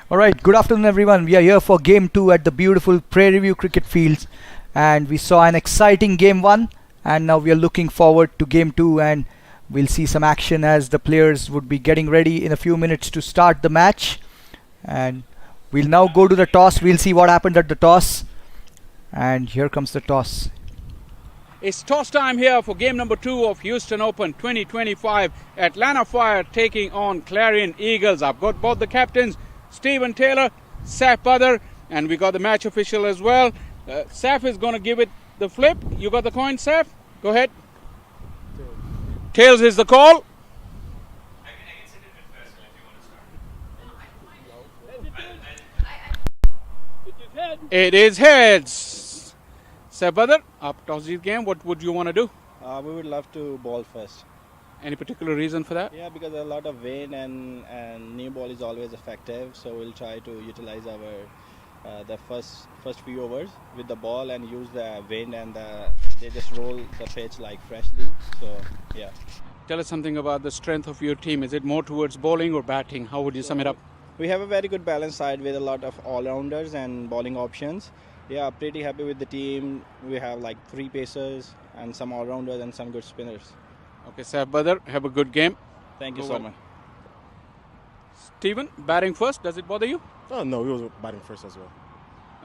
Alright, good afternoon everyone. We are here for game 2 at the beautiful Prairie View Cricket Fields, and we saw an exciting game 1, and now we are looking forward to game 2, and we'll see some action as the players would be getting ready in a few minutes to start the match. And we'll now go to the toss. We'll see what happened at the toss, and here comes the toss. It's toss time here for game number 2 of Houston Open 2025. Atlanta Fire taking on Clarion Eagles. I've got both the captains, Stephen Taylor, Saf Badr, and we got the match official as well. Saf is going to give it the flip. You got the coin, Saf? Go ahead. Tails is the call. It is heads. Saf Badr, up toss this game. What would you want to do? We would love to ball first. Any particular reason for that? Yeah, because a lot of wind and new ball is always effective. So we'll try to utilize our the first few overs with the ball and use the wind and they just roll the pitch like freshly. So yeah. Tell us something about the strength of your team. Is it more towards bowling or batting? How would you sum it up? We have a very good balanced side with a lot of all-rounders and bowling options. Yeah, pretty happy with the team. We have like 3 pacers and some all-rounders and some good spinners. Okay, Saf Badr, have a good game. Thank you Go so well. much. Stephen, batting first, does it bother you? Oh, no, he was batting first as well.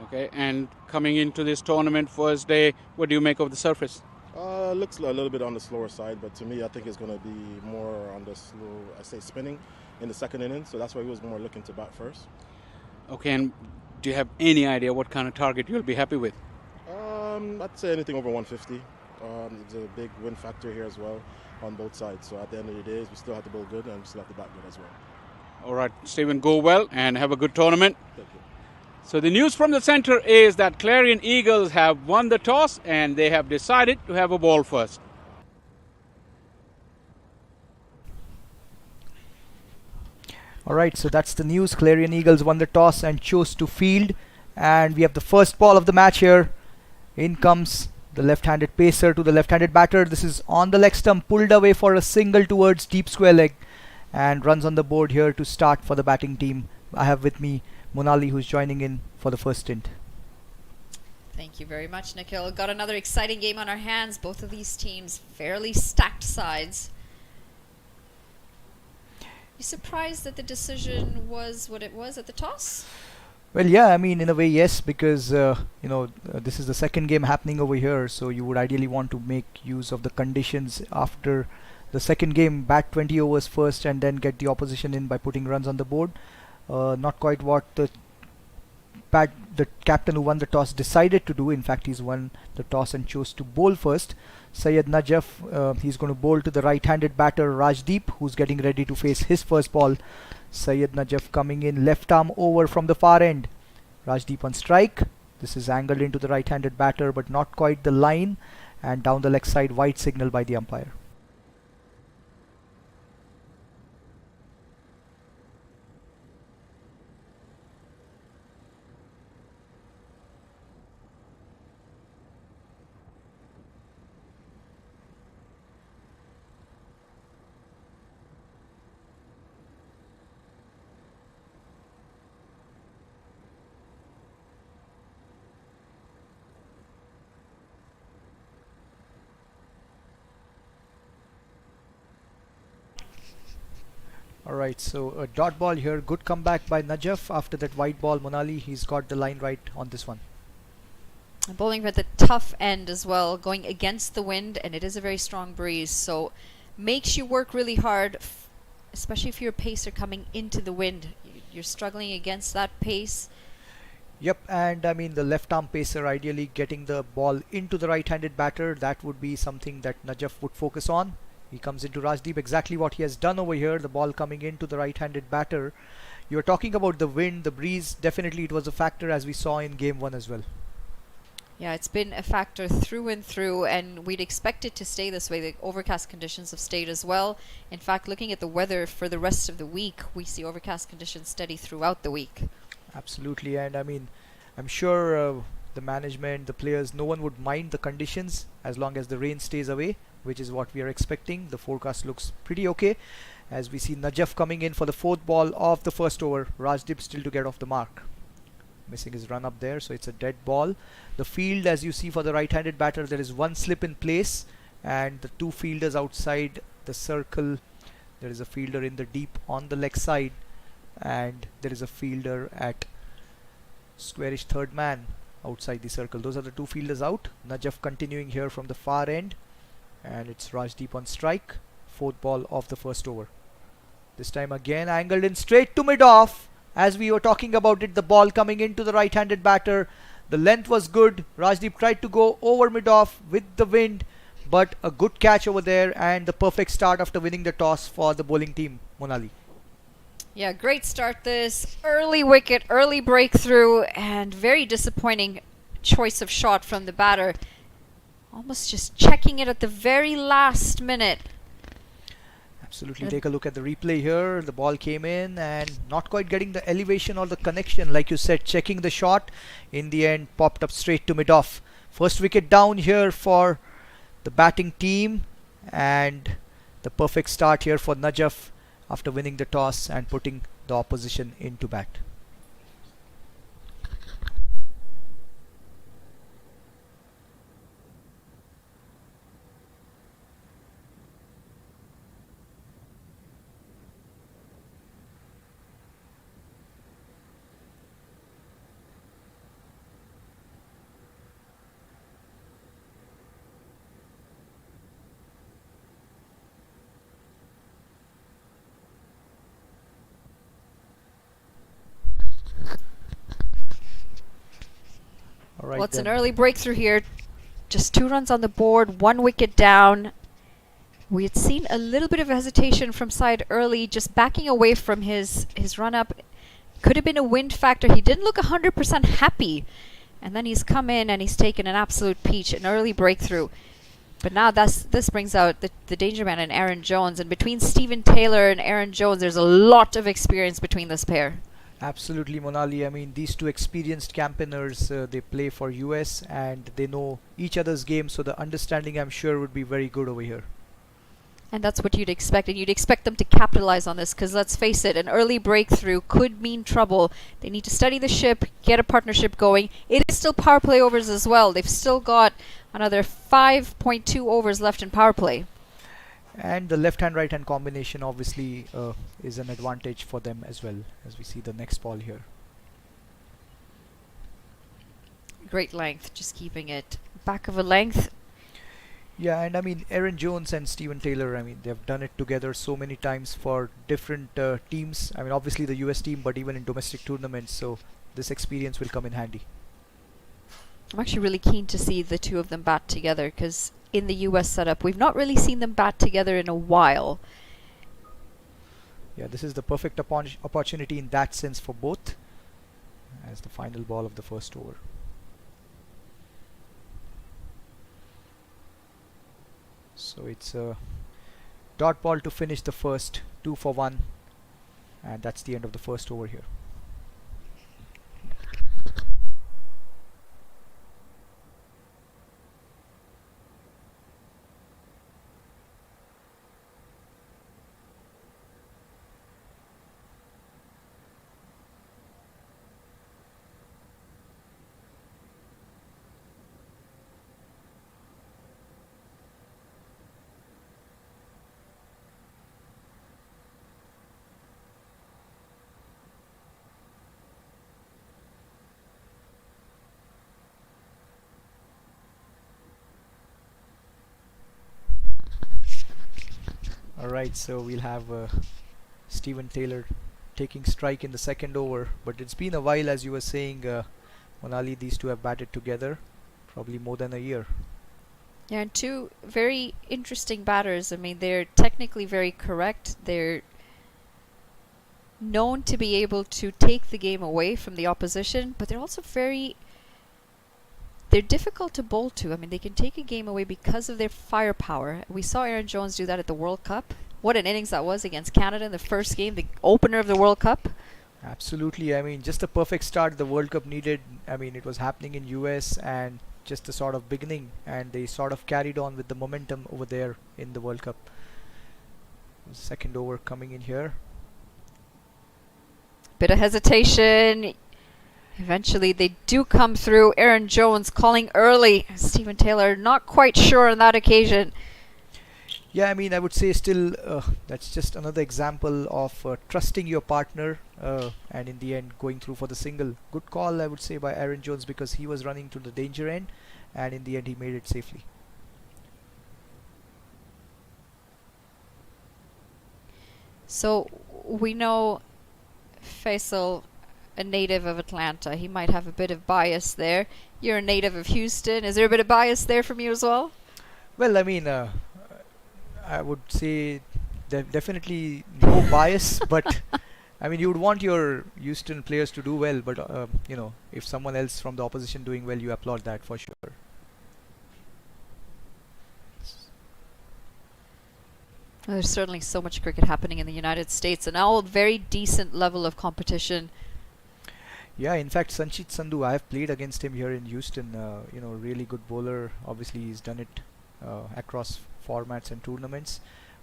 Okay, and coming into this tournament first day, what do you make of the surface? Looks a little bit on the slower side, but to me, I think it's going to be more on the slow, I say spinning in the second inning. So that's why he was more looking to bat first. Okay, and do you have any idea what kind of target you'll be happy with? I'd say anything over 150. There's a big win factor here as well on both sides. So at the end of the day, we still have to bowl good and we still have to bat good as well. All right, Stephen, go well and have a good tournament. Thank you. So the news from the center is that Clarion Eagles have won the toss and they have decided to have a ball first. Alright, so that's the news. Clarion Eagles won the toss and chose to field, and we have the first ball of the match here. In comes the left-handed pacer to the left-handed batter. This is on the leg stump, pulled away for a single towards deep square leg, and runs on the board here to start for the batting team. I have with me Monali, who's joining in for the first stint. Thank you very much, Nikhil. Got another exciting game on our hands. Both of these teams fairly stacked sides. You surprised that the decision was what it was at the toss? Well, yeah, I mean, in a way, yes, because this is the second game happening over here, so you would ideally want to make use of the conditions after the second game, bat 20 overs first and then get the opposition in by putting runs on the board. Not quite what the captain who won the toss decided to do. In fact, he's won the toss and chose to bowl first. Syed Najaf, he's going to bowl to the right-handed batter Rajdeep, who's getting ready to face his first ball. Syed Najaf coming in, left arm over from the far end. Rajdeep on strike. This is angled into the right-handed batter, but not quite the line, and down the leg side, wide signal by the umpire. Alright, so a dot ball here. Good comeback by Najaf after that white ball. Monali, he's got the line right on this one. Bowling at the tough end as well, going against the wind, and it is a very strong breeze, so makes you work really hard, especially if you're a pacer coming into the wind. You're struggling against that pace. Yep, and I mean the left arm pacer ideally getting the ball into the right-handed batter. That would be something that Najaf would focus on. He comes into Rajdeep, exactly what he has done over here, the ball coming into the right-handed batter. You were talking about the wind, the breeze. Definitely it was a factor, as we saw in game 1 as well. Yeah, it's been a factor through and through, and we'd expect it to stay this way. The overcast conditions have stayed as well. In fact, looking at the weather for the rest of the week, we see overcast conditions steady throughout the week. Absolutely, and I mean, I'm sure the management, the players, no one would mind the conditions as long as the rain stays away. which is what we are expecting. The forecast looks pretty okay, as we see Najaf coming in for the fourth ball of the first over. Rajdeep still to get off the mark, missing his run up there, so it's a dead ball. The field, as you see, for the right-handed batter, there is one slip in place, and the two fielders outside the circle. There is a fielder in the deep on the leg side, and there is a fielder at squarish third man outside the circle. Those are the two fielders out. Najaf continuing here from the far end, and it's Rajdeep on strike. Fourth ball of the first over. This time again angled in straight to mid-off. As we were talking about it, the ball coming into the right-handed batter. The length was good. Rajdeep tried to go over mid-off with the wind, but a good catch over there, and the perfect start after winning the toss for the bowling team, Monali. Yeah, great start this. Early wicket, early breakthrough, and very disappointing choice of shot from the batter. Almost just checking it at the very last minute. Absolutely. Take a look at the replay here. The ball came in and not quite getting the elevation or the connection. Like you said, checking the shot. In the end, popped up straight to mid-off. First wicket down here for the batting team, and the perfect start here for Najaf after winning the toss and putting the opposition into bat. Alright, Well, it's an then. early breakthrough here. Just 2 runs on the board, 1 wicket down. We had seen a little bit of hesitation from side early, just backing away from his run up. Could have been a wind factor. He didn't look 100% happy. And then he's come in and he's taken an absolute peach, an early breakthrough. But now this brings out the danger man and Aaron Jones. And between Stephen Taylor and Aaron Jones, there's a lot of experience between this pair. Absolutely, Monali. I mean, these two experienced campaigners, they play for US and they know each other's game, so the understanding, I'm sure, would be very good over here. And that's what you'd expect. And you'd expect them to capitalize on this, because let's face it, an early breakthrough could mean trouble. They need to study the ship, get a partnership going. It is still power play overs as well. They've still got another 5.2 overs left in power play. And the left-hand, right-hand combination obviously is an advantage for them as well, as we see the next ball here. Great length, just keeping it back of a length. Yeah, and I mean, Aaron Jones and Stephen Taylor, I mean, they've done it together so many times for different teams. I mean, obviously the US team, but even in domestic tournaments, so this experience will come in handy. I'm actually really keen to see the two of them bat together, because in the US setup, we've not really seen them bat together in a while. Yeah, this is the perfect opportunity in that sense for both, as the final ball of the first over. So it's a dot ball to finish the first, 2 for 1, and that's the end of the first over here. Alright, so we'll have Stephen Taylor taking strike in the second over, but it's been a while, as you were saying, Monali, these two have batted together, probably more than a year. Yeah, and two very interesting batters. I mean, they're technically very correct. They're known to be able to take the game away from the opposition, but they're also they're difficult to bowl to. I mean, they can take a game away because of their firepower. We saw Aaron Jones do that at the World Cup. What an innings that was against Canada in the first game, the opener of the World Cup. Absolutely. I mean, just a perfect start the World Cup needed. I mean, it was happening in US, and just the sort of beginning, and they sort of carried on with the momentum over there in the World Cup. Second over coming in here. Bit of hesitation. Eventually they do come through. Aaron Jones calling early. Stephen Taylor not quite sure on that occasion. Yeah, I mean, I would say still that's just another example of trusting your partner and in the end going through for the single. Good call, I would say, by Aaron Jones, because he was running to the danger end and in the end he made it safely. So we know Faisal, a native of Atlanta, he might have a bit of bias there. You're a native of Houston. Is there a bit of bias there from you as well? Well, I mean, I would say definitely no bias, but I mean, you would want your Houston players to do well, but you know, if someone else from the opposition doing well, you applaud that for sure. There's certainly so much cricket happening in the United States, and all very decent level of competition. Yeah, in fact, Sanchit Sandhu, I have played against him here in Houston. You know, really good bowler. Obviously, he's done it across formats and tournaments,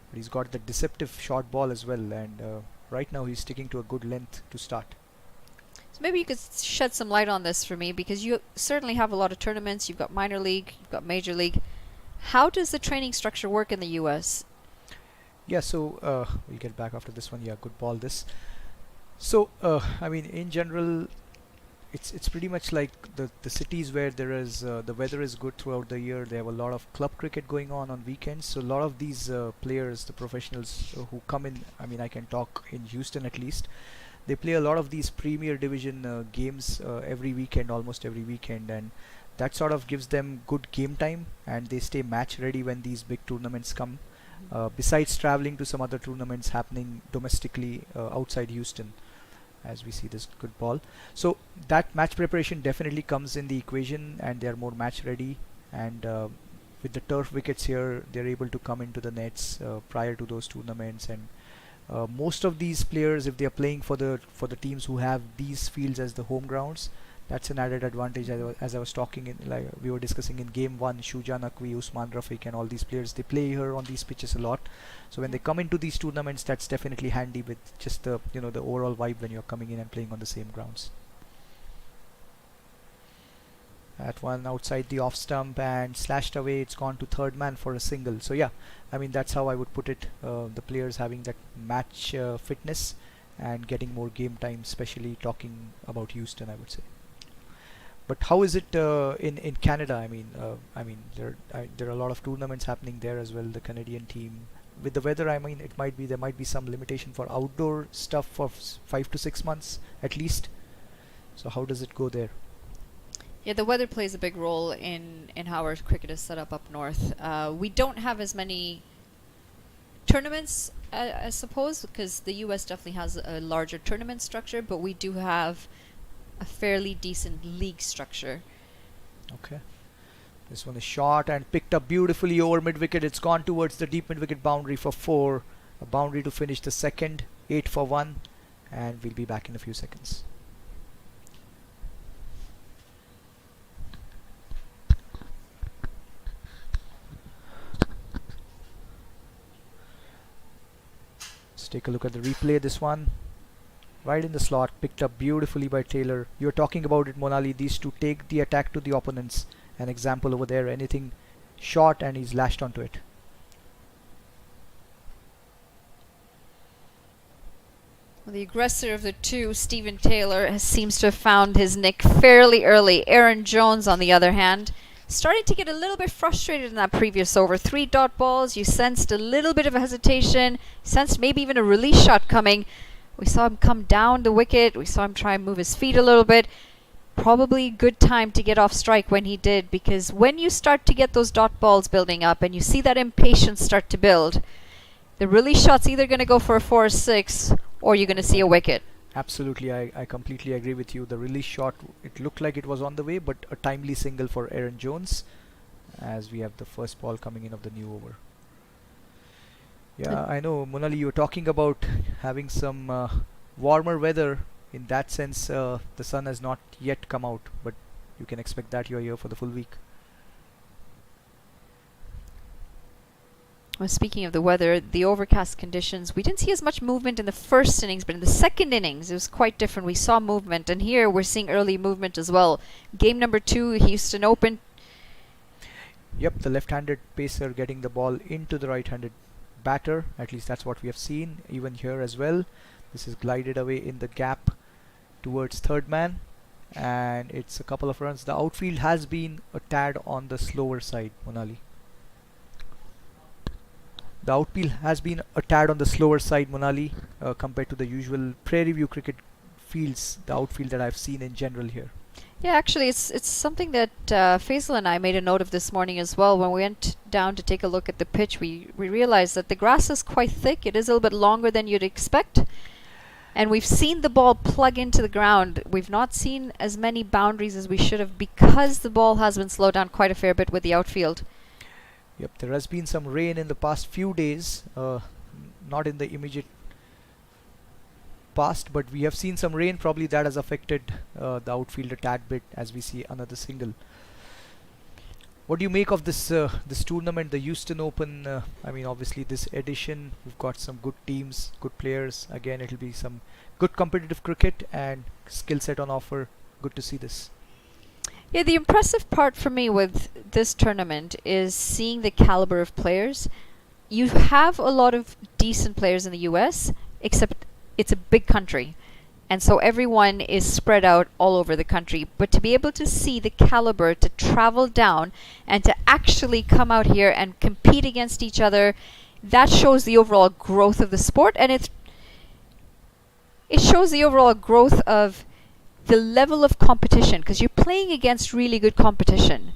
but he's got the deceptive short ball as well, and right now he's sticking to a good length to start. So maybe you could shed some light on this for me, because you certainly have a lot of tournaments. You've got minor league, you've got major league. How does the training structure work in the US? Yeah, so we'll get back after this one. Yeah, good ball this. So I mean, in general, it's pretty much like the cities where there is the weather is good throughout the year. They have a lot of club cricket going on weekends. So a lot of these players, the professionals who come in, I mean, I can talk in Houston at least. They play a lot of these Premier Division games every weekend, almost every weekend, and that sort of gives them good game time, and they stay match ready when these big tournaments come. Besides traveling to some other tournaments happening domestically outside Houston, as we see this good ball. So that match preparation definitely comes in the equation, and they are more match ready, and with the turf wickets here, they're able to come into the nets prior to those tournaments. And most of these players, if they are playing for the teams who have these fields as the home grounds, that's an added advantage. As I was talking in, like we were discussing in game 1, Shuja Naqvi, Usman Rafiq and all these players, they play here on these pitches a lot. So when they come into these tournaments, that's definitely handy with just the, you know, the overall vibe when you're coming in and playing on the same grounds. That one outside the off stump and slashed away. It's gone to third man for a single. So yeah, I mean, that's how I would put it. The players having that match fitness and getting more game time, especially talking about Houston, I would say. But how is it in Canada? I mean, there are a lot of tournaments happening there as well. The Canadian team, with the weather, I mean, there might be some limitation for outdoor stuff for 5 to 6 months at least. So how does it go there? Yeah, the weather plays a big role in how our cricket is set up north. We don't have as many tournaments, I suppose, because the US definitely has a larger tournament structure, but we do have a fairly decent league structure. Okay. This one is shot and picked up beautifully over mid-wicket. It's gone towards the deep mid-wicket boundary for 4. A boundary to finish the second. 8 for 1. And we'll be back in a few seconds. Let's take a look at the replay. This one right in the slot, picked up beautifully by Taylor. You're talking about it, Monali. These two take the attack to the opponents. An example over there, anything short and he's lashed onto it. Well, the aggressor of the two, Stephen Taylor, seems to have found his nick fairly early. Aaron Jones, on the other hand, started to get a little bit frustrated in that previous over. 3 dot balls, you sensed a little bit of a hesitation, sensed maybe even a release shot coming. We saw him come down the wicket. We saw him try and move his feet a little bit. Probably good time to get off strike when he did, because when you start to get those dot balls building up and you see that impatience start to build, the release shot's either going to go for a 4 or 6, or you're going to see a wicket. Absolutely, I completely agree with you. The release shot, it looked like it was on the way, but a timely single for Aaron Jones as we have the first ball coming in of the new over. Yeah, I know, Monali, you were talking about having some warmer weather. In that sense, the sun has not yet come out, but you can expect that you're here for the full week. Well, speaking of the weather, the overcast conditions, we didn't see as much movement in the first innings, but in the second innings, it was quite different. We saw movement, and here we're seeing early movement as well. Game number 2, Houston Open. Yep, the left-handed pacer getting the ball into the right-handed batter. At least that's what we have seen. Even here as well. This is glided away in the gap towards third man, and it's a couple of runs. The outfield has been a tad on the slower side, Monali. The outfield has been a tad on the slower side, Monali, compared to the usual Prairie View cricket fields, the outfield that I've seen in general here. Yeah, actually, it's something that Faisal and I made a note of this morning as well. When we went down to take a look at the pitch, we realized that the grass is quite thick. It is a little bit longer than you'd expect. And we've seen the ball plug into the ground. We've not seen as many boundaries as we should have because the ball has been slowed down quite a fair bit with the outfield. Yep, there has been some rain in the past few days, not in the immediate past, but we have seen some rain. Probably that has affected the outfield a tad bit as we see another single. What do you make of this this tournament, the Houston Open? I mean, obviously this edition, we've got some good teams, good players. Again, it'll be some good competitive cricket and skill set on offer. Good to see this. Yeah, the impressive part for me with this tournament is seeing the caliber of players. You have a lot of decent players in the US, except it's a big country. And so everyone is spread out all over the country. But to be able to see the caliber, to travel down and to actually come out here and compete against each other, that shows the overall growth of the sport. And it shows the overall growth of the level of competition, because you're playing against really good competition.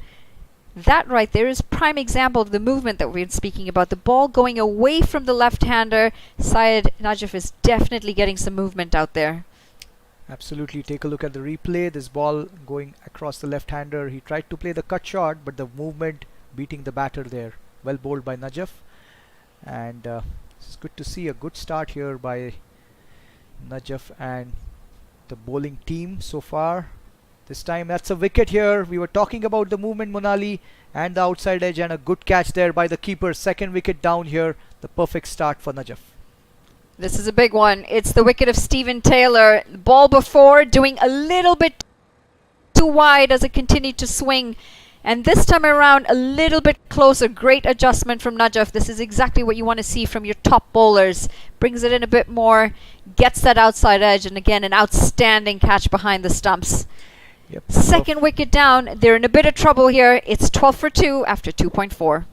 That right there is prime example of the movement that we've been speaking about. The ball going away from the left-hander. Syed Najaf is definitely getting some movement out there. Absolutely. Take a look at the replay. This ball going across the left-hander. He tried to play the cut shot, but the movement beating the batter there. Well bowled by Najaf. And it's good to see a good start here by Najaf and the bowling team so far. This time that's a wicket here. We were talking about the movement, Monali, and the outside edge, and a good catch there by the keeper. Second wicket down here. The perfect start for Najaf. This is a big one. It's the wicket of Steven Taylor. Ball before doing a little bit too wide as it continued to swing. And this time around a little bit closer. Great adjustment from Najaf. This is exactly what you want to see from your top bowlers. Brings it in a bit more. Gets that outside edge. And again, an outstanding catch behind the stumps. Yep. Second wicket down. They're in a bit of trouble here. It's 12 for 2 after 2.4.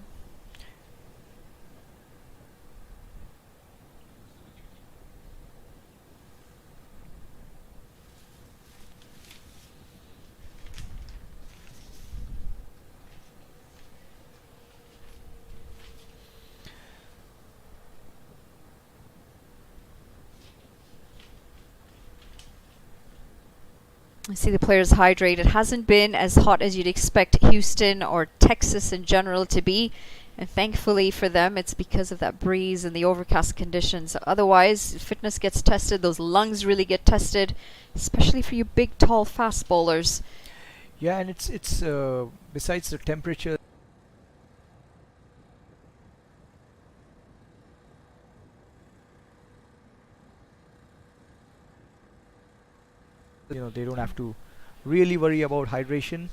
I see the players hydrate. It hasn't been as hot as you'd expect Houston or Texas in general to be. And thankfully for them, it's because of that breeze and the overcast conditions. Otherwise, fitness gets tested. Those lungs really get tested, especially for you big, tall, fast bowlers. Yeah, and it's besides the temperature, they don't have to really worry about hydration.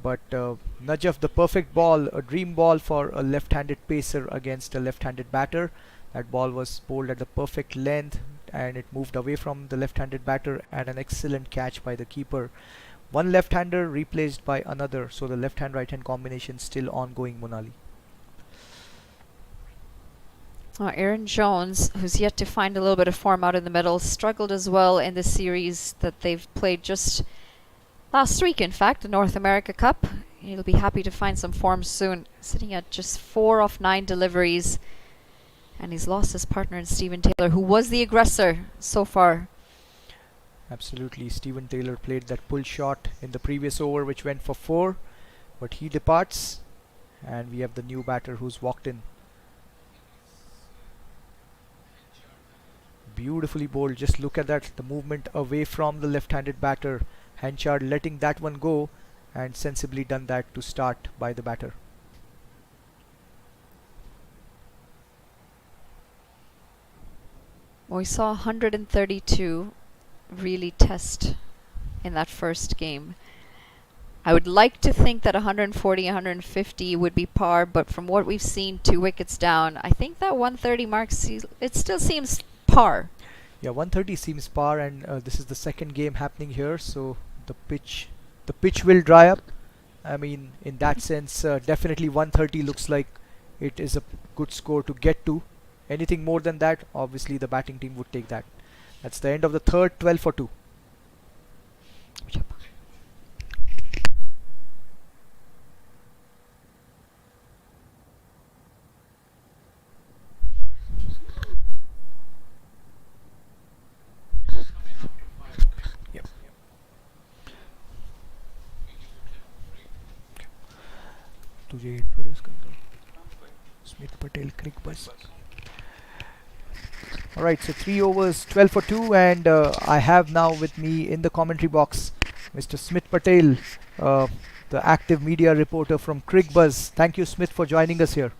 But Najaf, the perfect ball, a dream ball for a left-handed pacer against a left-handed batter. That ball was bowled at the perfect length and it moved away from the left-handed batter, and an excellent catch by the keeper. One left-hander replaced by another, so the left-hand right-hand combination still ongoing, Monali. Aaron Jones, who's yet to find a little bit of form out in the middle, struggled as well in the series that they've played just last week, in fact, the North America Cup. He'll be happy to find some form soon. Sitting at just 4 off 9 deliveries. And he's lost his partner in Steven Taylor, who was the aggressor so far. Absolutely. Steven Taylor played that pull shot in the previous over, which went for 4. But he departs. And we have the new batter who's walked in. Beautifully bowled. Just look at that. The movement away from the left-handed batter. Henchard letting that one go, and sensibly done that to start by the batter. We saw 132 really test in that first game. I would like to think that 140, 150 would be par, but from what we've seen, 2 wickets down, I think that 130 mark, it still seems par. Yeah, 130 seems par, and this is the second game happening here, so the pitch will dry up. I mean, in that sense, definitely 130 looks like it is a good score to get to. Anything more than that, obviously the batting team would take that. That's the end of the third, 12 for 2. Yep. तुझे introduce कर दो. Smith Patel, Crick Bus. Alright, so 3 overs, 12 for 2, and I have now with me in the commentary box Mr. Smith Patel, the active media reporter from Crick Buzz. Thank you, Smith, for joining us here.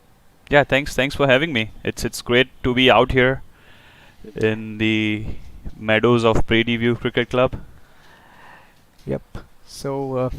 Yeah, thanks for having me. It's great to be out here in the meadows of Prairie View Cricket Club. Yep. So,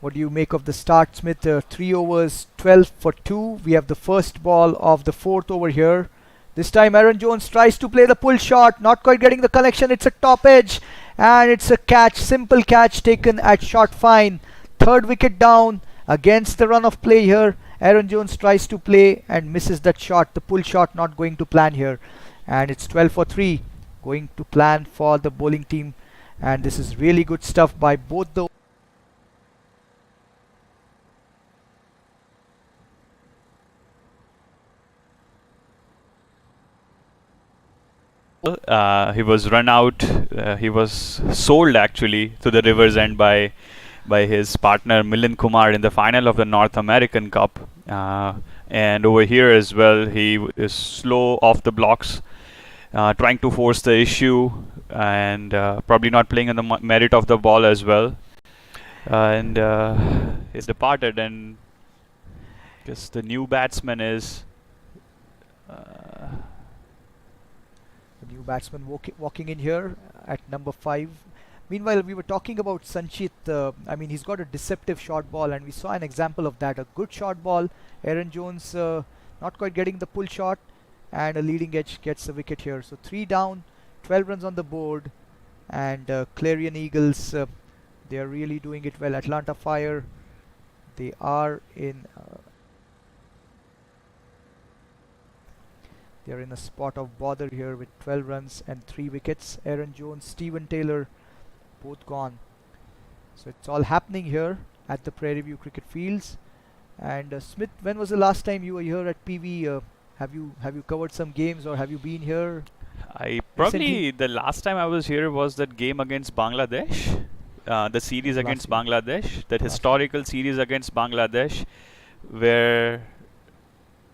what do you make of the start, Smith? 3 overs, 12 for 2. We have the first ball of the fourth over here. This time Aaron Jones tries to play the pull shot, not quite getting the connection. It's a top edge, and it's a catch, simple catch taken at short fine. Third wicket down against the run of play here. Aaron Jones tries to play and misses that shot. The pull shot not going to plan here, and it's 12 for 3, going to plan for the bowling team. And this is really good stuff by both the He was run out. He was sold actually to the Rivers End by his partner Milind Kumar in the final of the North American Cup. And over here as well, he is slow off the blocks, trying to force the issue, and probably not playing on the merit of the ball as well. And he's departed, and guess the new batsman is. The new batsman walking in here at number 5. Meanwhile, we were talking about Sanchit. I mean, he's got a deceptive short ball, and we saw an example of that. A good short ball. Aaron Jones not quite getting the pull shot, and a leading edge gets a wicket here. So 3 down, 12 runs on the board, and Clarion Eagles, they are really doing it well. Atlanta Fire, they are in. They are in a spot of bother here with 12 runs and 3 wickets. Aaron Jones, Steven Taylor, both gone. So it's all happening here at the Prairie View Cricket Fields. And Smith, when was the last time you were here at PV? Have you covered some games, or have you been here? Probably the last time I was here was that game against Bangladesh, the series against Bangladesh, that historical series against Bangladesh, where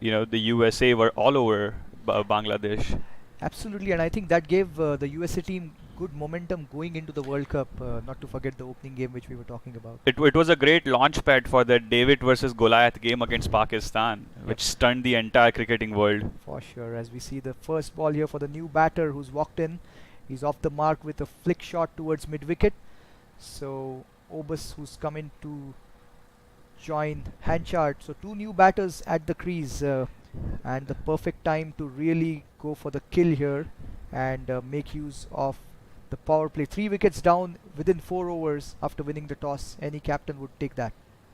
the USA were all over Bangladesh. Absolutely, and I think that gave the USA team good momentum going into the World Cup, not to forget the opening game which we were talking about. It was a great launch pad for that David versus Goliath game against Pakistan, which stunned the entire cricketing world. For sure, as we see the first ball here for the new batter who's walked in. He's off the mark with a flick shot towards mid-wicket. So, Obus, who's come in to join Hanchard. So 2 new batters at the crease, and the perfect time to really go for the kill here and make use of the power play. 3 wickets down within 4 overs after winning the toss. Any captain would take that.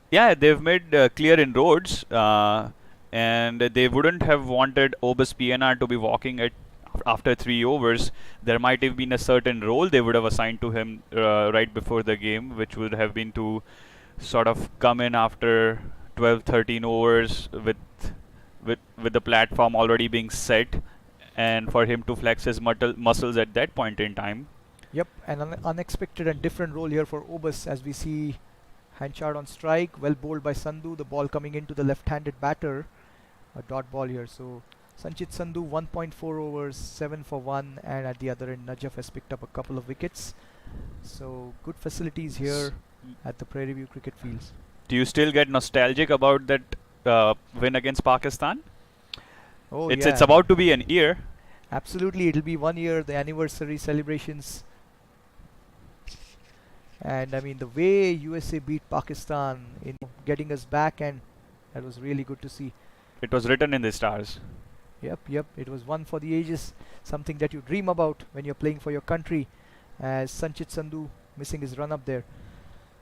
Yeah, they've made clear inroads, and they wouldn't have wanted Obus PNR to be walking at after 3 overs. There might have been a certain role they would have assigned to him right before the game, which would have been to sort of come in after 12-13 overs with the platform already being set, and for him to flex his muscles at that point in time. Yep, an unexpected and different role here for Obus, as we see Hanchard on strike, well bowled by Sandhu, the ball coming into the left-handed batter, a dot ball here. So Sanchit Sandhu 1.4 overs, 7 for 1, and at the other end Najaf has picked up a couple of wickets. So good facilities here at the Prairie View Cricket Fields. Do you still get nostalgic about that win against Pakistan? Oh, it's yeah. it's about to be an year. Absolutely, it'll be 1 year, the anniversary celebrations. And I mean, the way USA beat Pakistan in getting us back, and that was really good to see. It was written in the stars. Yep, it was one for the ages, something that you dream about when you're playing for your country, as Sanchit Sandhu missing his run up there.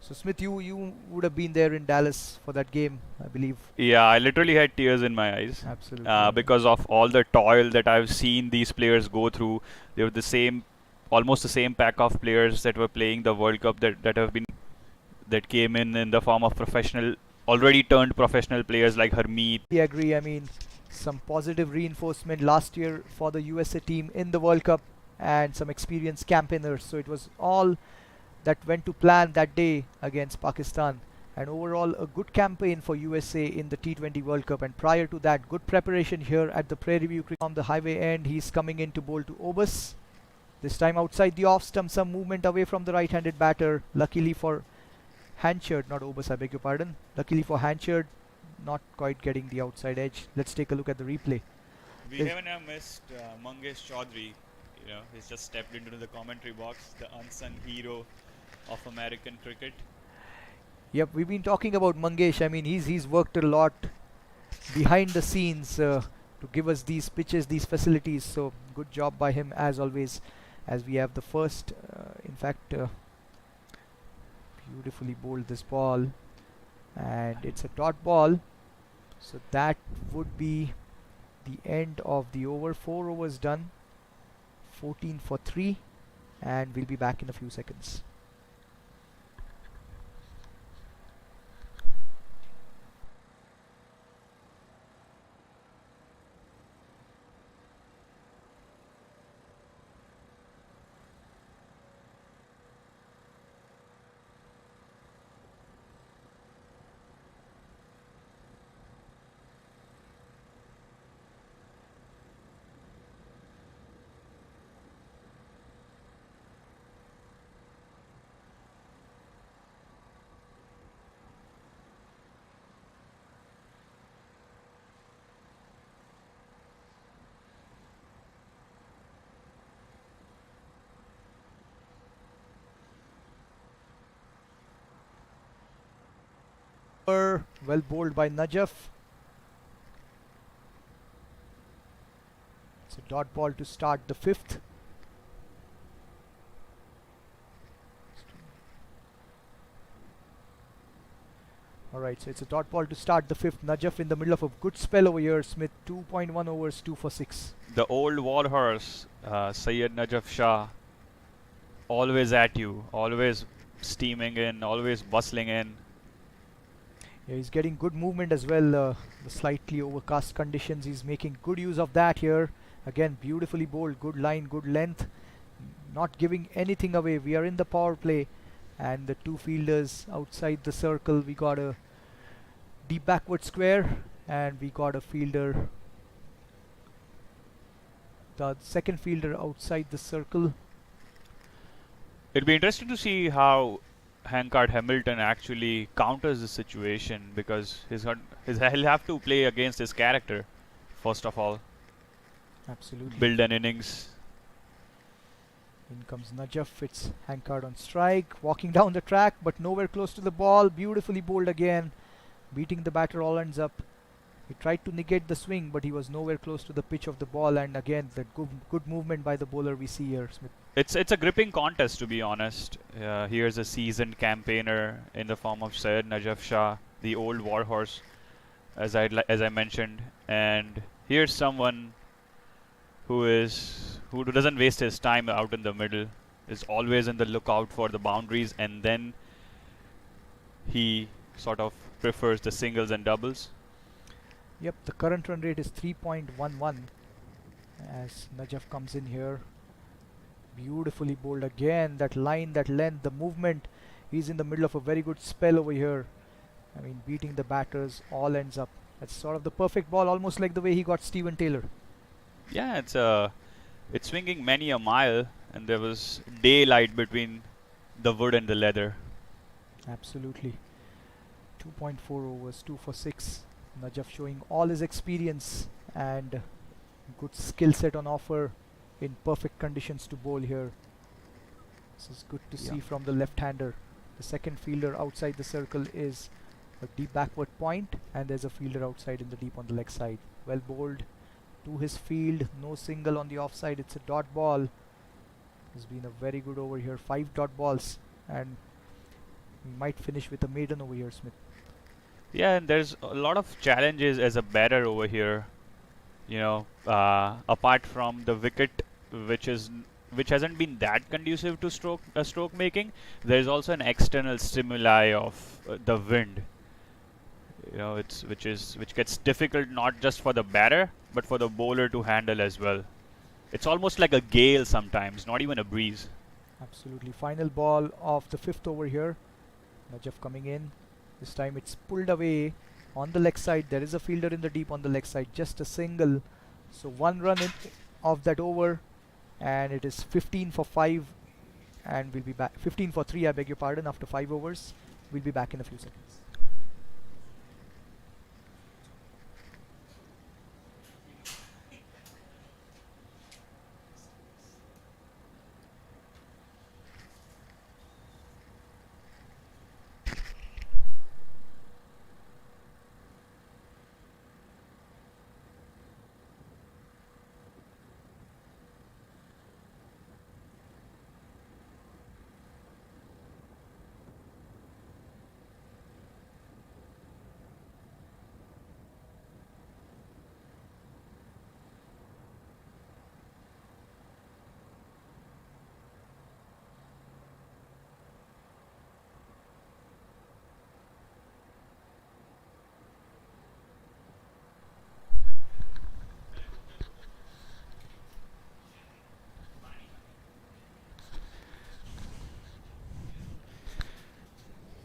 So Smith, you would have been there in Dallas for that game, I believe. Yeah, I literally had tears in my eyes. Absolutely. Because of all the toil that I've seen these players go through. They were the same, almost the same pack of players that were playing the World Cup that came in the form of professional, already turned professional players like Harmeet. I agree. I mean, some positive reinforcement last year for the USA team in the World Cup, and some experienced campaigners. So it was all that went to plan that day against Pakistan. And overall, a good campaign for USA in the T20 World Cup. And prior to that, good preparation here at the Prairie View Cricket. On the highway end, he's coming in to bowl to Obus. This time outside the off stump, some movement away from the right-handed batter. Luckily for Hanchard, not Obus, I beg your pardon. Luckily for Hanchard, not quite getting the outside edge. Let's take a look at the replay. We Is- haven't missed Mangesh Chaudhary. You know, he's just stepped into the commentary box, the unsung hero of American cricket. Yep, we've been talking about Mangesh. I mean, he's worked a lot behind the scenes to give us these pitches, these facilities. So good job by him as always. As we have the first, in fact, beautifully bowled this ball, and it's a dot ball. So that would be the end of the over. 4 overs done, 14 for 3, and we'll be back in a few seconds. Well bowled by Najaf. It's a dot ball to start the 5th. Alright, so it's a dot ball to start the 5th. Najaf in the middle of a good spell over here. Smith 2.1 overs, 2 for 6. The old war horse, Syed Najaf Shah, always at you, always steaming in, always bustling in. Yeah, he's getting good movement as well. The slightly overcast conditions, he's making good use of that here. Again, beautifully bowled, good line, good length, not giving anything away. We are in the power play, and the two fielders outside the circle. We got a deep backward square, and we got a fielder, the second fielder outside the circle. It'll be interesting to see how Hankard Hamilton actually counters the situation, because he'll have to play against his character first of all. Absolutely. Build an innings. In comes Najaf. It's Hankard on strike, walking down the track, but nowhere close to the ball. Beautifully bowled again, beating the batter all ends up. He tried to negate the swing, but he was nowhere close to the pitch of the ball. And again, that good movement by the bowler we see here, Smith. It's a gripping contest, to be honest. Here's a seasoned campaigner in the form of Syed Najaf Shah, the old warhorse, as I mentioned, and here's someone who doesn't waste his time out in the middle, is always in the lookout for the boundaries, and then he sort of prefers the singles and doubles. Yep, the current run rate is 3.11 as Najaf comes in here. Beautifully bowled again. That line, that length, the movement. He's in the middle of a very good spell over here. I mean, beating the batters all ends up. That's sort of the perfect ball, almost like the way he got Steven Taylor. Yeah, it's swinging many a mile, and there was daylight between the wood and the leather. Absolutely. 2.4 overs, 2 for 6. Najaf showing all his experience, and Good skill set on offer, in perfect conditions to bowl here. This is good to see from the left-hander. The second fielder outside the circle is a deep backward point, and there's a fielder outside in the deep on the leg side. Well bowled to his field, no single on the offside, it's a dot ball. It's been a very good over here, 5 dot balls, and we might finish with a maiden over here, Smith. Yeah, and there's a lot of challenges as a batter over here. You know, apart from the wicket, which hasn't been that conducive to stroke making, there's also an external stimuli of the wind. You know, which gets difficult not just for the batter but for the bowler to handle as well. It's almost like a gale sometimes, not even a breeze. Absolutely. Final ball of the 5th over here. Najaf coming in. This time it's pulled away on the leg side. There is a fielder in the deep on the leg side. Just a single. So 1 run of that over, and it is 15 for 5, and we'll be back. 15 for 3, I beg your pardon, after 5 overs. We'll be back in a few seconds.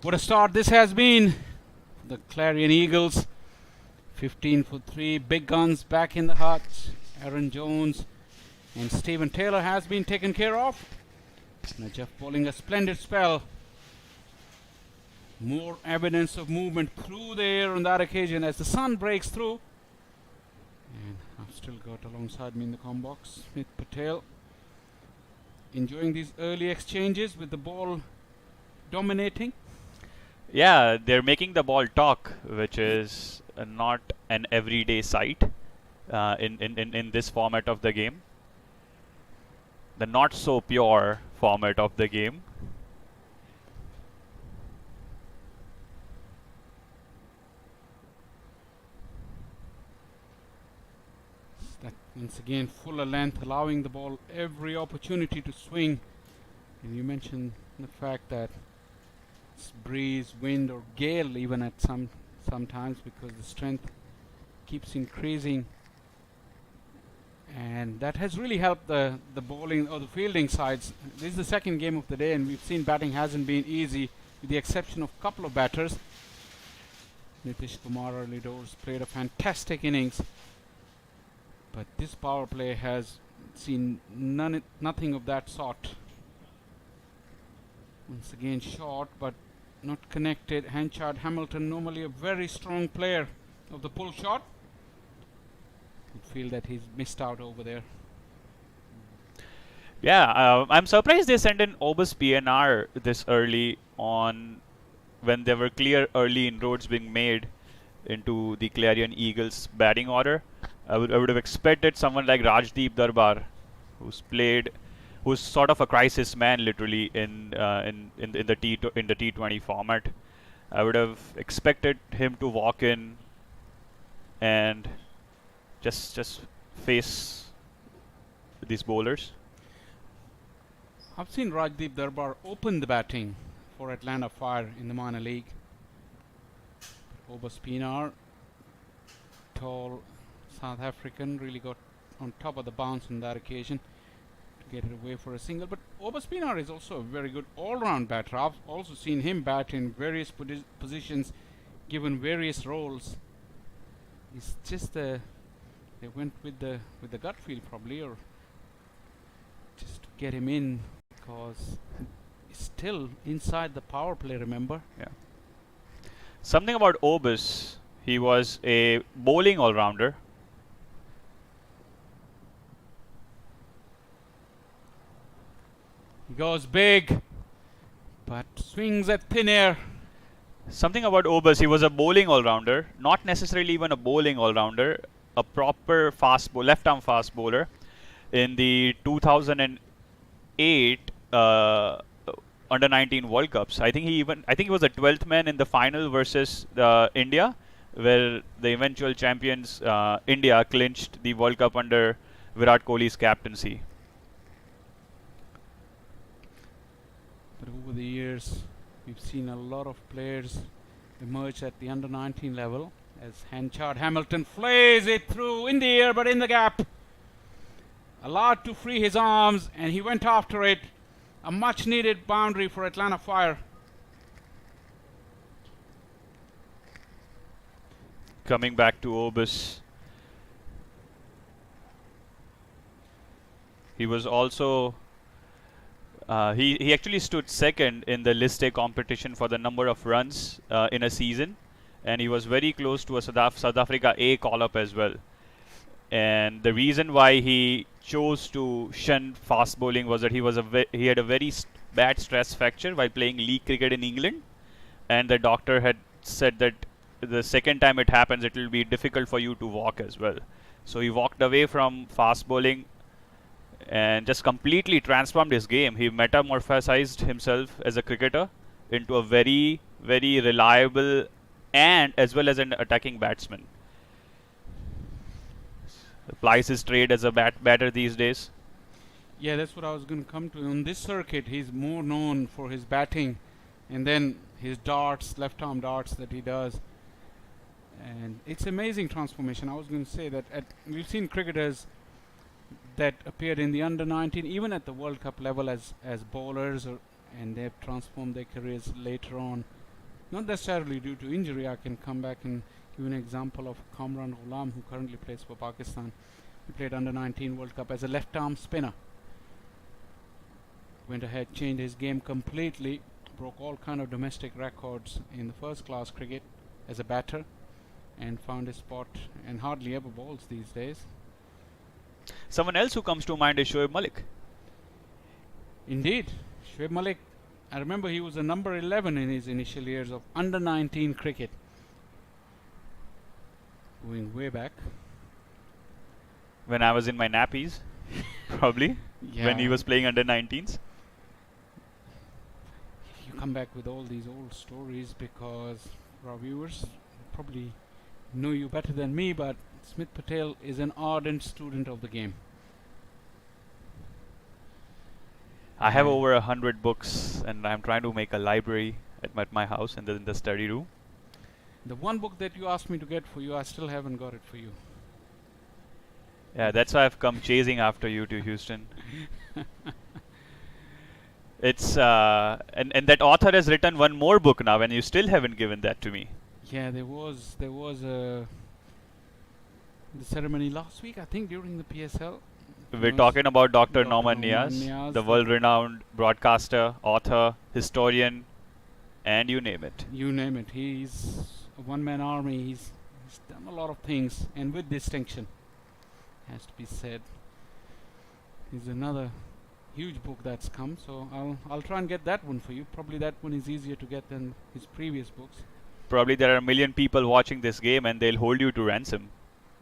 What a start this has been. The Clarion Eagles, 15 for 3. Big guns back in the hut. Aaron Jones and Stephen Taylor has been taken care of. Najaf bowling a splendid spell. More evidence of movement through the air on that occasion as the sun breaks through. And I've still got alongside me in the comm box Smith Patel, enjoying these early exchanges with the ball dominating. Yeah, they're making the ball talk, which is not an everyday sight in this format of the game. The not so pure format of the game. That once again fuller length, allowing the ball every opportunity to swing. And you mentioned the fact that it's breeze, wind, or gale even at sometimes, because the strength keeps increasing, and that has really helped the bowling or the fielding sides. This is the second game of the day, and we've seen batting hasn't been easy, with the exception of a couple of batters. Nitish Kumar early doors played a fantastic innings, but this power play has seen nothing of that sort. Once again short, but not connected. Henchard Hamilton, normally a very strong player of the pull shot. I feel that he's missed out over there. Yeah, I'm surprised they sent in Obus PNR this early on, when there were clear early inroads being made into the Clarion Eagles batting order. I would have expected someone like Rajdeep Darbar, who's sort of a crisis man literally in the T20 format. I would have expected him to walk in and just face these bowlers. I've seen Rajdeep Darbar open the batting for Atlanta Fire in the minor league. Obus Pinar, tall South African, really got on top of the bounce on that occasion to get it away for a single. But Obus Pinar is also a very good all-round batter. I've also seen him bat in various positions, given various roles. It's just they went with the gut feel probably, or just to get him in, because he's still inside the power play, remember? Yeah. Something about Obus, he was a bowling all-rounder. He goes big, but swings at thin air. Something about Obus, he was a bowling all-rounder, not necessarily even a bowling all-rounder, a proper left-arm fast bowler. In the 2008 under 19 World Cups, I think he was the 12th man in the final versus India, where the eventual champions India clinched the World Cup under Virat Kohli's captaincy. But over the years, we've seen a lot of players emerge at the under 19 level as Hanchard Hamilton flays it through in the air but in the gap. Allowed to free his arms, and he went after it. A much needed boundary for Atlanta Fire. Coming back to Obus, he was also he actually stood second in the List A competition for the number of runs in a season, and he was very close to a South Africa A call-up as well. And the reason why he chose to shun fast bowling was that he had a very bad stress fracture while playing league cricket in England, and the doctor had said that the second time it happens, it will be difficult for you to walk as well. So he walked away from fast bowling and just completely transformed his game. He metamorphosized himself as a cricketer into a very, very reliable and as well as an attacking batsman. Applies his trade as a batter these days. Yeah, that's what I was going to come to. On this circuit, he's more known for his batting and then his darts, left-arm darts that he does. And it's amazing transformation. I was going to say that we've seen cricketers that appeared in the under 19, even at the World Cup level as bowlers, and they've transformed their careers later on. Not necessarily due to injury. I can come back and give an example of Kamran Ghulam, who currently plays for Pakistan. He played under 19 World Cup as a left-arm spinner. Went ahead, changed his game completely, broke all kind of domestic records in the first-class cricket as a batter, and found his spot, and hardly ever bowls these days. Someone else who comes to mind is Shoaib Malik. Indeed, Shoaib Malik. I remember he was a number 11 in his initial years of under 19 cricket. Going way back. When I was in my nappies, probably, when he was playing under 19s. You come back with all these old stories because our viewers probably know you better than me, but Smith Patel is an ardent student of the game. I have over 100 books, and I'm trying to make a library at my house and in the study room. The one book that you asked me to get for you, I still haven't got it for you. Yeah, that's why I've come chasing after you to Houston. It's and that author has written one more book now, and you still haven't given that to me. Yeah, there was the ceremony last week, I think, during the PSL. We're talking about Dr. Norman Norman Niaz, Niaz, the world-renowned broadcaster, author, historian, and you name it. You name it. He's a one-man army. He's done a lot of things, and with distinction, has to be said. He's another huge book that's come, so I'll try and get that one for you. Probably that one is easier to get than his previous books. Probably there are a million people watching this game, and they'll hold you to ransom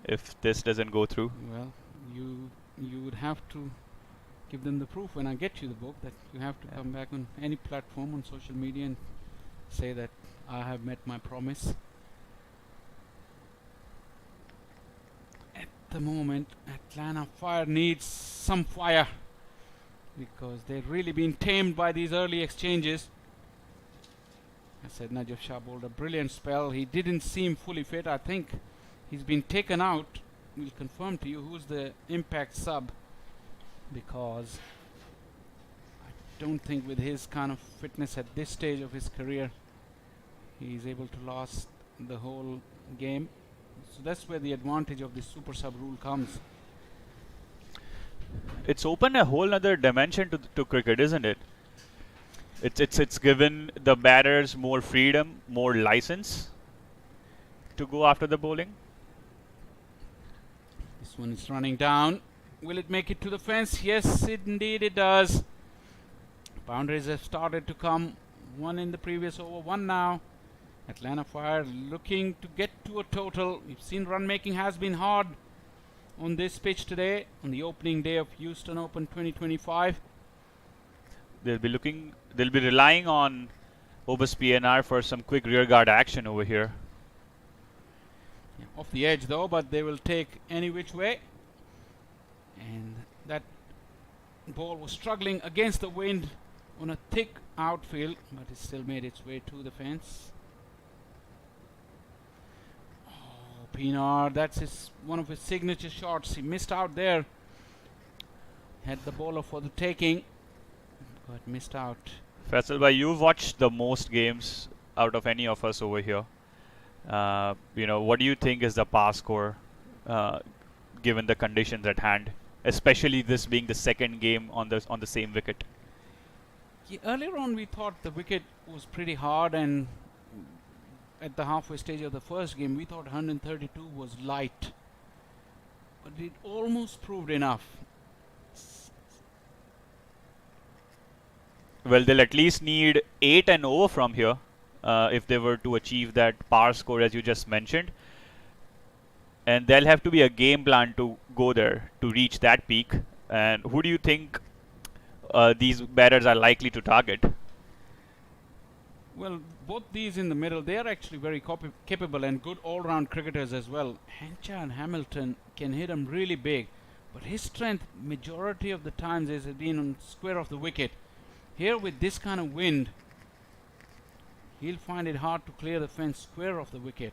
if this doesn't go through. Well, you would have to give them the proof when I get you the book, that you have to come back on any platform on social media and say that I have met my promise. At the moment, Atlanta Fire needs some fire because they've really been tamed by these early exchanges. I said Najaf Shah bowled a brilliant spell. He didn't seem fully fit. I think he's been taken out. We'll confirm to you who's the impact sub, because I don't think with his kind of fitness at this stage of his career he's able to last the whole game. So that's where the advantage of this super sub rule comes. It's opened a whole other dimension to cricket, isn't it? It's given the batters more freedom, more license to go after the bowling. This one is running down. Will it make it to the fence? Yes, indeed it does. Boundaries have started to come. One in the previous over, one now. Atlanta Fire looking to get to a total. We've seen run making has been hard on this pitch today, on the opening day of Houston Open 2025. They'll be relying on Obus PNR for some quick rearguard action over here. Yeah, off the edge though, but they will take any which way. And that ball was struggling against the wind on a thick outfield, but it still made its way to the fence. Oh, Pinar, that's one of his signature shots. He missed out there. Had the bowler for the taking, but missed out. Faisal bhai, you've watched the most games out of any of us over here. What do you think is the pass score given the conditions at hand, especially this being the second game on the same wicket? Yeah, earlier on we thought the wicket was pretty hard, and at the halfway stage of the first game we thought 132 was light, but it almost proved enough. Well, they'll at least need 8 and over from here if they were to achieve that par score as you just mentioned. And there'll have to be a game plan to go there to reach that peak. And who do you think these batters are likely to target? Well, both these in the middle, they are actually very capable and good all-round cricketers as well. Hencha and Hamilton can hit them really big, but his strength majority of the times has been on square of the wicket. Here with this kind of wind, he'll find it hard to clear the fence square of the wicket.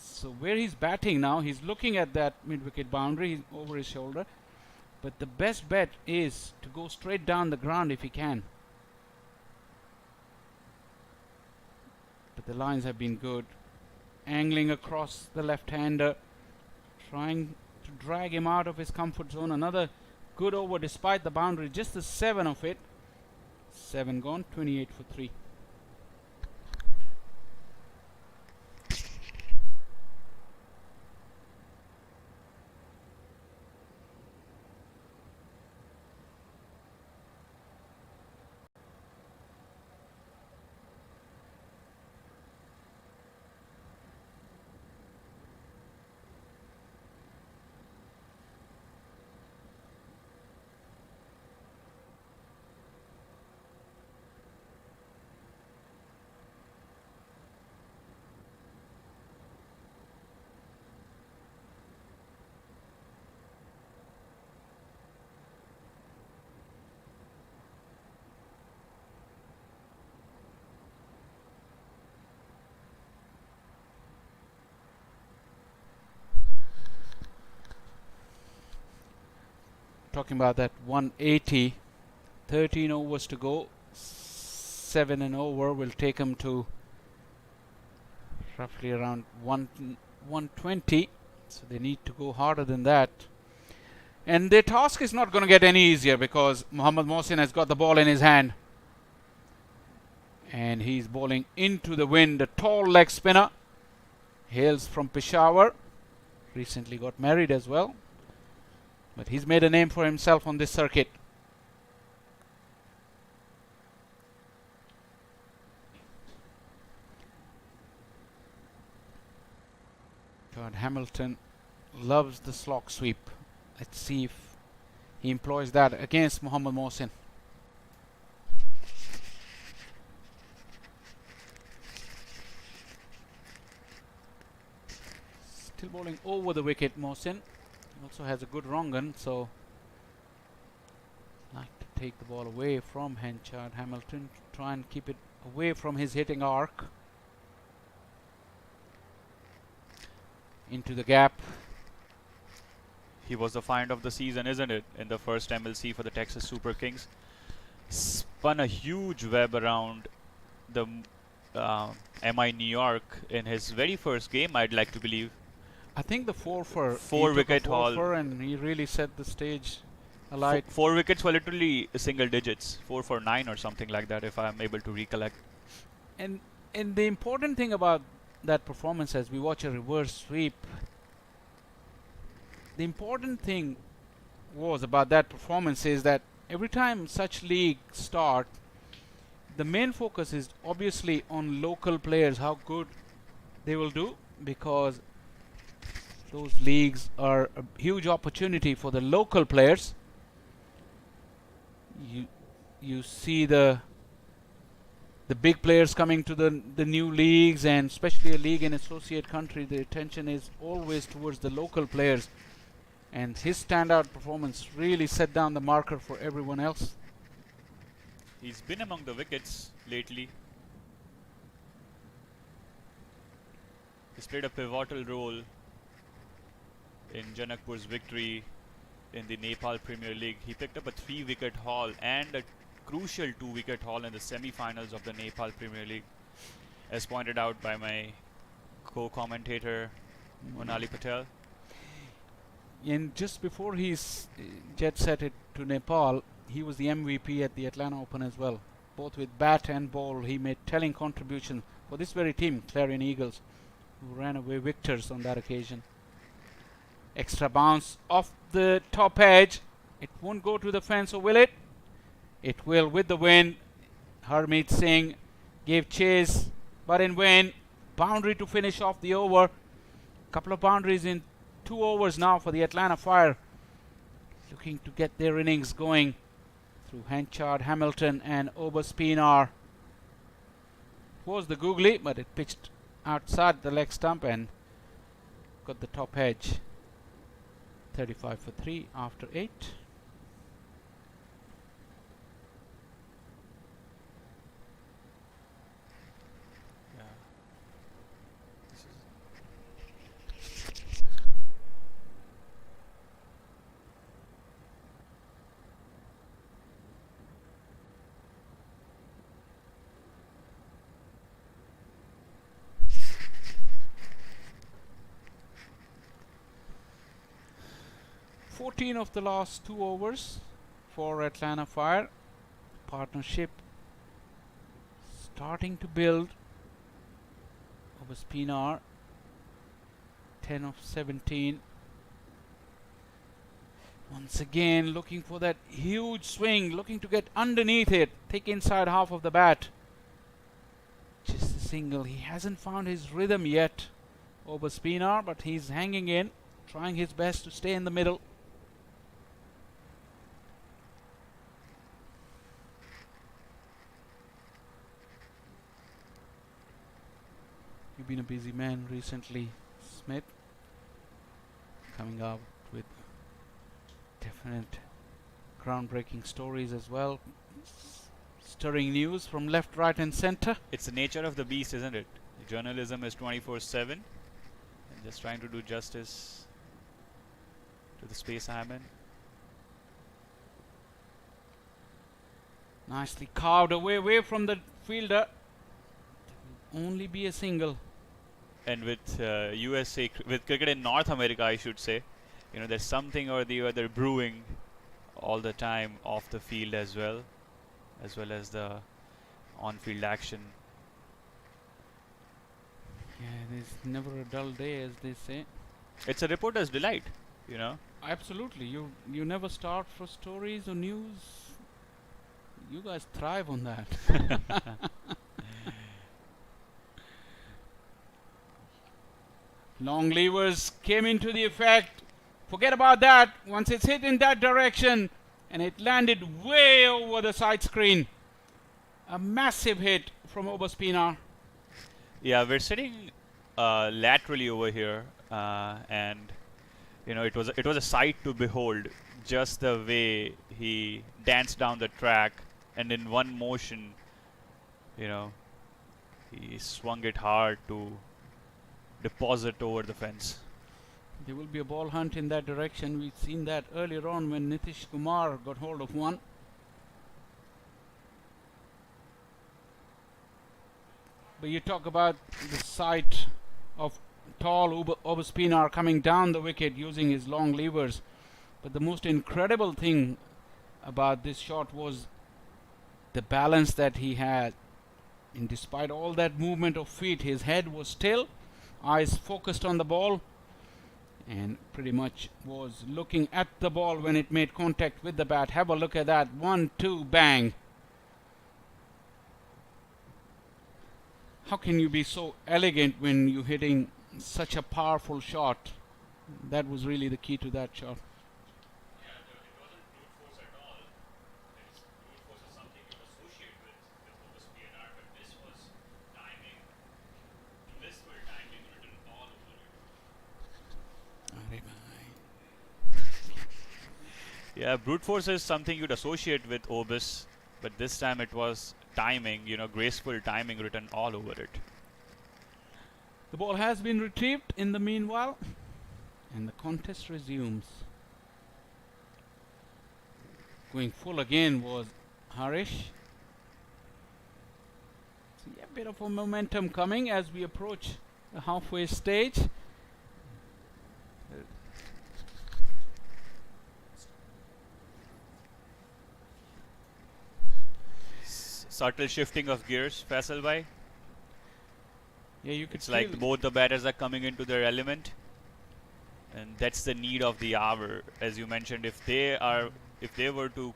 So where he's batting now, he's looking at that mid-wicket boundary over his shoulder, but the best bet is to go straight down the ground if he can. But the lines have been good. Angling across the left-hander, trying to drag him out of his comfort zone. Another good over despite the boundary, just the 7 of it. 7 gone, 28 for 3. Talking about that 180, 13 overs to go, 7 and over will take him to roughly around 120, so they need to go harder than that. And their task is not going to get any easier because Mohammad Mohsin has got the ball in his hand. And he's bowling into the wind, a tall leg spinner. Hails from Peshawar, recently got married as well. But he's made a name for himself on this circuit. God, Hamilton loves the slog sweep. Let's see if he employs that against Mohammad Mohsin. Still bowling over the wicket, Mohsin. Also has a good wrong-un, so like to take the ball away from Henchard Hamilton, to try and keep it away from his hitting arc. Into the gap. He was the find of the season, isn't it, in the first MLC for the Texas Super Kings. Spun a huge web around the MI New York in his very first game, I'd like to believe. I think the 4 wicket haul, and he really set the stage alight. 4 wickets were literally single digits, 4 for 9 or something like that, if I'm able to recollect. And the important thing about that performance, as we watch a reverse sweep, the important thing was about that performance is that every time such leagues start, the main focus is obviously on local players, how good they will do, because those leagues are a huge opportunity for the local players. You see the big players coming to the new leagues, and especially a league in associate country, the attention is always towards the local players, and his standout performance really set down the marker for everyone else. He's been among the wickets lately. He's played a pivotal role in Janakpur's victory in the Nepal Premier League. He picked up a 3-wicket haul and a crucial 2-wicket haul in the semi-finals of the Nepal Premier League, as pointed out by my co-commentator Monali Patel. And just before he's jet set it to Nepal, he was the MVP at the Atlanta Open as well. Both with bat and ball, he made telling contributions for this very team, Clarion Eagles, who ran away victors on that occasion. Extra bounce off the top edge. It won't go to the fence, or will it? It will with the wind. Harmeet Singh gave chase, but in vain. Boundary to finish off the over. Couple of boundaries in 2 overs now for the Atlanta Fire, looking to get their innings going through Henchard, Hamilton and Oberspiener. It was the googly, but it pitched outside the leg stump and got the top edge. 35 for 3 after 8. This is 14 of the last 2 overs for Atlanta Fire. Partnership starting to build. Oberspiener 10 of 17. Once again looking for that huge swing, looking to get underneath it, thick inside half of the bat. Just a single. He hasn't found his rhythm yet, Oberspiener, but he's hanging in, trying his best to stay in the middle. You've been a busy man recently, Smith, coming out with definite groundbreaking stories as well. Stirring news from left, right and center. It's the nature of the beast, isn't it? Journalism is 24/7, and just trying to do justice to the space I'm in. Nicely carved away from the fielder. Only be a single. And with USA, with cricket in North America, I should say, you know, there's something or the other brewing all the time off the field as well as the on-field action. Yeah, there's never a dull day, as they say. It's a reporter's delight, you know. Absolutely. You never starve for stories or news. You guys thrive on that. Long levers came into the effect. Forget about that. Once it's hit in that direction, and it landed way over the side screen. A massive hit from Oberspiener. Yeah, we're sitting laterally over here, and you know, it was a sight to behold. Just the way he danced down the track, and in one motion, you know, he swung it hard to deposit over the fence. There will be a ball hunt in that direction. We've seen that earlier on when Nitish Kumar got hold of one. But you talk about the sight of tall Oberspiener coming down the wicket using his long levers. But the most incredible thing about this shot was the balance that he had. And despite all that movement of feet, his head was still, eyes focused on the ball, and pretty much was looking at the ball when it made contact with the bat. Have a look at that. 1-2 bang. How can you be so elegant when you're hitting such a powerful shot? That was really the key to that shot. Yeah, brute force is something you'd associate with Obis, but this time it was timing, graceful timing written all over it. The ball has been retrieved in the meanwhile, and the contest resumes. Going full again was Harish. See a bit of a momentum coming as we approach the halfway stage. Subtle shifting of gears, Faisal bhai. Yeah, you could It's like feel both the batters are coming into their element, and that's the need of the hour. As you mentioned, if they were to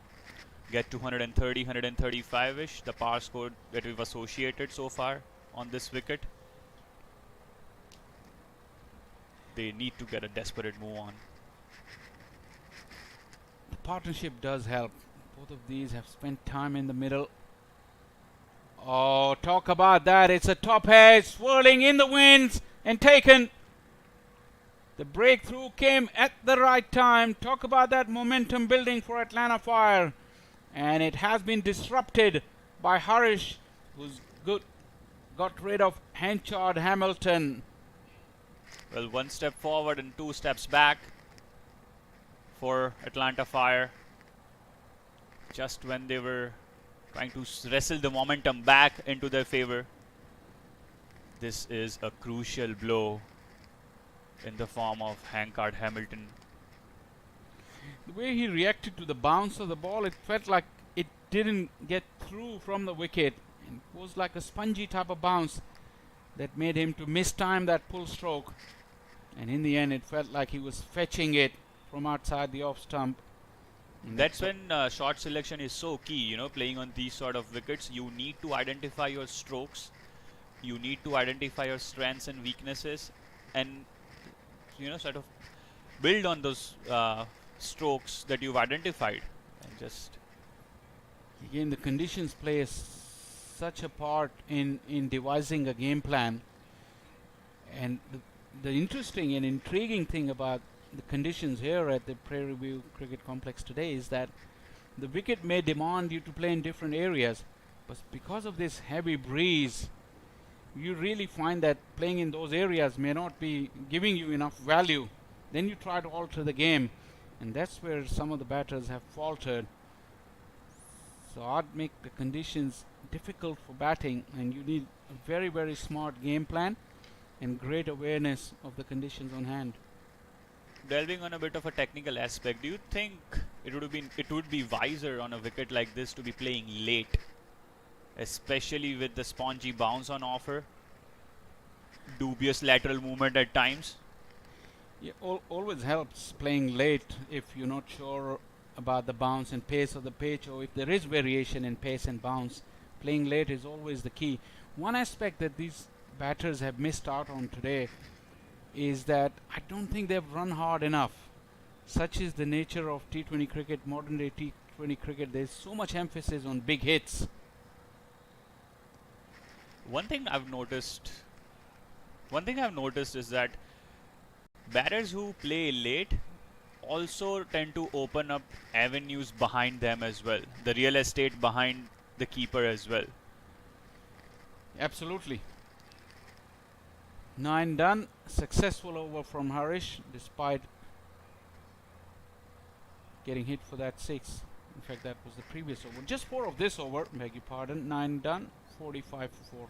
get 230, 135-ish, the power score that we've associated so far on this wicket, they need to get a desperate move on. the partnership does help. Both of these have spent time in the middle. Oh, talk about that. It's a top edge swirling in the winds and taken. The breakthrough came at the right time. Talk about that momentum building for Atlanta Fire. And it has been disrupted by Harish, who's got rid of Henchard Hamilton. Well, one step forward and two steps back for Atlanta Fire. Just when they were trying to wrestle the momentum back into their favor, this is a crucial blow in the form of Henchard Hamilton. The way he reacted to the bounce of the ball, it felt like it didn't get through from the wicket. It was like a spongy type of bounce that made him to mistime that pull stroke. And in the end, it felt like he was fetching it from outside the off stump. And That's when shot selection is so key, playing on these sort of wickets. You need to identify your strokes, you need to identify your strengths and weaknesses, and sort of build on those strokes that you've identified. And just again, the conditions play such a part in devising a game plan. And the interesting and intriguing thing about the conditions here at the Prairie View Cricket Complex today is that the wicket may demand you to play in different areas, but because of this heavy breeze, you really find that playing in those areas may not be giving you enough value. Then you try to alter the game, and that's where some of the batters have faltered. So I'd make the conditions difficult for batting, and you need a very, very smart game plan and great awareness of the conditions on hand. delving on a bit of a technical aspect, do you think it would be wiser on a wicket like this to be playing late, especially with the spongy bounce on offer, dubious lateral movement at times? Yeah, always helps playing late if you're not sure about the bounce and pace of the pitch, or if there is variation in pace and bounce. Playing late is always the key. One aspect that these batters have missed out on today is that I don't think they've run hard enough. Such is the nature of T20 cricket, modern day T20 cricket. There's so much emphasis on big hits. One thing I've noticed is that batters who play late also tend to open up avenues behind them as well, the real estate behind the keeper as well. Absolutely. 9 done. Successful over from Harish despite getting hit for that 6. In fact, that was the previous over. Just 4 of this over, beg your pardon. 9 done, 45 for 4.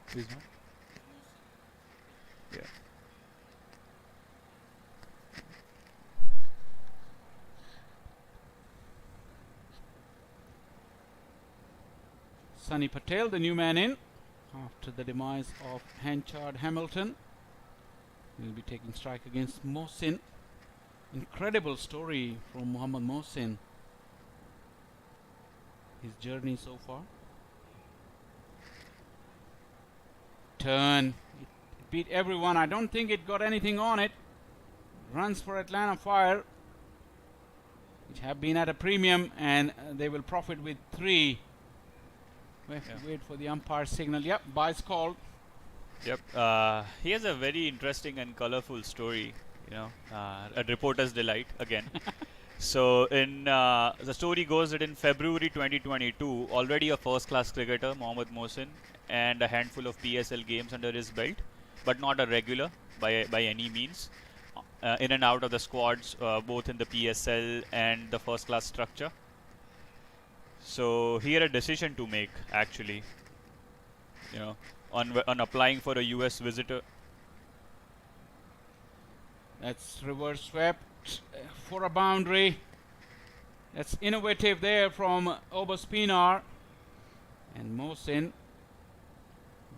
Please, no? Yeah. Sunny Patel, the new man in, after the demise of Henchard Hamilton. He'll be taking strike against Mohsin. Incredible story from Mohammad Mohsin. His journey so far. Turn. It beat everyone. I don't think it got anything on it. Runs for Atlanta Fire, which have been at a premium, and they will profit with 3. We have to wait for the umpire signal. Yep, byes called. Yep. He has a very interesting and colorful story. You know, a reporter's delight again. So, the story goes that in February 2022, already a first-class cricketer, Mohammad Mohsin, and a handful of PSL games under his belt, but not a regular by any means. In and out of the squads, both in the PSL and the first-class structure. So he had a decision to make, actually. You know, on applying for a US visitor. That's reverse swept for a boundary. That's innovative there from Oberspinar. And Mohsin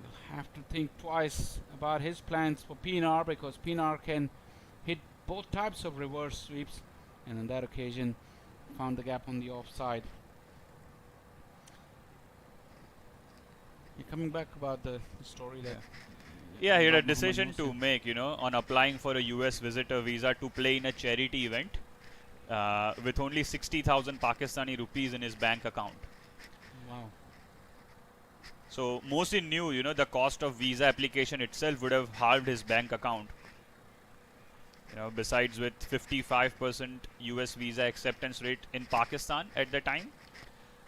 will have to think twice about his plans for Pinar, because Pinar can hit both types of reverse sweeps, and on that occasion found the gap on the offside. You're coming back about the story that... Yeah, he had a Mohammad decision to Mohsin. make, you know, on applying for a US visitor visa to play in a charity event with only 60,000 Pakistani rupees in his bank account. Wow. So Mohsin knew, you know, the cost of visa application itself would have halved his bank account. You know, besides with 55% US visa acceptance rate in Pakistan at the time,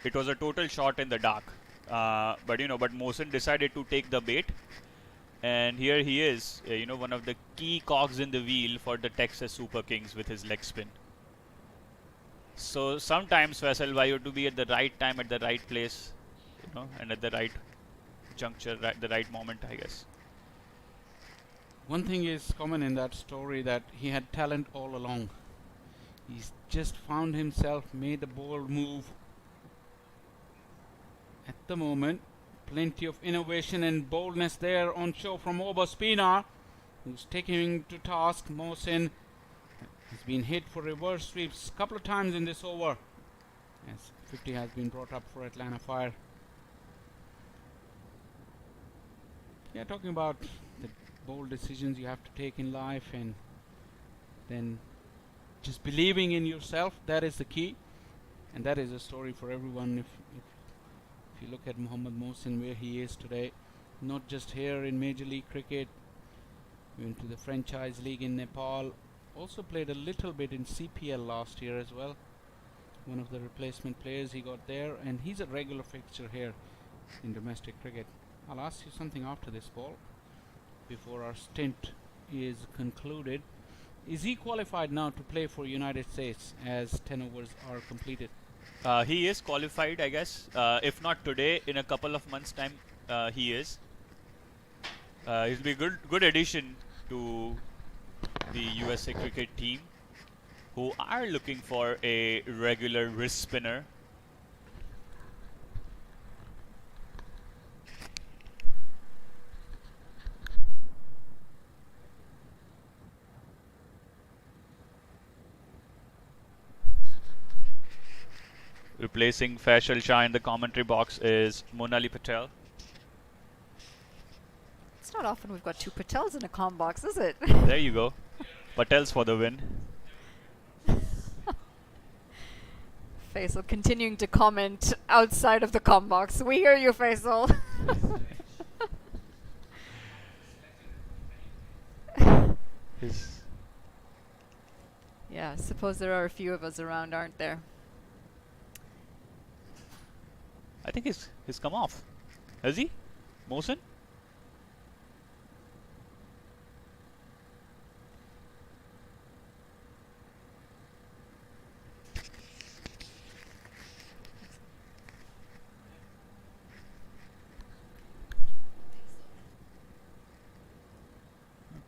it was a total shot in the dark. But Mohsin decided to take the bait, and here he is, one of the key cogs in the wheel for the Texas Super Kings with his leg spin. So sometimes, Faisal, why you have to be at the right time, at the right place, and at the right juncture, the right moment, I guess. One thing is common in that story, that he had talent all along. He's just found himself, made a bold move. At the moment, plenty of innovation and boldness there on show from Oberspinar, who's taking to task. Mohsin has been hit for reverse sweeps a couple of times in this over, as 50 has been brought up for Atlanta Fire. Yeah, talking about the bold decisions you have to take in life, and then just believing in yourself, that is the key, and that is a story for everyone. If you look at Mohammad Mohsin, where he is today, not just here in Major League Cricket, went to the Franchise League in Nepal, also played a little bit in CPL last year as well. One of the replacement players he got there, and he's a regular fixture here in domestic cricket. I'll ask you something after this ball, before our stint is concluded. Is he qualified now to play for United States as 10 overs are completed? He is qualified, I guess. If not today, in a couple of months' time, he is. He'll be good addition to the USA cricket team, who are looking for a regular wrist spinner. Replacing Faisal Shah in the commentary box is Monali Patel. It's not often we've got two Patels in a comm box, is it? There you go. Patel's for the win. Faisal continuing to comment outside of the comm box. We hear you, Faisal. Yeah, I suppose there are a few of us around, aren't there? I think he's come off. Has he? Mohsin?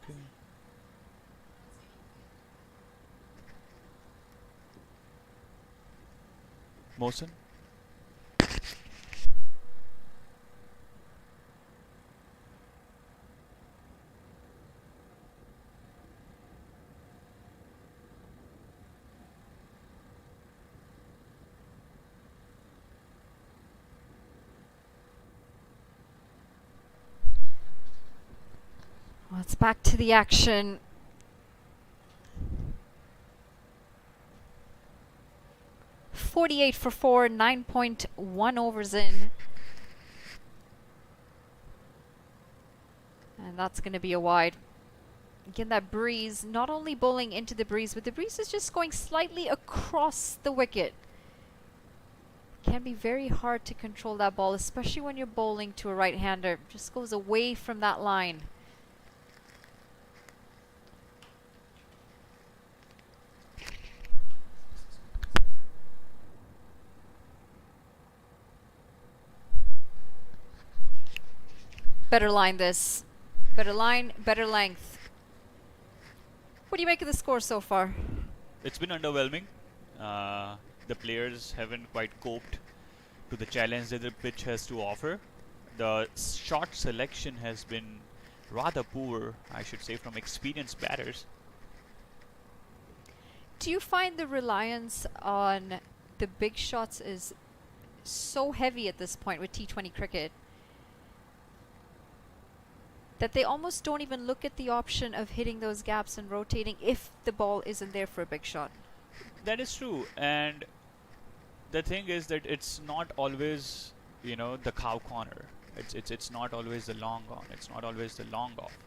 Okay. Mohsin? It's back to the action. .48 for 4, 9.1 overs in. And that's going to be a wide. Again, that breeze, not only bowling into the breeze, but the breeze is just going slightly across the wicket. Can be very hard to control that ball, especially when you're bowling to a right-hander. Just goes away from that line. Better line this. Better line, better length. What do you make of the score so far? It's been underwhelming. The players haven't quite coped to the challenge that the pitch has to offer. The shot selection has been rather poor, I should say, from experienced batters. Do you find the reliance on the big shots is so heavy at this point with T20 cricket that they almost don't even look at the option of hitting those gaps and rotating if the ball isn't there for a big shot? That is true, and the thing is that it's not always, you know, the cow corner. It's not always the long on. It's not always the long off.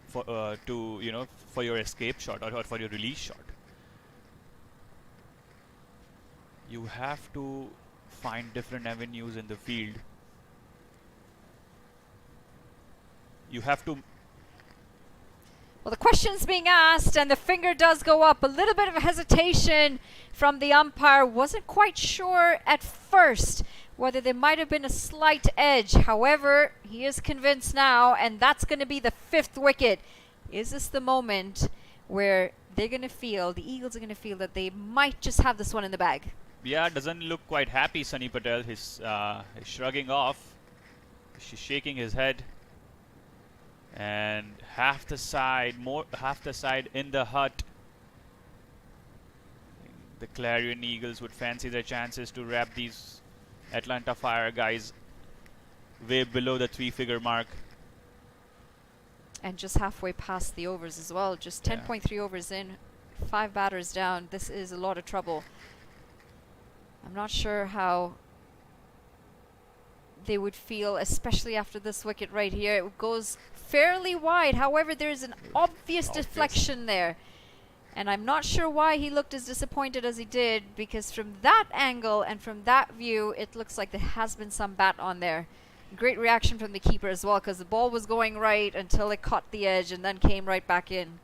For to, you know, for your escape shot or for your release shot. You have to find different avenues in the field. You have to. Well, the question's being asked and the finger does go up. A little bit of a hesitation from the umpire. Wasn't quite sure at first whether there might have been a slight edge. However, he is convinced now, and that's going to be the 5th wicket. Is this the moment where they're going to feel, the Eagles are going to feel that they might just have this one in the bag? Yeah, doesn't look quite happy, Sunny Patel. He's shrugging off. She's shaking his head. And half the side in the hut. The Clarion Eagles would fancy their chances to wrap these Atlanta Fire guys way below the 3-figure mark. And just halfway past the overs as well. Just 10.3 overs in, 5 batters down. This is a lot of trouble. I'm not sure how they would feel, especially after this wicket right here. It goes fairly wide. However, there's an obvious deflection there. And I'm not sure why he looked as disappointed as he did, because from that angle and from that view, it looks like there has been some bat on there. Great reaction from the keeper as well, because the ball was going right until it caught the edge and then came right back in.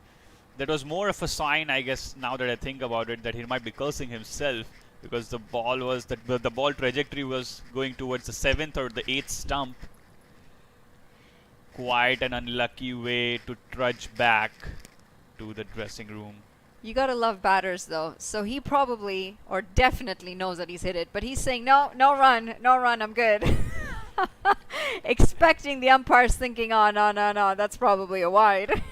That was more of a sign, I guess, now that I think about it, that he might be cursing himself, because the ball was the ball trajectory was going towards the 7th or the 8th stump. Quite an unlucky way to trudge back to the dressing room. You gotta love batters though. So he probably or definitely knows that he's hit it, but he's saying no run, I'm good. Expecting the umpires thinking, oh no, that's probably a wide.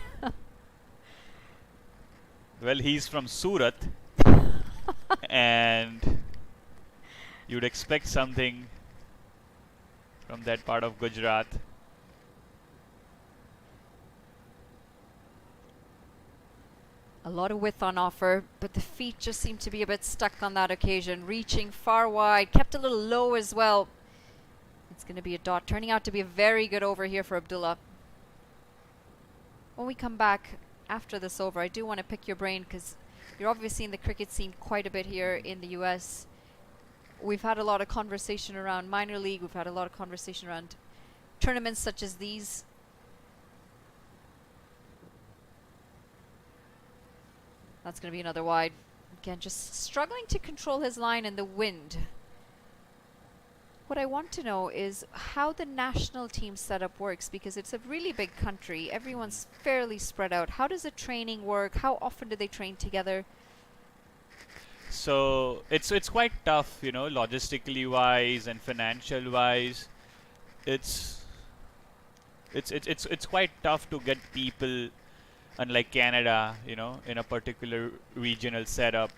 Well, he's from Surat. And you'd expect something from that part of Gujarat. A lot of width on offer, but the feet just seem to be a bit stuck on that occasion. Reaching far wide, kept a little low as well. It's going to be a dot, turning out to be a very good over here for Abdullah. When we come back after this over, I do want to pick your brain, because you're obviously in the cricket scene quite a bit here in the US. We've had a lot of conversation around minor league. We've had a lot of conversation around tournaments such as these. That's going to be another wide. Again, just struggling to control his line in the wind. What I want to know is how the national team setup works, because it's a really big country. Everyone's fairly spread out. How does the training work? How often do they train together? So it's quite tough, you know, logistically wise and financial wise. It's quite tough to get people, unlike Canada, you know, in a particular regional setup.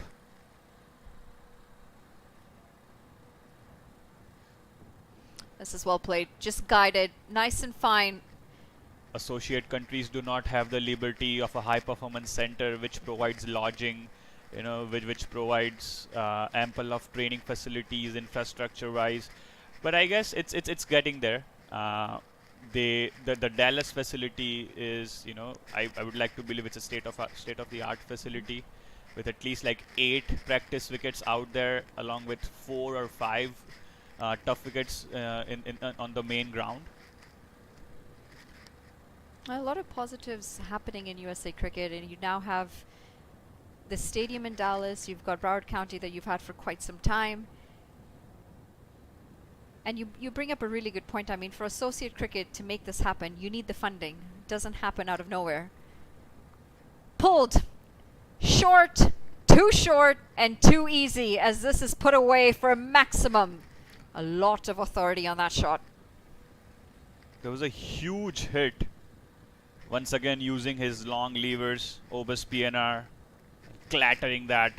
This is well played. Just guided. Nice and fine. associate countries do not have the liberty of a high performance center which provides lodging, which provides ample of training facilities infrastructure wise. But I guess it's getting there. The Dallas facility is, I would like to believe it's a state of the art facility with at least like 8 practice wickets out there, along with 4 or 5 tough wickets on the main ground. A lot of positives happening in USA Cricket, and you now have the stadium in Dallas. You've got Broward County that you've had for quite some time. And you bring up a really good point. I mean, for associate cricket to make this happen, you need the funding. It doesn't happen out of nowhere. Pulled. Short. Too short and too easy, as this is put away for a maximum. A lot of authority on that shot. There was a huge hit. Once again using his long levers, Obus PNR, clattering that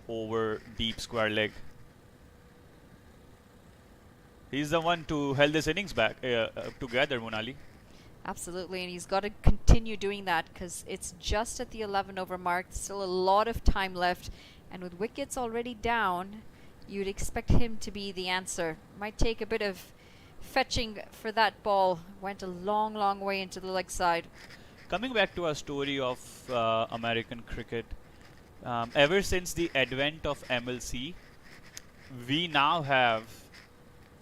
over deep square leg. He's the one to held this innings back together, Monali. Absolutely, and he's got to continue doing that because it's just at the 11 over mark. Still a lot of time left, and with wickets already down, you'd expect him to be the answer. Might take a bit of fetching for that ball. Went a long, long way into the leg side. Coming back to our story of American cricket, ever since the advent of MLC, we now have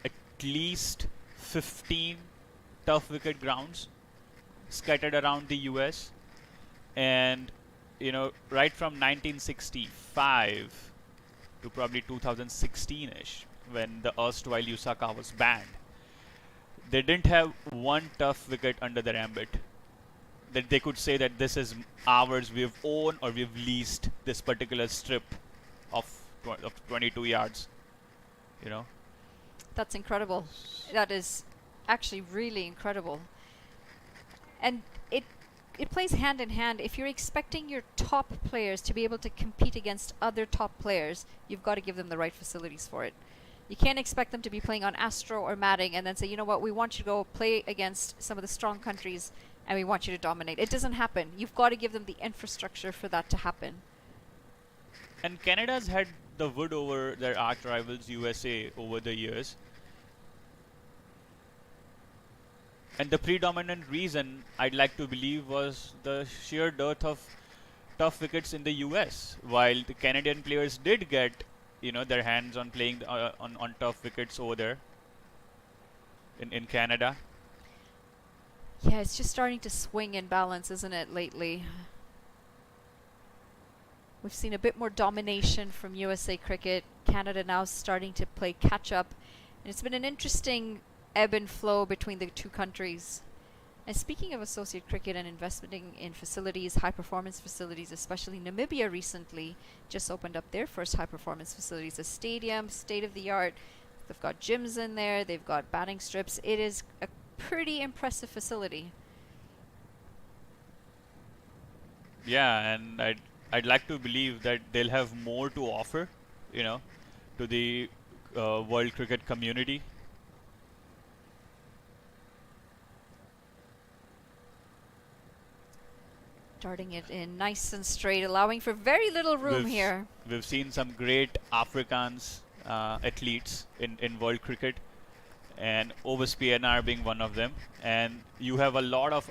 at least 15 tough wicket grounds scattered around the US, and right from 1965 to probably 2016ish, when the erstwhile Usaka was banned, they didn't have one tough wicket under their ambit that they could say that this is ours, we've owned or we've leased this particular strip of 22 yards. That's incredible. That is actually really incredible. And it plays hand in hand. If you're expecting your top players to be able to compete against other top players, you've got to give them the right facilities for it. You can't expect them to be playing on Astro or Matting and then say, you know what, we want you to go play against some of the strong countries and we want you to dominate. It doesn't happen. You've got to give them the infrastructure for that to happen. And Canada's had the wood over their arch rivals USA over the years. And the predominant reason, I'd like to believe, was the sheer dearth of tough wickets in the US. While the Canadian players did get, their hands on playing on tough wickets over there in Canada. Yeah, it's just starting to swing in balance, isn't it, lately? We've seen a bit more domination from USA Cricket. Canada now starting to play catch-up. And it's been an interesting ebb and flow between the two countries. And speaking of associate cricket and investing in facilities, high-performance facilities, especially Namibia recently just opened up their first high-performance facilities, a stadium, state-of-the-art. They've got gyms in there. They've got batting strips. It is a pretty impressive facility. Yeah, and I'd like to believe that they'll have more to offer, to the world cricket community. Darting it in nice and straight, allowing for very little room here. We've seen some great Afrikaans athletes in world cricket, and Obus PNR being one of them. And you have a lot of,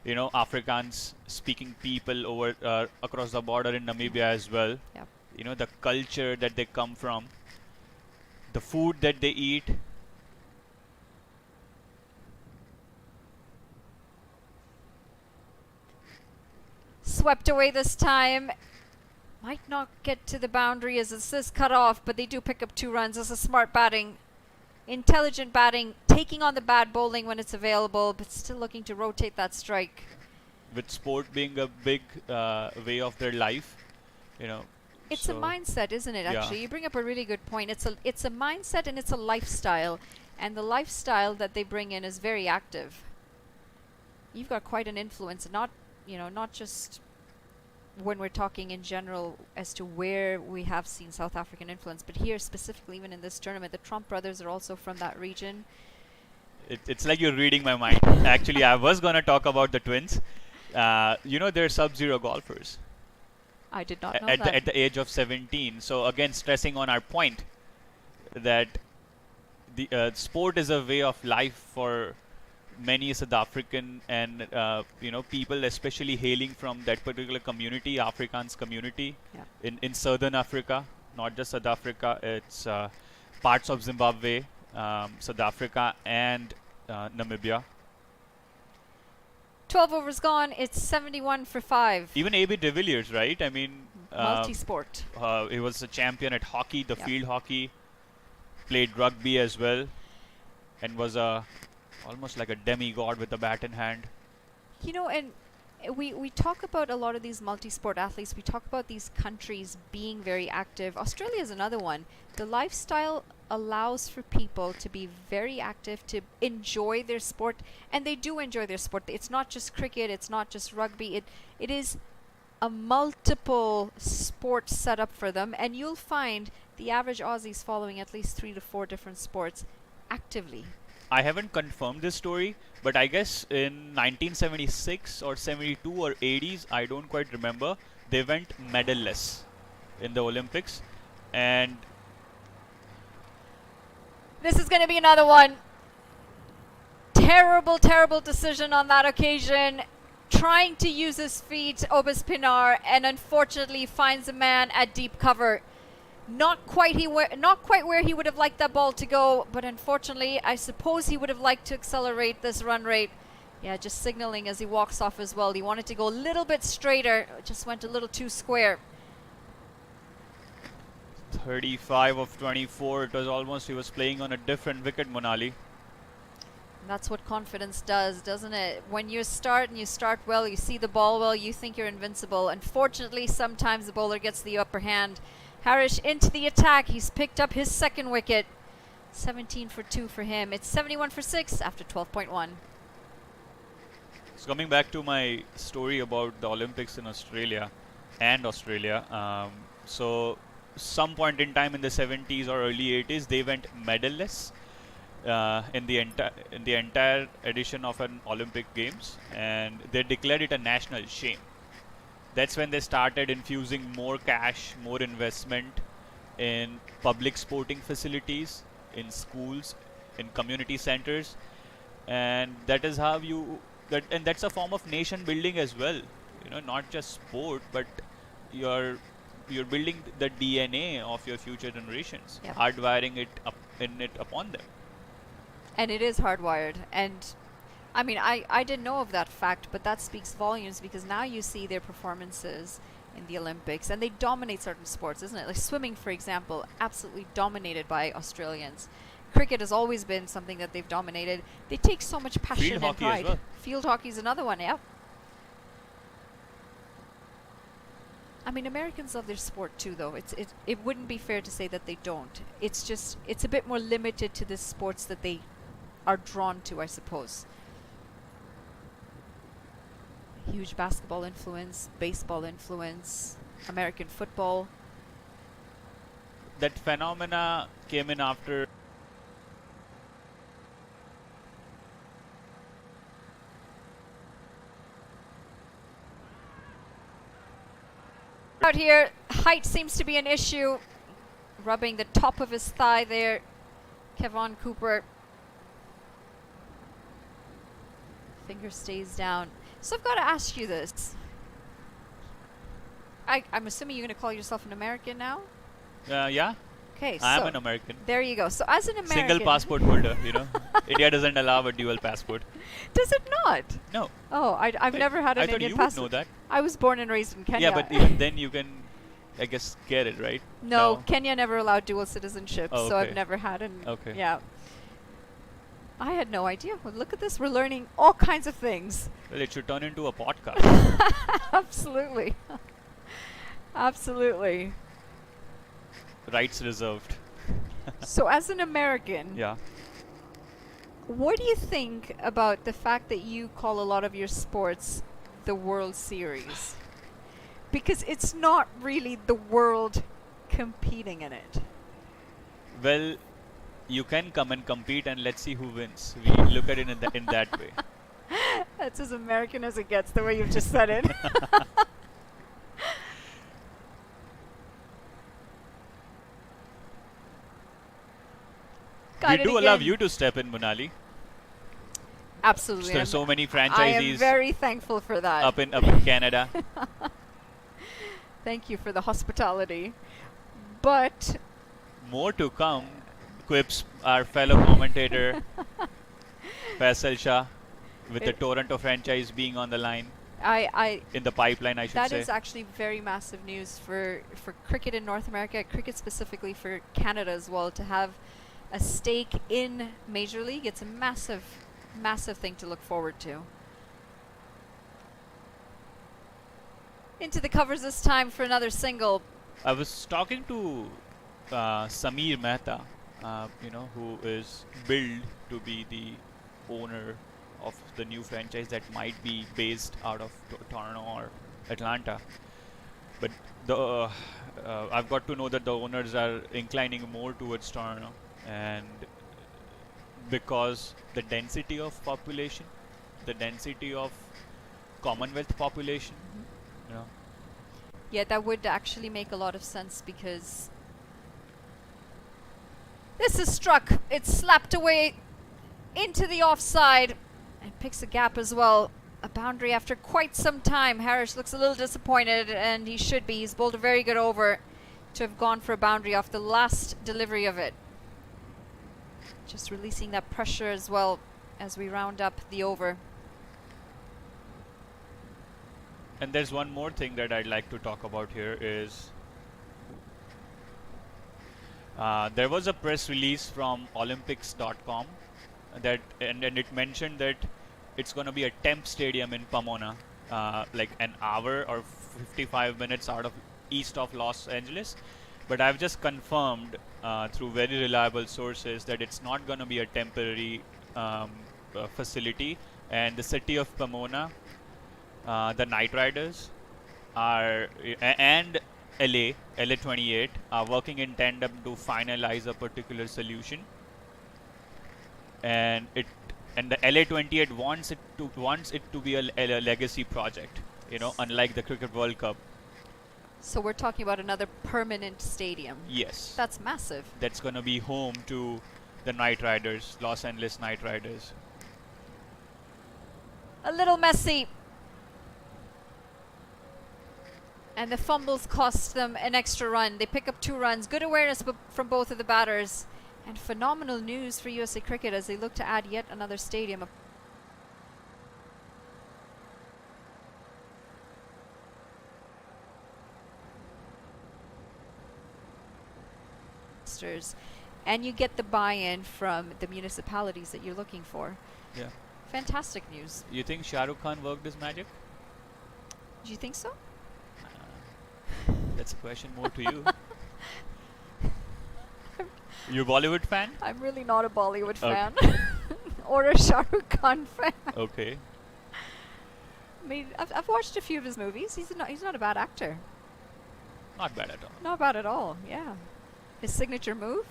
Afrikaans speaking people over across the border in Namibia as well. Yep. The culture that they come from, the food that they eat. Swept away this time. Might not get to the boundary as this is cut off, but they do pick up 2 runs. This is smart batting. Intelligent batting, taking on the bad bowling when it's available, but still looking to rotate that strike. With sport being a big way of their life, It's a mindset, isn't it, actually? Yeah. You bring up a really good point. It's a mindset and it's a lifestyle. And the lifestyle that they bring in is very active. You've got quite an influence, not just when we're talking in general as to where we have seen South African influence, but here specifically, even in this tournament, the Trump brothers are also from that region. It's like you're reading my mind. Actually, I was gonna talk about the twins. They're sub-zero golfers I did not know at that. the age of 17. So again, stressing on our point that the sport is a way of life for many South African and people, especially hailing from that particular community, Afrikaans community Yeah. in southern Africa, not just South Africa. It's parts of Zimbabwe, South Africa, and Namibia. 12 overs gone. It's 71 for 5. Even AB de Villiers, right? I mean, Multi-sport. he was a champion at hockey, the Yep. field hockey, played rugby as well, and was almost like a demigod with the bat in hand. You know, and we talk about a lot of these multi-sport athletes. We talk about these countries being very active. Australia is another one. The lifestyle allows for people to be very active, to enjoy their sport, and they do enjoy their sport. It's not just cricket, it's not just rugby. It is a multiple sport setup for them, and you'll find the average Aussies following at least 3 to 4 different sports actively. I haven't confirmed this story, but I guess in 1976 or 72 or 80s, I don't quite remember, they went medalless in the Olympics. And This is going to be another one. Terrible, terrible decision on that occasion. Trying to use his feet, Obis Pinar, and unfortunately finds a man at deep cover. Not quite where he would have liked that ball to go, but unfortunately, I suppose he would have liked to accelerate this run rate. Yeah, just signaling as he walks off as well. He wanted to go a little bit straighter, just went a little too square. 35 of 24, it was almost he was playing on a different wicket, Monali. And that's what confidence does, doesn't it? When you start and you start well, you see the ball well, you think you're invincible. Unfortunately, sometimes the bowler gets the upper hand. Harish into the attack. He's picked up his second wicket. 17 for 2 for him. It's 71 for 6 after 12.1. So coming back to my story about the Olympics in Australia, so some point in time in the 70s or early 80s, they went medalless in the entire edition of an Olympic Games, and they declared it a national shame. That's when they started infusing more cash, more investment in public sporting facilities, in schools, in community centers, and that is how and that's a form of nation building as well. Not just sport, but you're building the DNA of your future generations, Yep. hardwiring it upon them. And it is hardwired. And I mean, I didn't know of that fact, but that speaks volumes because now you see their performances in the Olympics and they dominate certain sports, isn't it? Like swimming, for example, absolutely dominated by Australians. Cricket has always been something that they've dominated. They take so much passion Field and hockey as pride. well. Field hockey is another one, yeah. I mean, Americans love their sport too, though. It wouldn't be fair to say that they don't. It's a bit more limited to the sports that they are drawn to, I suppose. Huge basketball influence, baseball influence, American football. That phenomena came in after Out here, height seems to be an issue. Rubbing the top of his thigh there, Kevon Cooper. Finger stays down. So I've got to ask you this. I'm assuming you're going to call yourself an American now? yeah, Okay, I am so an American. there you go. So as an American... Single passport holder, India doesn't allow a dual passport. Does it not? No. Oh, I've never had I an thought Indian you passport. would know that. I was born and raised in Kenya. Yeah, but even then you can, I guess, get it, right? No, Kenya never allowed dual citizenship, Oh, so I've okay. never had an... Okay. Yeah. I had no idea. Well, look at this. We're learning all kinds of things. Well, it should turn into a podcast. Absolutely. Absolutely. Rights reserved. So as an American, Yeah. what do you think about the fact that you call a lot of your sports the World Series? Because it's not really the world competing in it. Well, you can come and compete, and let's see who wins. We look at it in that way. That's as American as it gets, the way you've just said it. We do allow you to step in, Monali. Absolutely. There's so many I am franchisees very thankful for that. up in Canada. Thank you for the hospitality. But More to come. Quips our fellow commentator Faisal Shah with the Toronto franchise being on the line, I in the pipeline, I should that say. is actually very massive news for cricket in North America, cricket specifically for Canada as well, to have a stake in Major League. It's a massive, massive thing to look forward to. Into the covers this time for another single. I was talking to Sameer Mehta, who is billed to be the owner of the new franchise that might be based out of Toronto or Atlanta. But I've got to know that the owners are inclining more towards Toronto, and because the density of population, the density of Commonwealth population, Yeah, that would actually make a lot of sense, because this is struck. It's slapped away into the offside and picks a gap as well. A boundary after quite some time. Harris looks a little disappointed, and he should be. He's bowled a very good over to have gone for a boundary off the last delivery of it. Just releasing that pressure as well as we round up the over. And there's one more thing that I'd like to talk about here is there was a press release from Olympics.com that and it mentioned that it's going to be a temp stadium in Pomona, like an hour or 55 minutes out of east of Los Angeles. But I've just confirmed through very reliable sources that it's not going to be a temporary facility, and the city of Pomona, the Knight Riders and LA 28 are working in tandem to finalize a particular solution, and the LA 28 wants it to be a legacy project, unlike the Cricket World Cup. So we're talking about another permanent stadium. Yes, That's massive. that's going to be home to the Knight Riders, Los Angeles Knight Riders. A little messy. And the fumbles cost them an extra run. They pick up 2 runs. Good awareness from both of the batters. And phenomenal news for USA Cricket as they look to add yet another stadium. And you get the buy-in from the municipalities that you're looking for. Yeah. Fantastic news. You think Shah Rukh Khan worked his magic? Do you think so? That's a question more to you. You a Bollywood fan? I'm really not a Bollywood Okay. fan. Or a Shah Rukh Khan fan. Okay. I mean, I've watched a few of his movies. He's not a bad actor. Not bad at all. Not bad at all, yeah. His signature move.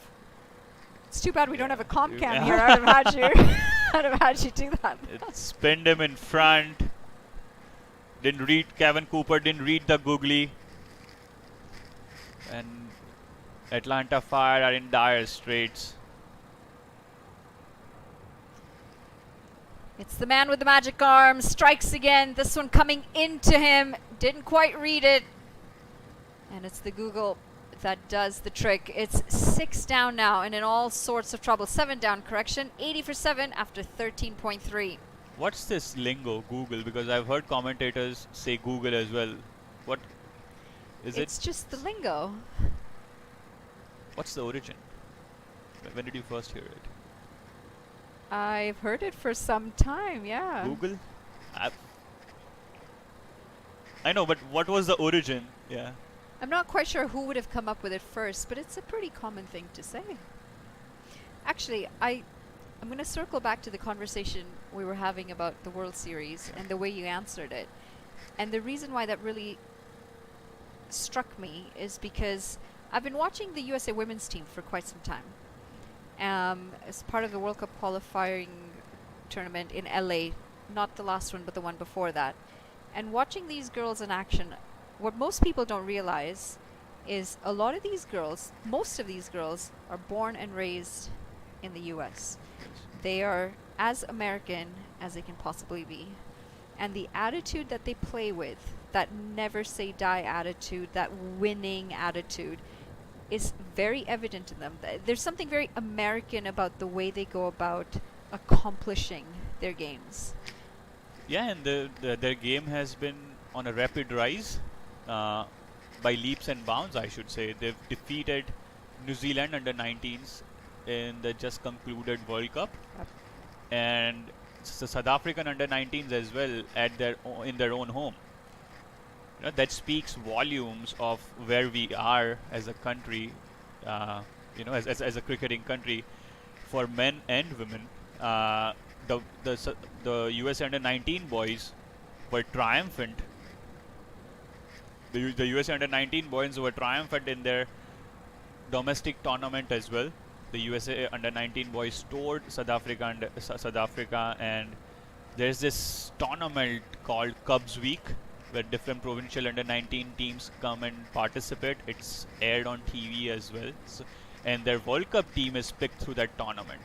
It's too bad we don't have a comp cam Yeah. here. I'd have had you do that. It spinned him in front. Kevin Cooper didn't read the googly. And Atlanta Fire are in dire straits. It's the man with the magic arm. Strikes again. This one coming into him. Didn't quite read it. And it's the Google that does the trick. It's 6 down now and in all sorts of trouble. 7 down, correction. 80 for 7 after 13.3. What's this lingo, Google? Because I've heard commentators say Google as well. What is It's it? just the lingo. What's the origin? When did you first hear it? I've heard it for some time, yeah. Google? I know, but what was the origin? Yeah. I'm not quite sure who would have come up with it first, but it's a pretty common thing to say. Actually, I'm going to circle back to the conversation we were having about the World Series and the way you answered it. And the reason why that really struck me is because I've been watching the USA women's team for quite some time. as part of the World Cup qualifying tournament in LA, not the last one, but the one before that. And watching these girls in action, what most people don't realize is a lot of these girls, most of these girls, are born and raised in the US. They are as American as they can possibly be. And the attitude that they play with, that never say die attitude, that winning attitude, is very evident in them. There's something very American about the way they go about accomplishing their games. Yeah, and their game has been on a rapid rise by leaps and bounds, I should say. They've defeated New Zealand under 19s in the just concluded World Cup, Yep. and the South African under 19s as well at in their own home. That speaks volumes of where we are as a country, as a cricketing country for men and women. The US under 19 boys were triumphant. The US under 19 boys were triumphant in their domestic tournament as well. The USA under 19 boys toured South Africa, and there's this tournament called Cubs Week, where different provincial under 19 teams come and participate. It's aired on TV as well, and their World Cup team is picked through that tournament.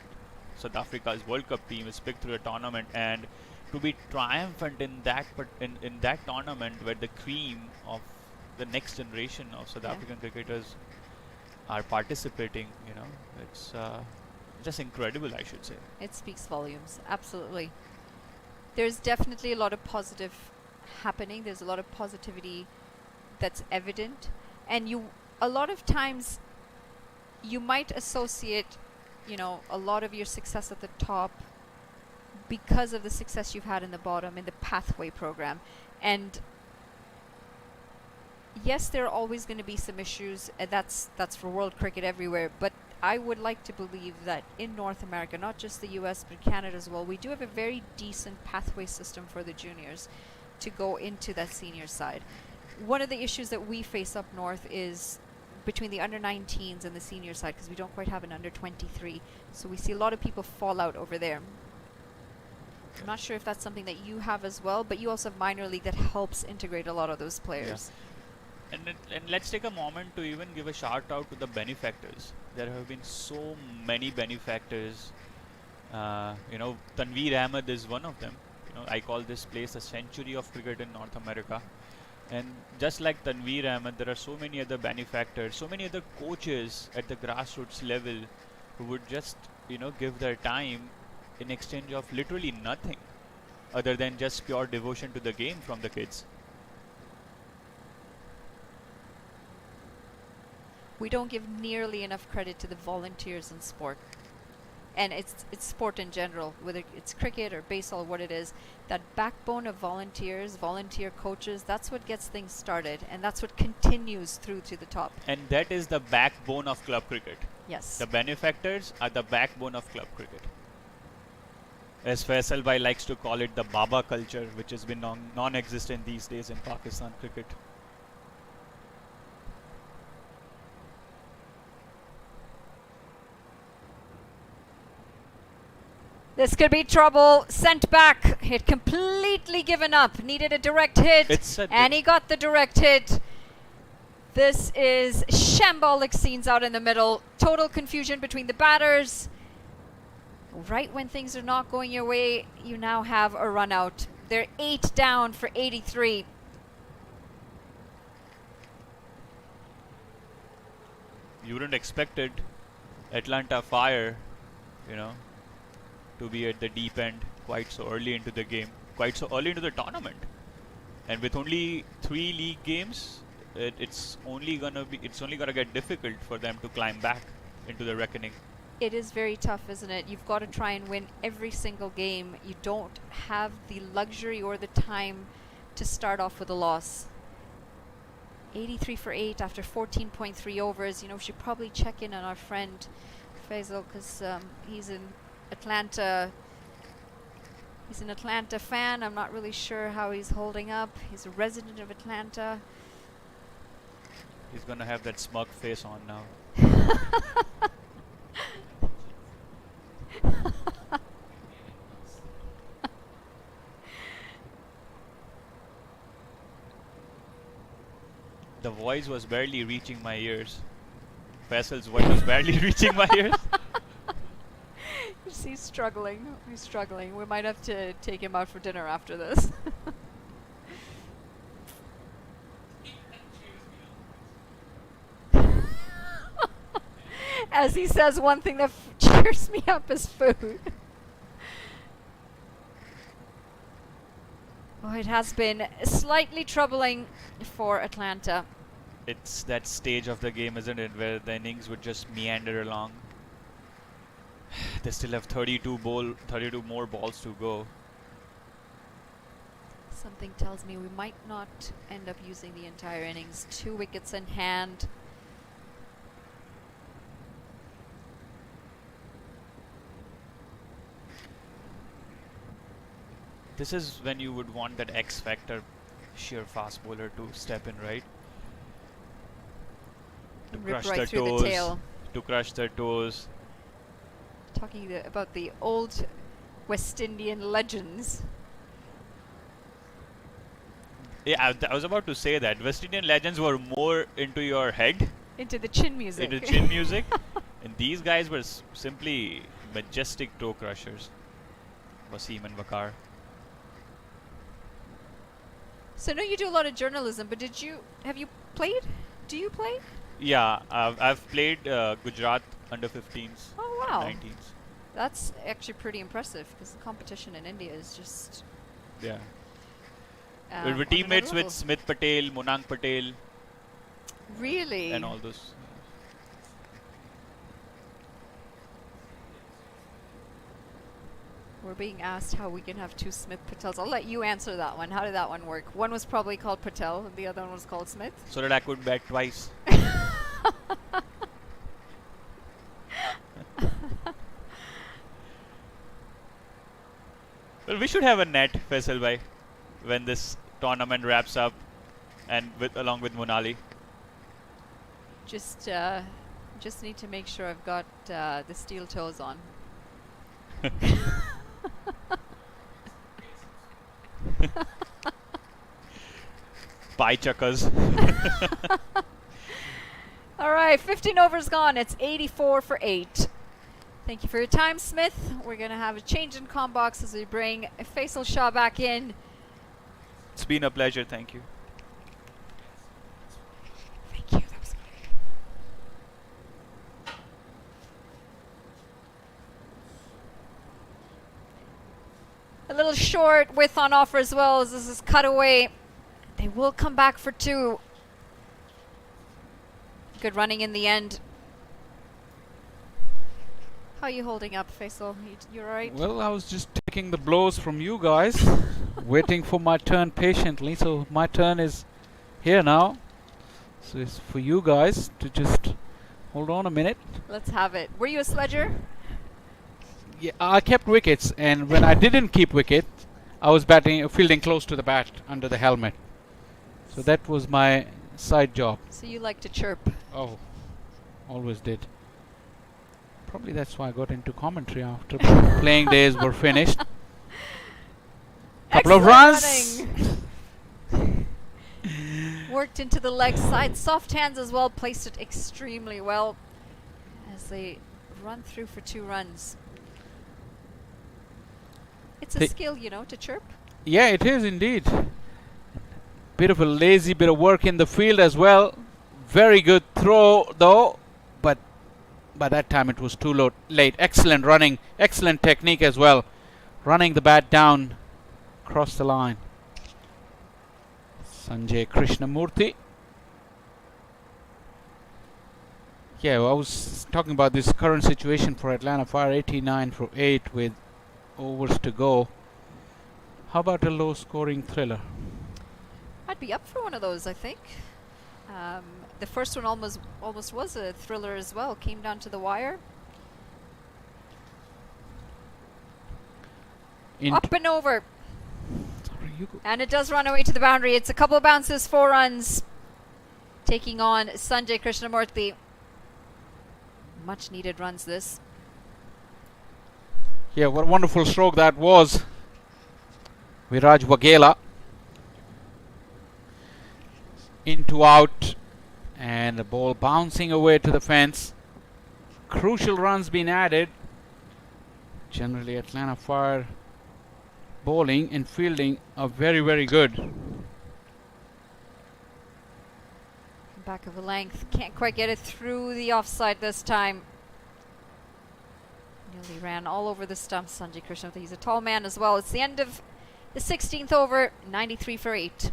South Africa's World Cup team is picked through a tournament, and to be triumphant in that in that tournament, where the cream of the next generation of South African cricketers are participating, it's just incredible, I should say. It speaks volumes, absolutely. There's definitely a lot of positive happening. There's a lot of positivity that's evident, and a lot of times you might associate a lot of your success at the top because of the success you've had in the bottom in the pathway program. And yes, there are always going to be some issues, and that's for world cricket everywhere, but I would like to believe that in North America, not just the US but Canada as well, we do have a very decent pathway system for the juniors to go into that senior side. One of the issues that we face up north is between the under 19s and the senior side, because we don't quite have an under 23, so we see a lot of people fall out over there. I'm not sure if that's something that you have as well, but you also have minor league that helps integrate a lot of those players. Yeah. And let's take a moment to even give a shout out to the benefactors. There have been so many benefactors. Tanveer Ahmed is one of them. I call this place a century of cricket in North America. And just like Tanveer Ahmed, there are so many other benefactors, so many other coaches at the grassroots level who would just, give their time in exchange of literally nothing other than just pure devotion to the game from the kids. We don't give nearly enough credit to the volunteers in sport. And it's sport in general, whether it's cricket or baseball or what it is. That backbone of volunteers, volunteer coaches, that's what gets things started, and that's what continues through to the top. And that is the backbone of club cricket. Yes. The benefactors are the backbone of club cricket. As Faisal Bhai likes to call it, the Baba culture, which has been non-existent these days in Pakistan cricket. This could be trouble. Sent back. Hit completely given up. Needed a direct hit. And he got the direct hit. This is shambolic scenes out in the middle. Total confusion between the batters. Right when things are not going your way, you now have a run out. They're 8 down for 83. You wouldn't expect it. Atlanta Fire, to be at the deep end quite so early into the game, quite so early into the tournament. And with only 3 league games, it's only gonna get difficult for them to climb back into the reckoning. It is very tough, isn't it? You've got to try and win every single game. You don't have the luxury or the time to start off with a loss. 83 for 8 after 14.3 overs. We should probably check in on our friend Faisal, because he's in Atlanta. He's an Atlanta fan. I'm not really sure how he's holding up. He's a resident of Atlanta. He's gonna have that smug face on now. The voice was barely reaching my ears. Faisal's voice was barely reaching my ears. He's struggling. He's struggling. We might have to take him out for dinner after this. As he says, one thing that cheers me up is food. Oh, it has been slightly troubling for Atlanta. It's that stage of the game, isn't it, where the innings would just meander along. They still have 32 more balls to go. Something tells me we might not end up using the entire innings. 2 wickets in hand. This is when you would want that X factor sheer fast bowler to step in, right? To Rip crush right their through toes. the tail. To crush their toes. Talking about the old West Indian legends. Yeah, I was about to say that. West Indian legends were more into your head, Into the chin music. into chin music. And these guys were simply majestic toe crushers. Wasim and Wakar. So I know you do a lot of journalism, but have you played? Do you play? Yeah, I've played Gujarat under 15s, Oh wow. 19s. That's actually pretty impressive because the competition in India is just Yeah. We on were another teammates level. with Smith Patel, Monang Patel, Really? and all those. We're being asked how we can have 2 Smith Patels. I'll let you answer that one. How did that one work? One was probably called Patel, and the other one was called Smith. So that I could bat twice. Well, we should have a net, Faisal bhai, when this tournament wraps up, and along with Monali. Just need to make sure I've got the steel toes on. Pie chuckers. All right, 15 overs gone. It's 84 for 8. Thank you for your time, Smith. We're going to have a change in comm box as we bring Faisal Shah back in. It's been a pleasure, thank you. Thank you. That was a little short width on offer as well as this is cut away. They will come back for 2. Good running in the end. How are you holding up, Faisal? You're all right? Well, I was just taking the blows from you guys, waiting for my turn patiently. So my turn is here now. So it's for you guys to just hold on a minute. Let's have it. Were you a sledger? Yeah, I kept wickets, and when I didn't keep wicket, I was fielding close to the bat under the helmet. So that was my side job. So you like to chirp. Oh, always did. Probably that's why I got into commentary after playing days were finished. Couple of runs. Running. Worked into the leg side. Soft hands as well. Placed it extremely well as they run through for 2 runs. It's a Hey. skill, to chirp. Yeah, it is indeed. Bit of a lazy bit of work in the field as well. Very good throw though, but by that time it was too late. Excellent running, excellent technique as well. Running the bat down across the line. Sanjay Krishnamurthy. Yeah, well, I was talking about this current situation for Atlanta Fire. 89 for 8 with overs to go. How about a low scoring thriller? I'd be up for one of those, I think. The first one almost was a thriller as well. Came down to the wire. Up and over. Sorry, you go. And it does run away to the boundary. It's a couple of bounces, 4 runs. Taking on Sanjay Krishnamurthy. Much needed runs this. Yeah, what a wonderful stroke that was. Viraj Waghela. into out, and the ball bouncing away to the fence. Crucial runs being added. Generally, Atlanta Fire bowling and fielding are very, very good. Back of the length. Can't quite get it through the offside this time. Nearly ran all over the stumps, Sanjay Krishnamurthy. He's a tall man as well. It's the end of the 16th over, 93 for 8.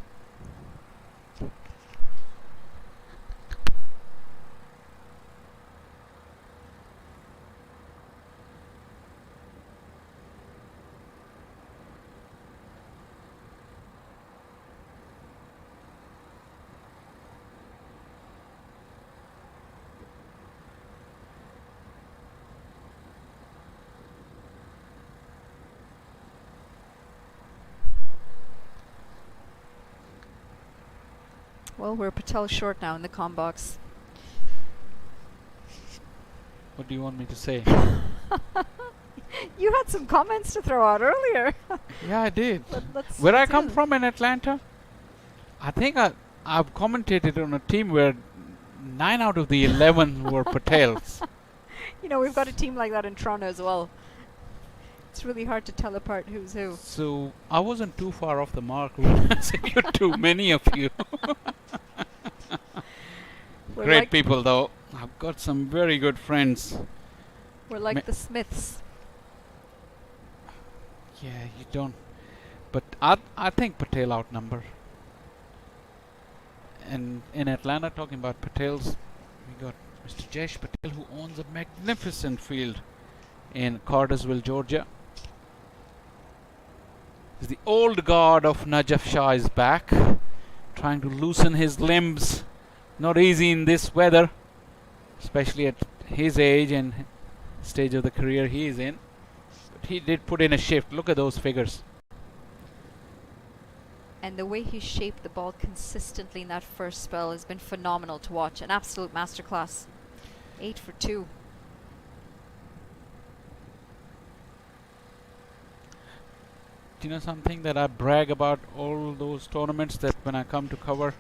Well, we're Patel short now in the comm box. What do you want me to say? You had some comments to throw out earlier. Yeah, I did. Let's Where I hear come them. from in Atlanta, I think I've commentated on a team where 9 out of the 11 were Patels. You know, we've got a team like that in Toronto as well. It's really hard to tell apart who's who. So I wasn't too far off the mark when I said you're too many of you. We're Great like, people though. I've got some very good friends. we're like Ma- the Smiths. Yeah, you don't. But I think Patel outnumber. And in Atlanta, talking about Patels, we got Mr. Jesh Patel, who owns a magnificent field in Cartersville, Georgia. The old guard of Najaf Shah is back, trying to loosen his limbs. Not easy in this weather, especially at his age and stage of the career he is in. But he did put in a shift. Look at those figures. And the way he shaped the ball consistently in that first spell has been phenomenal to watch. An absolute masterclass. 8 for 2. Do you know something that I brag about all those tournaments, that when I come to cover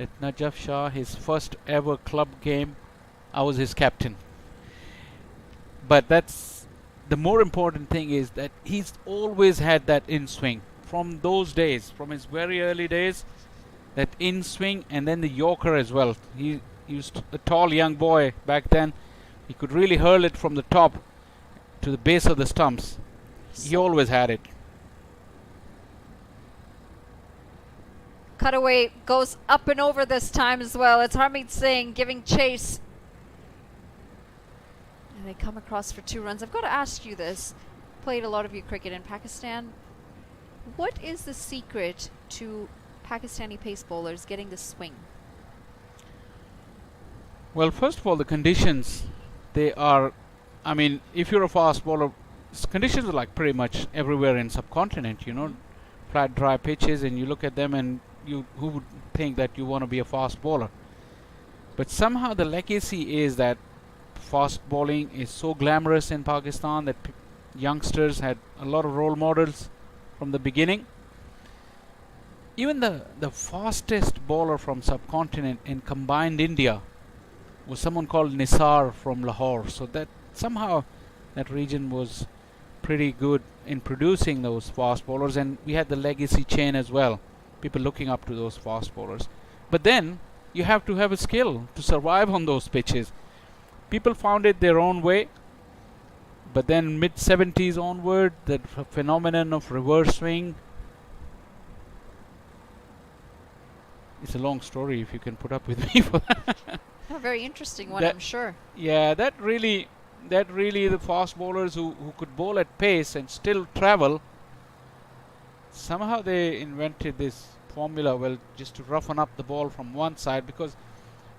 at Najaf Shah, his first ever club game, I was his captain. But that's the more important thing, is that he's always had that in swing from those days, from his very early days, that in swing, and then the Yorker as well. He was a tall young boy back then. He could really hurl it from the top to the base of the stumps. He always had it. Cutaway goes up and over this time as well. It's Harmeet Singh giving chase. And they come across for 2 runs. I've got to ask you this. Played a lot of your cricket in Pakistan. What is the secret to Pakistani pace bowlers getting the swing? Well, first of all, the conditions, they are, I mean, if you're a fast bowler, conditions are like pretty much everywhere in subcontinent, you know, flat, dry pitches, and you look at them and who would think that you want to be a fast bowler? But somehow the legacy is that fast bowling is so glamorous in Pakistan that youngsters had a lot of role models from the beginning. Even the fastest bowler from subcontinent in combined India was someone called Nisar from Lahore. So that somehow that region was pretty good in producing those fast bowlers, and we had the legacy chain as well. People looking up to those fast bowlers. But then you have to have a skill to survive on those pitches. People found it their own way, but then mid 70s onward, the phenomenon of reverse swing. It's a long story if you can put up with me for that. A very interesting one, That- I'm sure. Yeah, that really the fast bowlers who could bowl at pace and still travel, somehow they invented this formula, well, just to roughen up the ball from one side. Because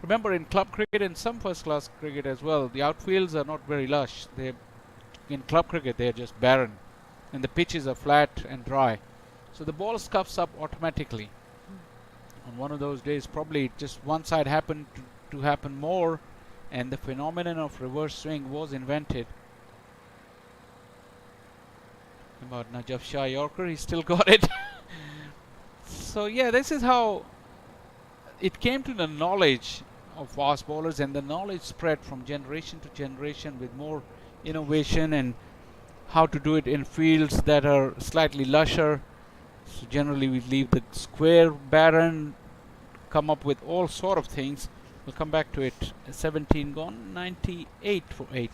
remember, in club cricket and some first class cricket as well, the outfields are not very lush. In club cricket they are just barren, and the pitches are flat and dry, so the ball scuffs up automatically. On one of those days, probably just one side happened to happen more, and the phenomenon of reverse swing was invented. About Najaf Shah Yorker, he still got it. So yeah, this is how it came to the knowledge of fast bowlers, and the knowledge spread from generation to generation with more innovation and how to do it in fields that are slightly lusher. So generally we leave the square barren, come up with all sort of things. We'll come back to it. 17 gone, 98 for 8.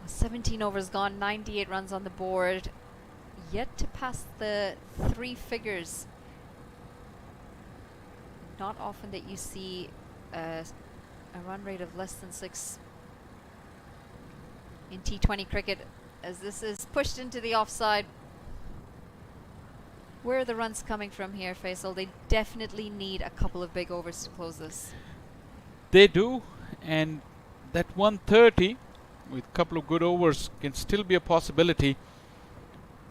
Well, 17 overs gone, 98 runs on the board. Yet to pass the 3 figures. Not often that you see a run rate of less than 6 in T20 cricket, as this is pushed into the offside. Where are the runs coming from here, Faisal? They definitely need a couple of big overs to close this. They do, and that 130 with a couple of good overs can still be a possibility.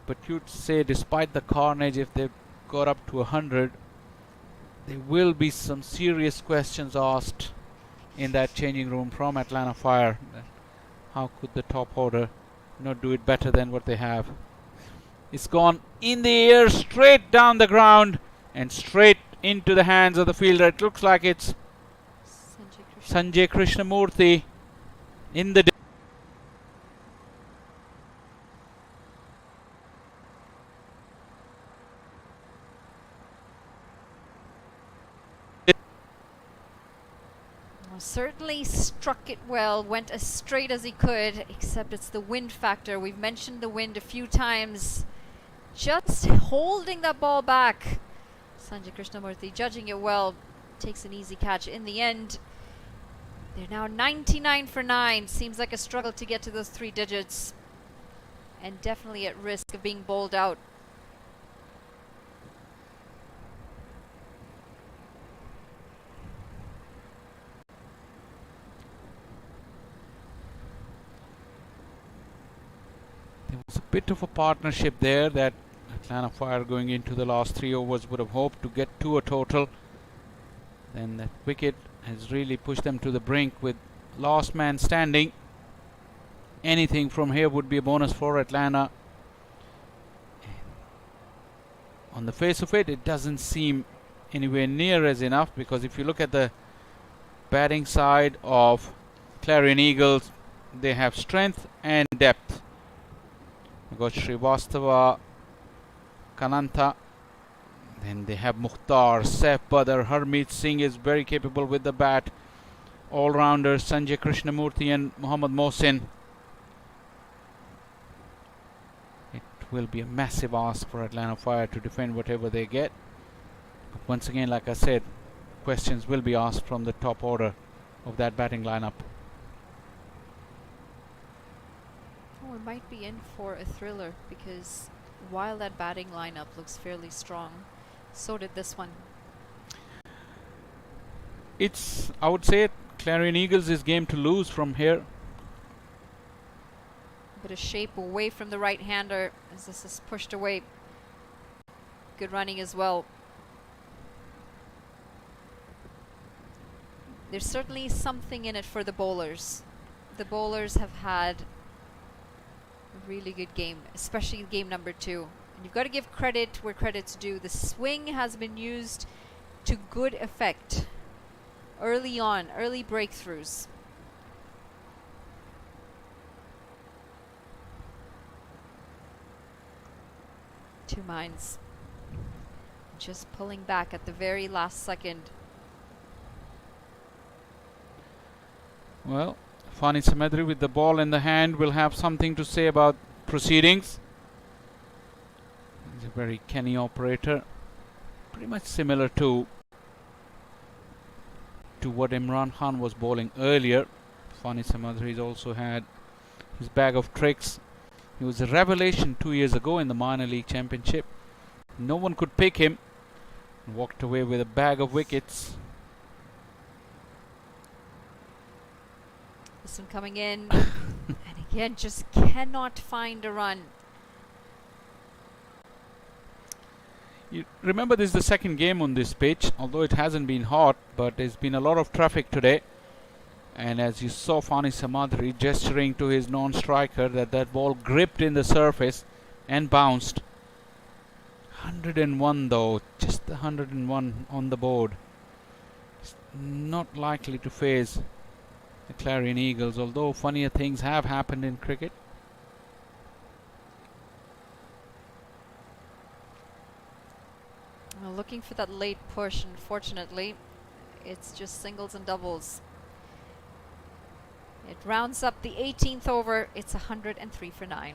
But you'd say, despite the carnage, if they got up to 100, there will be some serious questions asked in that changing room from Atlanta Fire. How could the top order not do it better than what they have? It's gone in the air, straight down the ground, and straight into the hands of the fielder. It looks like it's Sanjay Krishnamurthy in the Certainly struck it well, went as straight as he could, except it's the wind factor. We've mentioned the wind a few times. Just holding that ball back. Sanjay Krishnamurthy judging it well, takes an easy catch in the end. They're now 99 for 9. Seems like a struggle to get to those 3 digits, and definitely at risk of being bowled out. There was a bit of a partnership there that Atlanta Fire going into the last 3 overs would have hoped to get to a total. Then that wicket has really pushed them to the brink with last man standing. Anything from here would be a bonus for Atlanta. On the face of it, it doesn't seem anywhere near as enough, because if you look at the batting side of Clarion Eagles, they have strength and depth. We've got Srivastava, Kananta, then they have Mukhtar, Saif Badr, Harmeet Singh is very capable with the bat, all-rounders Sanjay Krishnamurthy and Mohammad Mohsin. It will be a massive ask for Atlanta Fire to defend whatever they get. But once again, like I said, questions will be asked from the top order of that batting lineup. Oh, we might be in for a thriller, because while that batting lineup looks fairly strong, so did this one. It's, I would say, Clarion Eagles is game to lose from here. Bit of shape away from the right-hander as this is pushed away. Good running as well. There's certainly something in it for the bowlers. The bowlers have had a really good game, especially game number 2. And you've got to give credit where credit's due. The swing has been used to good effect early on, early breakthroughs. Two minds. Just pulling back at the very last second. Well, Fani Samedri with the ball in the hand will have something to say about proceedings. He's a very canny operator, pretty much similar to what Imran Khan was bowling earlier. Fani Samadri's also had his bag of tricks. He was a revelation 2 years ago in the minor league championship. No one could pick him. Walked away with a bag of wickets. This one coming in, and again, just cannot find a run. You remember, this is the second game on this pitch, although it hasn't been hot, but there's been a lot of traffic today. And as you saw Fani Samadri gesturing to his non-striker that ball gripped in the surface and bounced. 101 though, just the 101 on the board. It's not likely to face the Clarion Eagles, although funnier things have happened in cricket. Well, looking for that late push, unfortunately, it's just singles and doubles. It rounds up the 18th over. It's 103 for 9.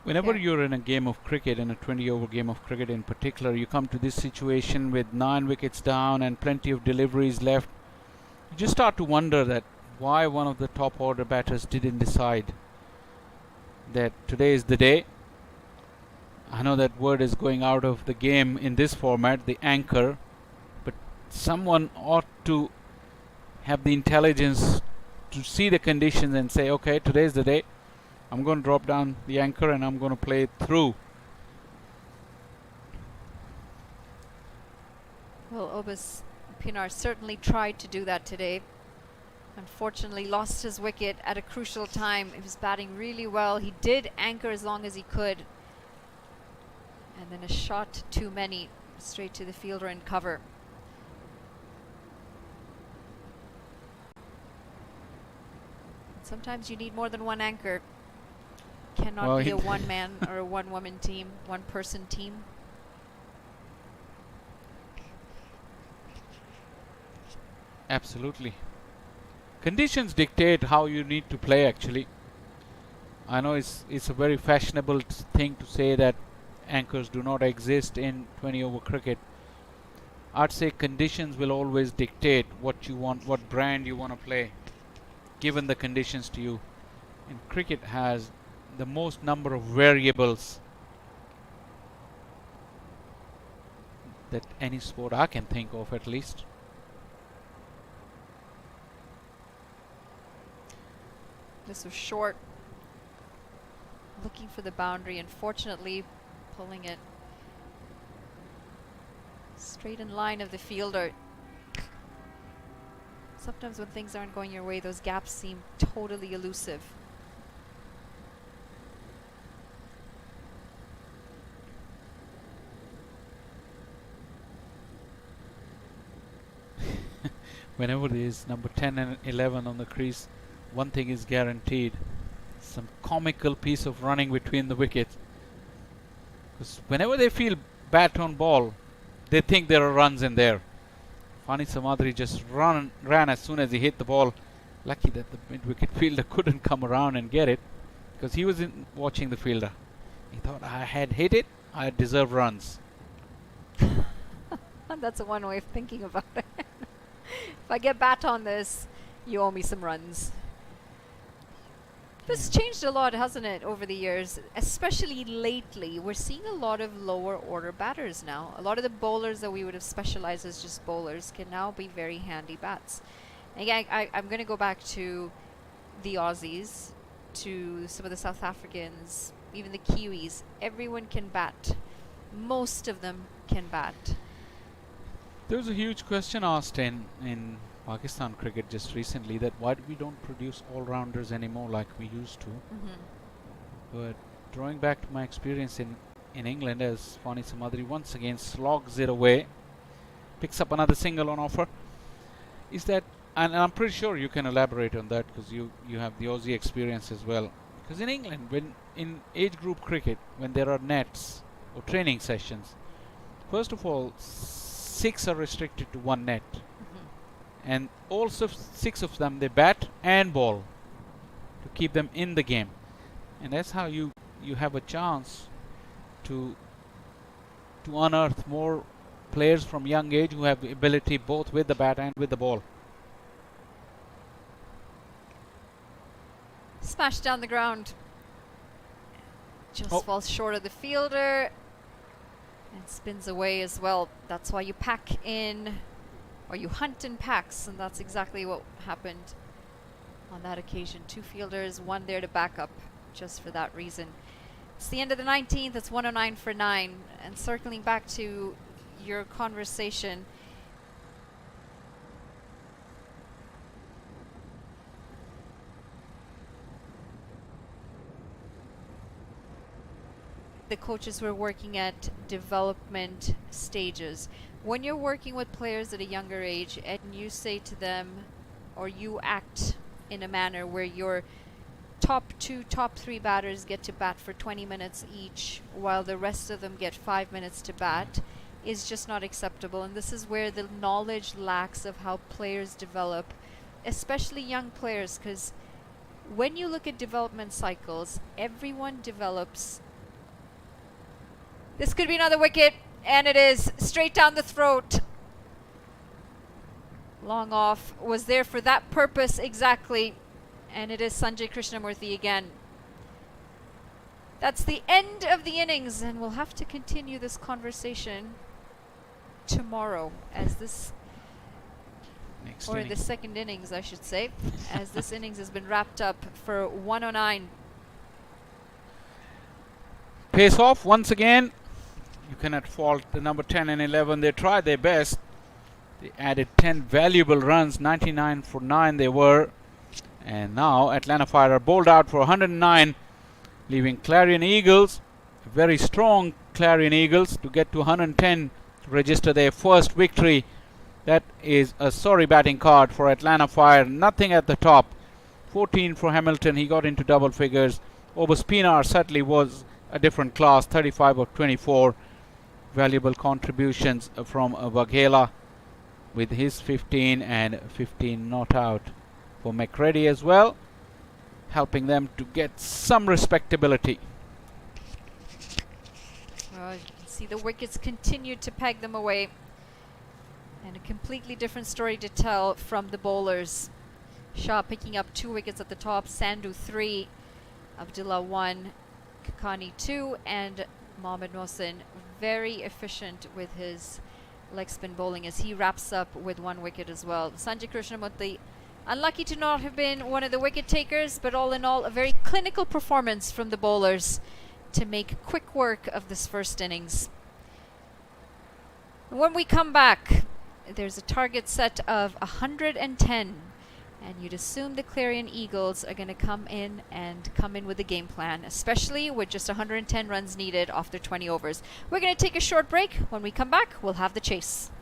Whenever Yeah. you're in a game of cricket, in a 20-over game of cricket in particular, you come to this situation with 9 wickets down and plenty of deliveries left. You just start to wonder that why one of the top order batters didn't decide that today is the day. I know that word is going out of the game in this format, the anchor, but someone ought to have the intelligence to see the conditions and say, okay, today's the day. I'm going to drop down the anchor and I'm going to play it through. Well, Obis Pinar certainly tried to do that today. Unfortunately, lost his wicket at a crucial time. He was batting really well. He did anchor as long as he could. And then a shot too many, straight to the fielder in cover. Sometimes you need more than one anchor. Cannot Well, be he a one-man or a one-woman team, one-person team. Absolutely. Conditions dictate how you need to play, actually. I know it's a very fashionable thing to say that anchors do not exist in 20-over cricket. I'd say conditions will always dictate what you want, what brand you want to play, given the conditions to you. And cricket has the most number of variables that any sport I can think of, at least. This was short. Looking for the boundary, unfortunately pulling it straight in line of the fielder. Sometimes when things aren't going your way, those gaps seem totally elusive. Whenever there is number 10 and 11 on the crease, one thing is guaranteed: some comical piece of running between the wickets. Because whenever they feel bat on ball, they think there are runs in there. Fani Samadri just ran as soon as he hit the ball. Lucky that the mid-wicket fielder couldn't come around and get it, because he was watching the fielder. He thought, I had hit it, I deserve runs. That's a one way of thinking about it. If I get bat on this, you owe me some runs. This changed a lot, hasn't it, over the years? Especially lately, we're seeing a lot of lower order batters now. A lot of the bowlers that we would have specialized as just bowlers can now be very handy bats. Again, I'm going to go back to the Aussies, to some of the South Africans, even the Kiwis. Everyone can bat. Most of them can bat. There was a huge question asked in Pakistan cricket just recently, that why we don't produce all-rounders anymore like we used to. But drawing back to my experience in England, as Fani Samadri once again slogs it away, picks up another single on offer, is that, and I'm pretty sure you can elaborate on that because you have the Aussie experience as well. Because in England, when in age group cricket, when there are nets or training sessions, first of all, 6 are restricted to one net. Mhm. And also 6 of them, they bat and ball to keep them in the game. And that's how you have a chance to unearth more players from young age who have the ability both with the bat and with the ball. Smash down the ground. Just Oh. falls short of the fielder and spins away as well. That's why you pack in, or you hunt in packs, and that's exactly what happened on that occasion. 2 fielders, 1 there to back up, just for that reason. It's the end of the 19th. It's 109 for 9. And circling back to your conversation, the coaches were working at development stages. When you're working with players at a younger age and you say to them, or you act in a manner where your top 2, top 3 batters get to bat for 20 minutes each while the rest of them get 5 minutes to bat, is just not acceptable. And this is where the knowledge lacks of how players develop, especially young players, because when you look at development cycles, everyone develops. This could be another wicket, and it is straight down the throat. Long off was there for that purpose exactly, and it is Sanjay Krishnamurthy again. That's the end of the innings, and we'll have to continue this conversation tomorrow as this, Next or inning. the second innings I should say, as this innings has been wrapped up for 109. Pace off once again. You cannot fault the number 10 and 11. They tried their best. They added 10 valuable runs. 99 for 9 they were. And now Atlanta Fire are bowled out for 109, leaving Clarion Eagles, very strong Clarion Eagles, to get to 110 to register their first victory. That is a sorry batting card for Atlanta Fire. Nothing at the top. 14 for Hamilton. He got into double figures. Oberspinar certainly was a different class. 35 of 24. Valuable contributions from Vaghela with his 15, and 15 not out for McCready as well, helping them to get some respectability. Well, you can see the wickets continue to peg them away. And a completely different story to tell from the bowlers. Shah picking up 2 wickets at the top, Sandhu 3, Abdullah 1, Kakani 2, and Mohammad Mohsin very efficient with his leg spin bowling as he wraps up with 1 wicket as well. Sanjay Krishnamurthy unlucky to not have been one of the wicket takers, but all in all a very clinical performance from the bowlers to make quick work of this first innings. When we come back, there's a target set of 110, and you'd assume the Clarion Eagles are going to come in with a game plan, especially with just 110 runs needed off their 20 overs. We're going to take a short break. When we come back, we'll have the chase.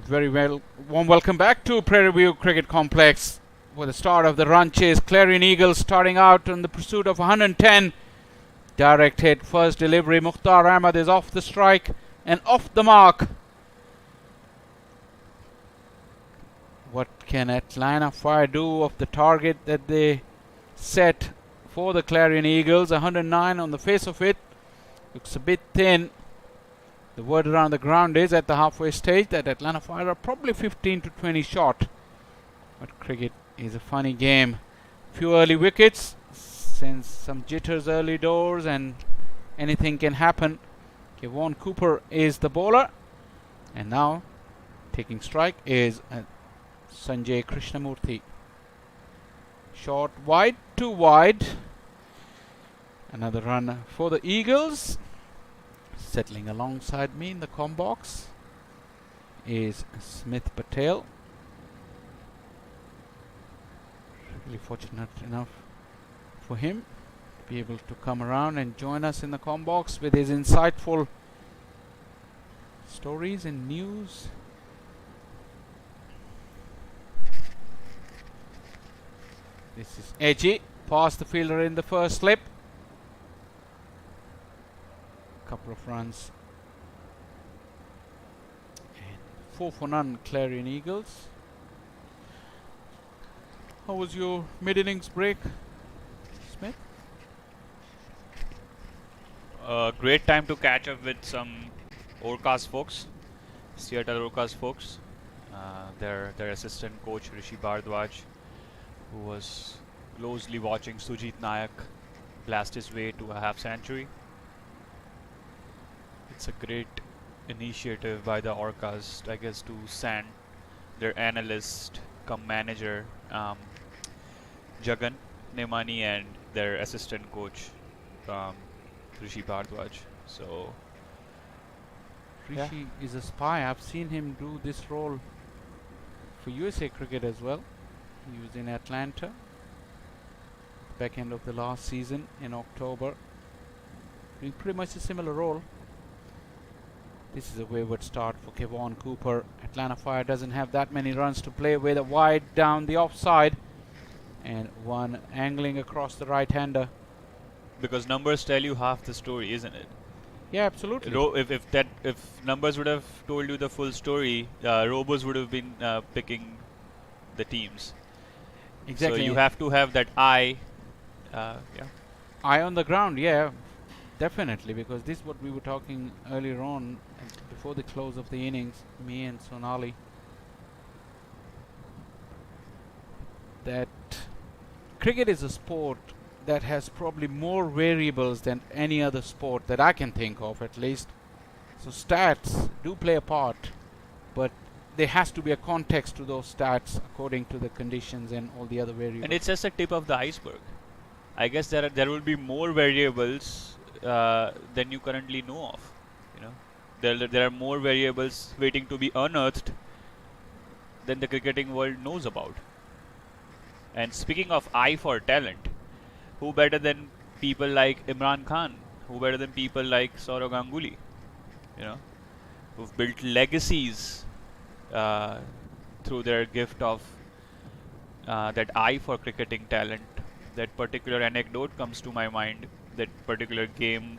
Very well. Warm welcome back to Prairie View Cricket Complex. For the start of the run chase, Clarion Eagles starting out on the pursuit of 110. Direct hit, first delivery. Mukhtar Ahmed is off the strike and off the mark. What can Atlanta Fire do of the target that they set for the Clarion Eagles? 109 on the face of it. Looks a bit thin. The word around the ground is at the halfway stage that Atlanta Fire are probably 15 to 20 short. But cricket is a funny game. Few early wickets sends some jitters early doors and anything can happen. Kevon Cooper is the bowler, and now taking strike is Sanjay Krishnamurthy. Short wide, too wide. Another run for the Eagles. Settling alongside me in the com box is Smith Patel. Really fortunate enough for him to be able to come around and join us in the com box with his insightful stories and news. This is edgy, past the fielder in the first slip. Couple of runs and 4 for none Clarion Eagles. How was your mid-innings break, Smith? Great time to catch up with some Orcas folks, Seattle Orcas folks. Their assistant coach Rishi Bhardwaj, who was closely watching Sujit Nayak blast his way to a half century. It's a great initiative by the Orcas, I guess, to send their analyst come manager Jagan Nemani and their assistant coach Rishi Bhardwaj. So Rishi is a spy. I've seen him do this role for USA Cricket as well. He was in Atlanta back end of the last season in October, doing pretty much a similar role. This is a wayward start for Kevon Cooper. Atlanta Fire doesn't have that many runs to play with. A wide down the offside and one angling across the right-hander. because numbers tell you half the story, isn't it? Yeah, absolutely. If numbers would have told you the full story, Robos would have been picking the teams. Exactly. So you have to have that eye. Eye on the ground, yeah, definitely, because this is what we were talking earlier on before the close of the innings, me and Sonali, that cricket is a sport that has probably more variables than any other sport that I can think of, at least. So stats do play a part, but there has to be a context to those stats according to the conditions and all the other variables. And it's just a tip of the iceberg. I guess there will be more variables than you currently know of. You know, there are more variables waiting to be unearthed than the cricketing world knows about. And speaking of eye for talent, who better than people like Imran Khan? Who better than people like Saurav Ganguly? You know, who've built legacies through their gift of that eye for cricketing talent. That particular anecdote comes to my mind. That particular game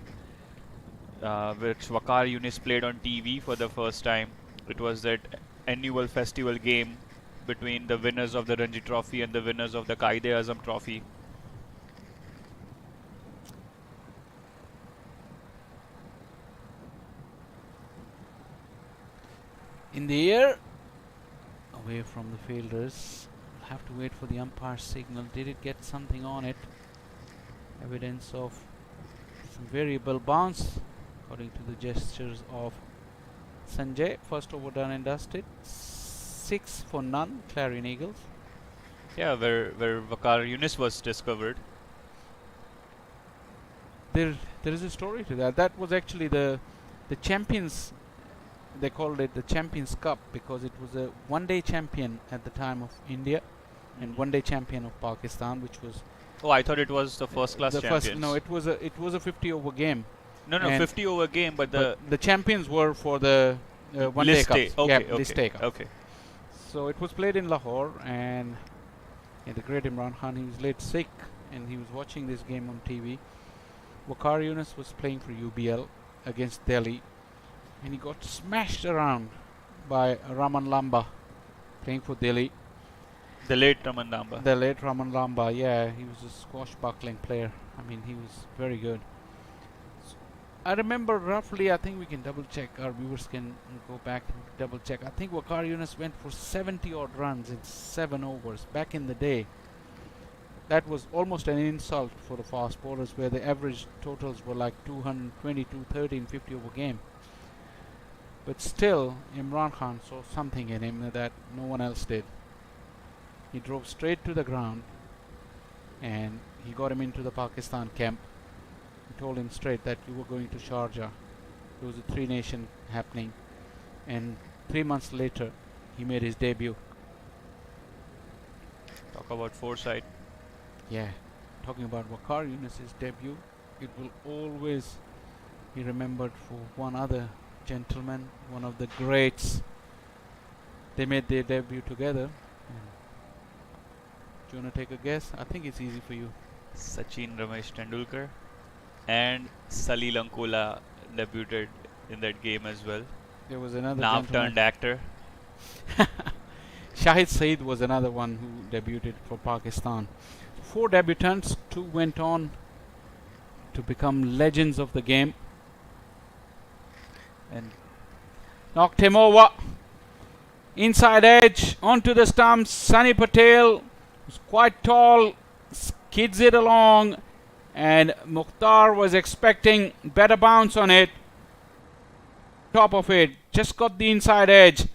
which Waqar Younis played on TV for the first time. It was that annual festival game between the winners of the Ranji Trophy and the winners of the Qaid-e-Azam Trophy. In the air, away from the fielders. We'll have to wait for the umpire's signal. Did it get something on it? Evidence of some variable bounce, according to the gestures of Sanjay. First over done and dusted. 6 for none, Clarion Eagles. Yeah, where Waqar Younis was discovered. There is a story to that. That was actually the champions. They called it the Champions Cup because it was a one-day champion at the time of India and one-day champion of Pakistan, which was. Oh, I thought it was the first-class champions. No, it was a 50-over game. No, 50 over game, but the champions were for the One day cups. Okay, Yeah, list A cup. okay. So it was played in Lahore, and the great Imran Khan, he was laid sick, and he was watching this game on TV. Waqar Yunus was playing for UBL against Delhi, and he got smashed around by Raman Lamba, playing for Delhi. The late Raman Lamba. The late Raman Lamba, yeah, he was a squashbuckling player. I mean, he was very good. So I remember roughly, I think we can double check, our viewers can go back and double check. I think Waqar Yunus went for 70 odd runs in 7 overs back in the day. That was almost an insult for the fast bowlers, where the average totals were like 220, 230 and 50 over game. But still, Imran Khan saw something in him that no one else did. He drove straight to the ground, and he got him into the Pakistan camp. He told him straight that you were going to Sharjah. There was a 3-nation happening, and 3 months later he made his debut. Talk about foresight. Yeah, talking about Waqar Yunus's debut, it will always be remembered for one other gentleman, one of the greats. They made their debut together. Do you want to take a guess? I think it's easy for you. Sachin Ramesh Tendulkar and Salil Ankola debuted in that game as well. There was another Now gentleman. turned actor. Shahid Saeed was another one who debuted for Pakistan. 4 debutants, 2 went on to become legends of the game. And Knocked him over. Inside edge, onto the stumps. Sunny Patel was quite tall, skids it along, and Mukhtar was expecting better bounce on it. Top of it, just got the inside edge,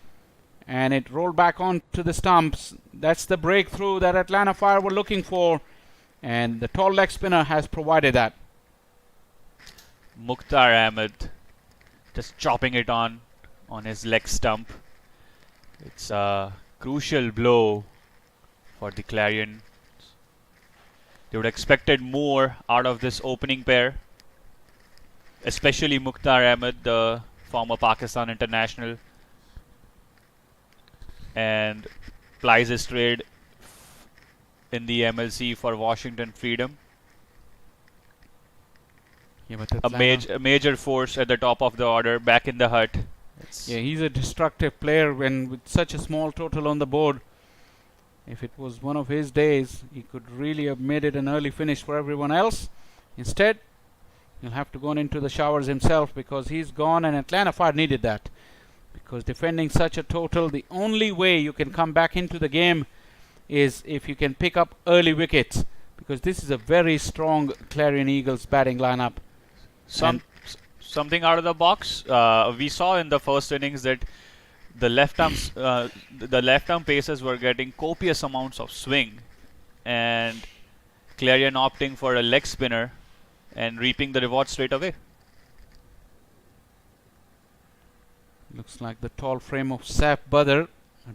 and it rolled back onto the stumps. That's the breakthrough that Atlanta Fire were looking for, and the tall leg spinner has provided that. Mukhtar Ahmed just chopping it on his leg stump. It's a crucial blow for the Clarion. They would have expected more out of this opening pair, especially Mukhtar Ahmed, the former Pakistan international, and plies his trade in the MLC for Washington Freedom. Yeah, but A major force at the top of the order, back in the hut. Yeah, he's a destructive player when with such a small total on the board. If it was one of his days, he could really have made it an early finish for everyone else. Instead, he'll have to go into the showers himself because he's gone, and Atlanta Fire needed that. Because defending such a total, the only way you can come back into the game is if you can pick up early wickets. Because this is a very strong Clarion Eagles batting lineup. Something out of the box. We saw in the first innings that the left arm pacers were getting copious amounts of swing, and Clarion opting for a leg spinner and reaping the reward straight away. Looks like the tall frame of Saf Badr,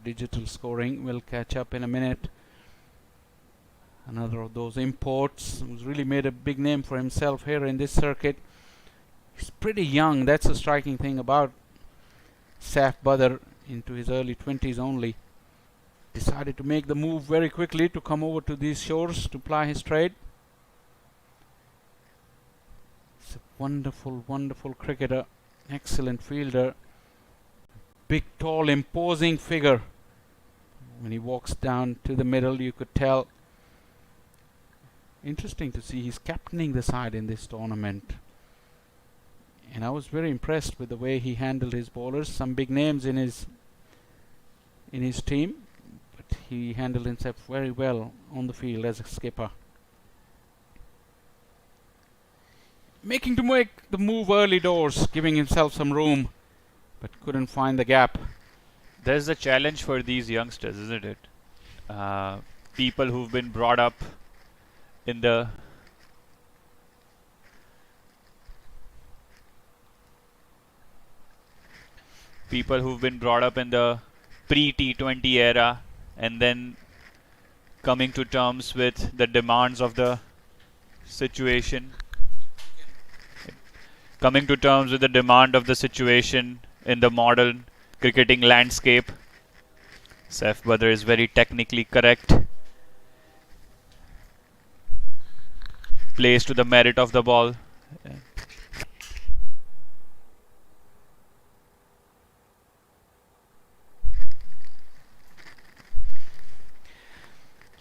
digital scoring, will catch up in a minute. Another of those imports who's really made a big name for himself here in this circuit. He's pretty young. That's the striking thing about Saf Badr, into his early 20s only. Decided to make the move very quickly to come over to these shores to ply his trade. He's a wonderful, wonderful cricketer. Excellent fielder. Big, tall, imposing figure. When he walks down to the middle, you could tell. Interesting to see he's captaining the side in this tournament. And I was very impressed with the way he handled his bowlers. Some big names in his team, but he handled himself very well on the field as a skipper. Make the move early doors, giving himself some room, but couldn't find the gap. There's a challenge for these youngsters, isn't it? People who've been brought up in the pre-T20 era, and then coming to terms with the demands of the situation. Coming to terms with the demand of the situation in the modern cricketing landscape. Saif Badr is very technically correct. Plays to the merit of the ball.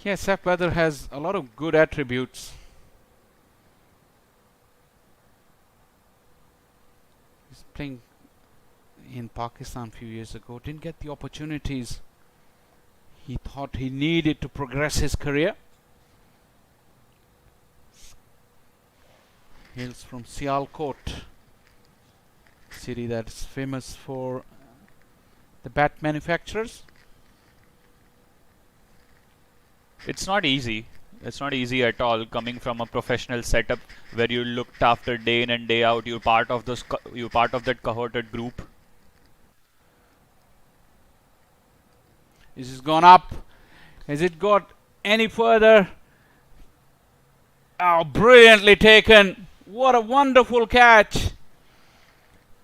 Yeah, Saif Badr has a lot of good attributes. He's playing in Pakistan a few years ago. Didn't get the opportunities he thought he needed to progress his career. Hails from Sialkot, city that's famous for the bat manufacturers. It's not easy. It's not easy at all coming from a professional setup where you looked after day in and day out. You're part of those. You're part of that cohorted group. This has gone up. Has it got any further? Oh, brilliantly taken. What a wonderful catch.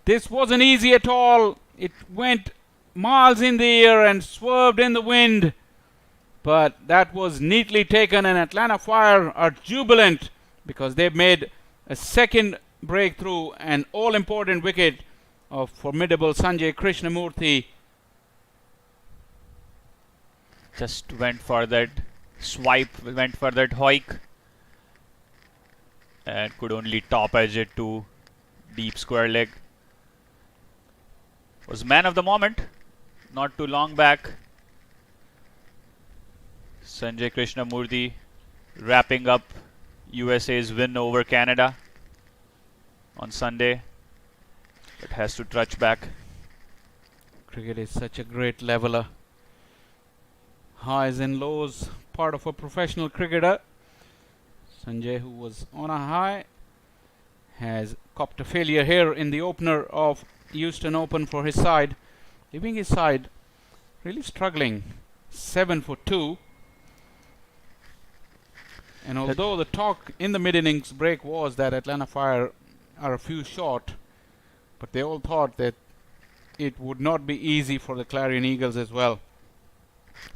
This wasn't easy at all. It went miles in the air and swerved in the wind. But that was neatly taken, and Atlanta Fire are jubilant because they've made a second breakthrough, an all-important wicket of formidable Sanjay Krishnamurthy. Just went for that swipe, went for that hoik, and could only top edge it to deep square leg. Was man of the moment not too long back. Sanjay Krishnamurthy wrapping up USA's win over Canada on Sunday, but has to trudge back. Cricket is such a great leveler. Highs and lows, part of a professional cricketer. Sanjay, who was on a high, has copped a failure here in the opener of Houston Open for his side, leaving his side really struggling. 7 for 2. And although the talk in the mid-innings break was that Atlanta Fire are a few short, but they all thought that it would not be easy for the Clarion Eagles as well,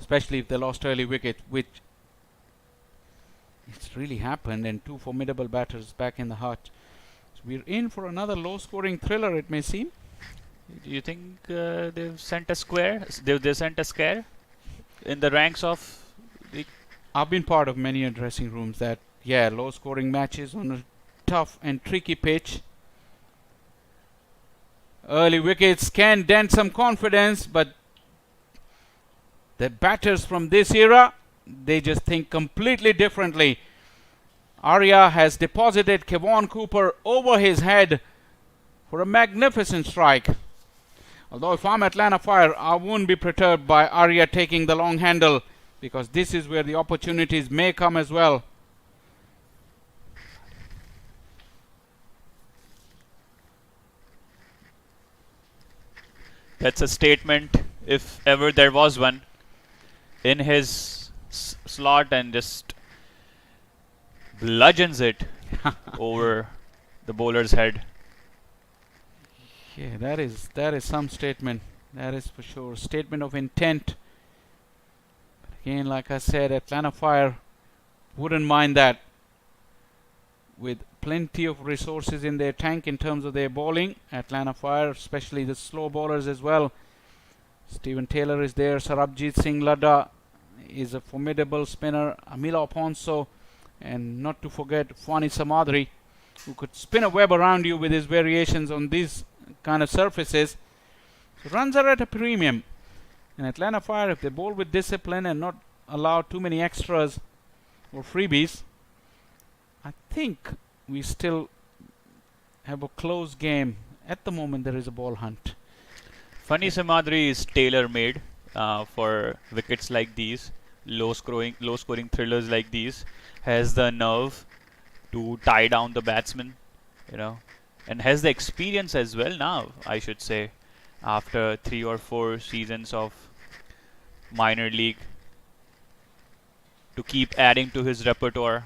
especially if they lost early wicket, which it's really happened, and two formidable batters back in the hut. So we're in for another low-scoring thriller, it may seem. Do you think they've sent a square? They sent a scare in the ranks of the. I've been part of many dressing rooms that, yeah, low-scoring matches on a tough and tricky pitch. Early wickets can dent some confidence, but the batters from this era, they just think completely differently. Arya has deposited Kevon Cooper over his head for a magnificent strike. Although if I'm Atlanta Fire, I wouldn't be perturbed by Arya taking the long handle, because this is where the opportunities may come as well. That's a statement, if ever there was one, in his slot, and just bludgeons it over the bowler's head. Yeah, that is some statement. That is for sure. Statement of intent. But again, like I said, Atlanta Fire wouldn't mind that. With plenty of resources in their tank in terms of their bowling, Atlanta Fire, especially the slow bowlers as well. Stephen Taylor is there. Sarabjit Singh Ladda is a formidable spinner. Amila Ponso, and not to forget Fani Samadri, who could spin a web around you with his variations on these kind of surfaces. So runs are at a premium. And Atlanta Fire, if they bowl with discipline and not allow too many extras or freebies, I think we still have a close game. At the moment, there is a ball hunt. Fani Samadri is tailor-made for wickets like these, low-scoring thrillers like these. Has the nerve to tie down the batsman, and has the experience as well now, I should say, after 3 or 4 seasons of minor league, to keep adding to his repertoire.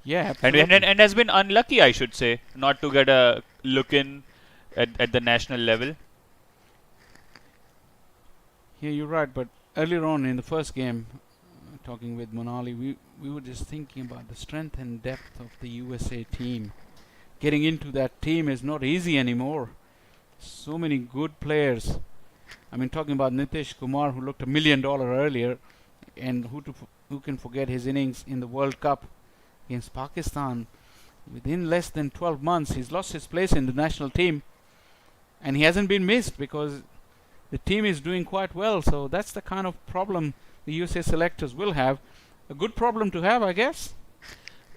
Yeah, absolutely. And has been unlucky, I should say, not to get a look in at the national level. Yeah, you're right. But earlier on in the first game, talking with Monali, we were just thinking about the strength and depth of the USA team. Getting into that team is not easy anymore. So many good players. I mean, talking about Nitish Kumar, who looked $1 million earlier, and who can forget his innings in the World Cup against Pakistan? Within less than 12 months, he's lost his place in the national team, and he hasn't been missed because the team is doing quite well. So that's the kind of problem the USA selectors will have. A good problem to have, I guess.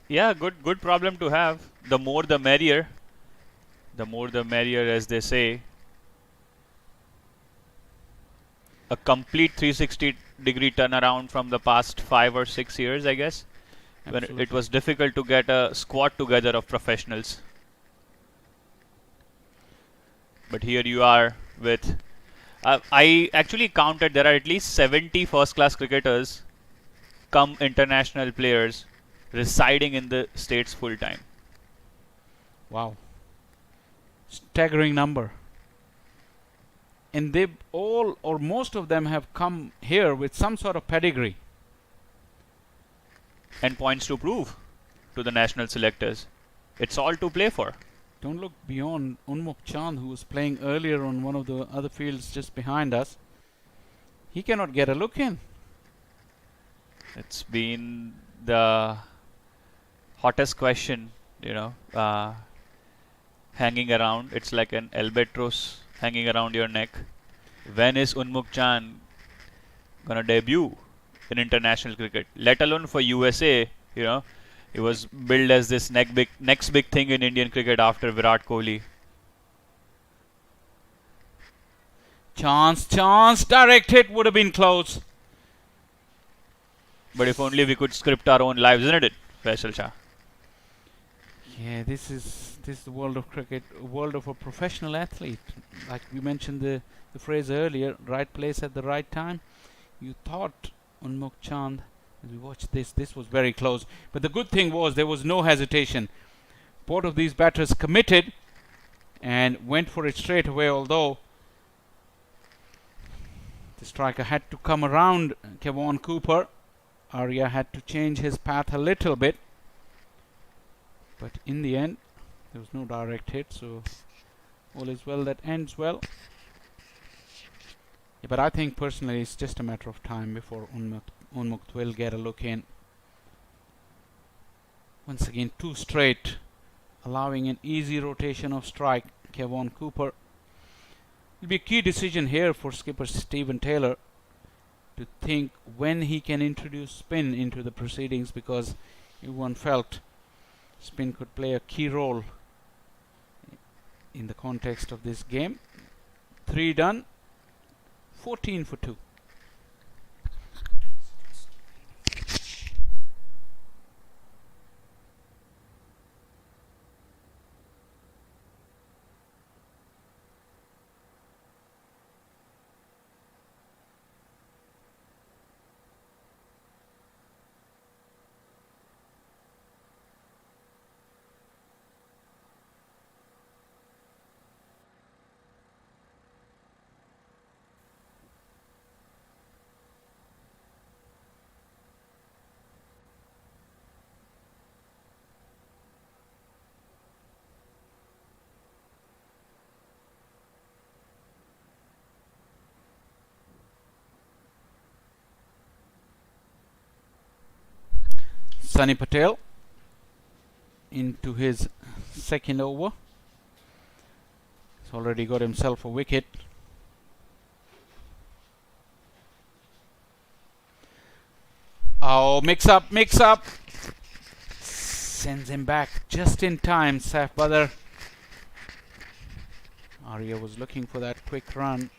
Yeah, good problem to have. The more the merrier. The more the merrier, as they say. A complete 360-degree turnaround from the past 5 or 6 years, I guess, when it was difficult to get a squad together of professionals. But here you are with... I actually counted there are at least 70 first-class cricketers come international players residing in the States full-time. Wow. Staggering number. And they all, or most of them, have come here with some sort of pedigree. And points to prove to the national selectors. It's all to play for. Don't look beyond Unmuk Chand, who was playing earlier on one of the other fields just behind us. He cannot get a look in. It's been the hottest question, hanging around. It's like an albatross hanging around your neck. When is Unmuk Chand gonna debut in international cricket? Let alone for USA, He was billed as this next big thing in Indian cricket after Virat Kohli. Chance, direct hit would have been close. But if only we could script our own lives, isn't it, Faisal Shah? Yeah, this is the world of cricket, a world of a professional athlete. Like we mentioned the phrase earlier, right place at the right time. You thought Unmuk Chand, as we watched this was very close. But the good thing was there was no hesitation. Both of these batters committed and went for it straight away, although the striker had to come around Kevon Cooper. Arya had to change his path a little bit. But in the end, there was no direct hit, so all is well that ends well. Yeah, but I think personally it's just a matter of time before Unmuk will get a look in. Once again, 2 straight, allowing an easy rotation of strike. Kevon Cooper. It'll be a key decision here for skipper Steven Taylor to think when he can introduce spin into the proceedings, because everyone felt spin could play a key role in the context of this game. 3 done, 14 for 2. Sunny Patel into his second over. He's already got himself a wicket. Oh, mix up. Sends him back just in time, Saif Badr. Arya was looking for that quick run.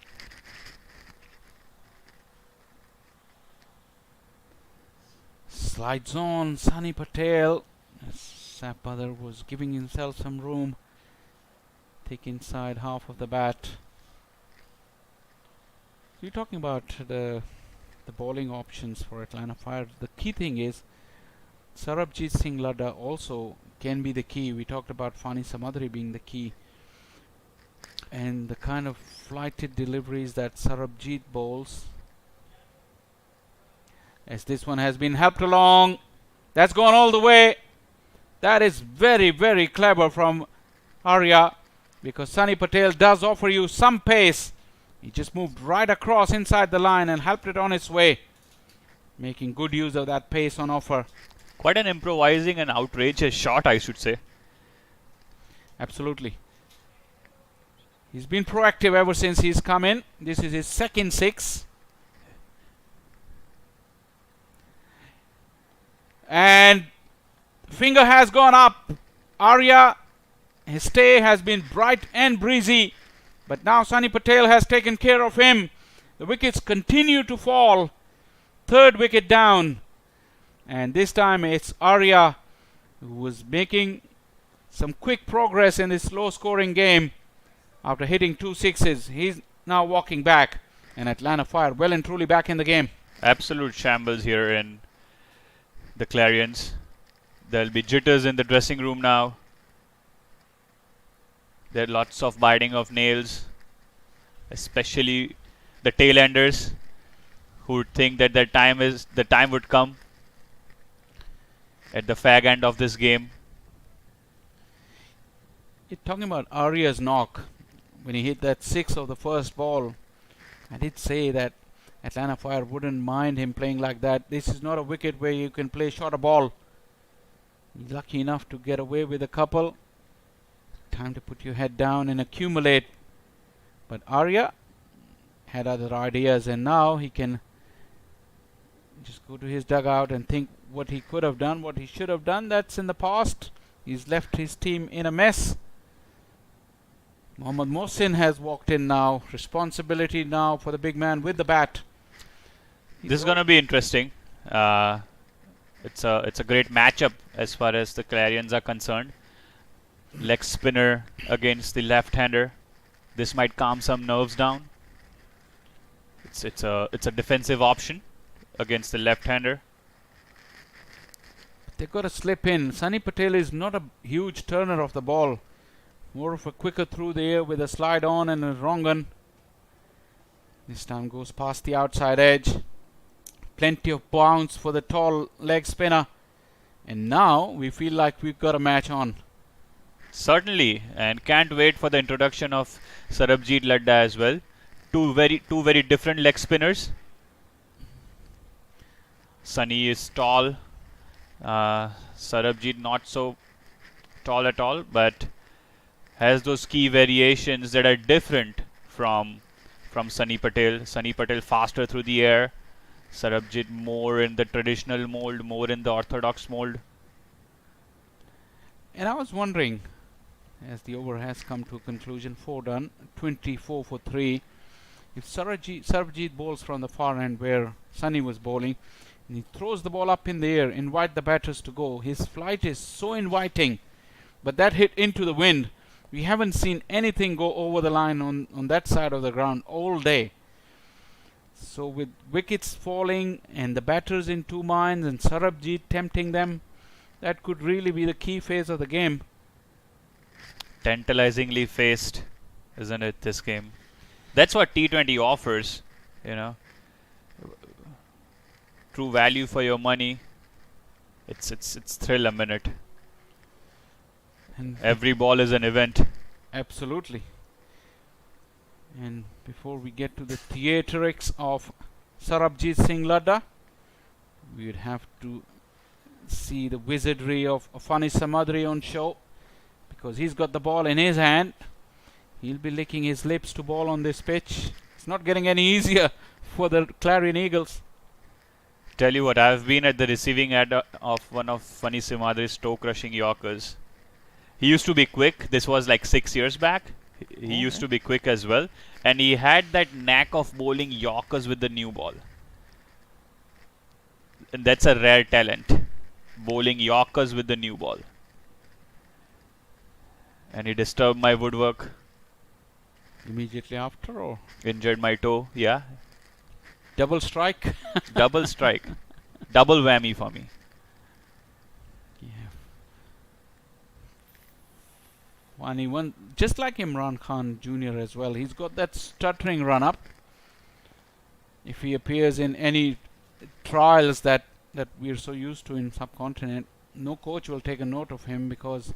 Slides on, Sunny Patel. Saif Badr was giving himself some room. Thick inside half of the bat. You're talking about the bowling options for Atlanta Fire. The key thing is Sarabjit Singh Ladda also can be the key. We talked about Fani Samadri being the key. And the kind of flighted deliveries that Sarabjit bowls as this one has been helped along. That's gone all the way. That is very, very clever from Arya, because Sunny Patel does offer you some pace. He just moved right across inside the line and helped it on its way, making good use of that pace on offer. Quite an improvising and outrageous shot, I should say. Absolutely. He's been proactive ever since he's come in. This is his second six. And finger has gone up. Arya, his stay has been bright and breezy, but now Sunny Patel has taken care of him. The wickets continue to fall. Third wicket down. And this time it's Arya who was making some quick progress in this low scoring game. After hitting 2 sixes, he's now walking back, and Atlanta Fire well and truly back in the game. Absolute shambles here in the Clarions. There'll be jitters in the dressing room now. There are lots of biting of nails, especially the tail-enders who would think that the time would come at the fag end of this game. You're talking about Arya's knock. When he hit that six of the first ball, I did say that Atlanta Fire wouldn't mind him playing like that. This is not a wicket where you can play shorter ball. He's lucky enough to get away with a couple. Time to put your head down and accumulate. But Arya had other ideas, and now he can just go to his dugout and think what he could have done, what he should have done. That's in the past. He's left his team in a mess. Mohammad Mohsin has walked in now. Responsibility now for the big man with the bat. This is going to be interesting. It's a great matchup as far as the Clarions are concerned. Leg spinner against the left-hander. This might calm some nerves down. It's a defensive option against the left-hander. They've got to slip in. Sunny Patel is not a huge turner of the ball. More of a quicker through the air with a slide on and a wrong un. This time goes past the outside edge. Plenty of bounce for the tall leg spinner. And now we feel like we've got a match on. Certainly, and can't wait for the introduction of Sarabjit Ladda as well. Two very different leg spinners. Sunny is tall. Sarabjit not so tall at all, but has those key variations that are different from Sunny Patel. Sunny Patel faster through the air. Sarabjit more in the traditional mold, more in the orthodox mold. And I was wondering, as the over has come to a conclusion, 4 done, 24 for 3. If Sarabjit bowls from the far end where Sunny was bowling, and he throws the ball up in the air, invite the batters to go. His flight is so inviting, but that hit into the wind. We haven't seen anything go over the line on that side of the ground all day. So with wickets falling and the batters in two minds and Sarabjit tempting them, that could really be the key phase of the game. Tantalizingly faced, isn't it, this game? That's what T20 offers, you know. True value for your money. It's thrill a minute. And every ball is an event. Absolutely. And before we get to the theatrics of Sarabjit Singh Ladda, we would have to see the wizardry of Fani Samadri on show, because he's got the ball in his hand. He'll be licking his lips to ball on this pitch. It's not getting any easier for the Clarion Eagles. Tell you what, I've been at the receiving end of one of Fani Samadri's toe-crushing Yorkers. He used to be quick. This was like 6 years back. He used to be quick as well. And he had that knack of bowling Yorkers with the new ball. And that's a rare talent. Bowling Yorkers with the new ball. And he disturbed my woodwork. Immediately after, or Injured my toe. Yeah. double strike? Double strike. Double whammy for me. Yeah. Funny one, just like Imran Khan Jr. as well. He's got that stuttering run up. If he appears in any trials that we're so used to in subcontinent, no coach will take a note of him because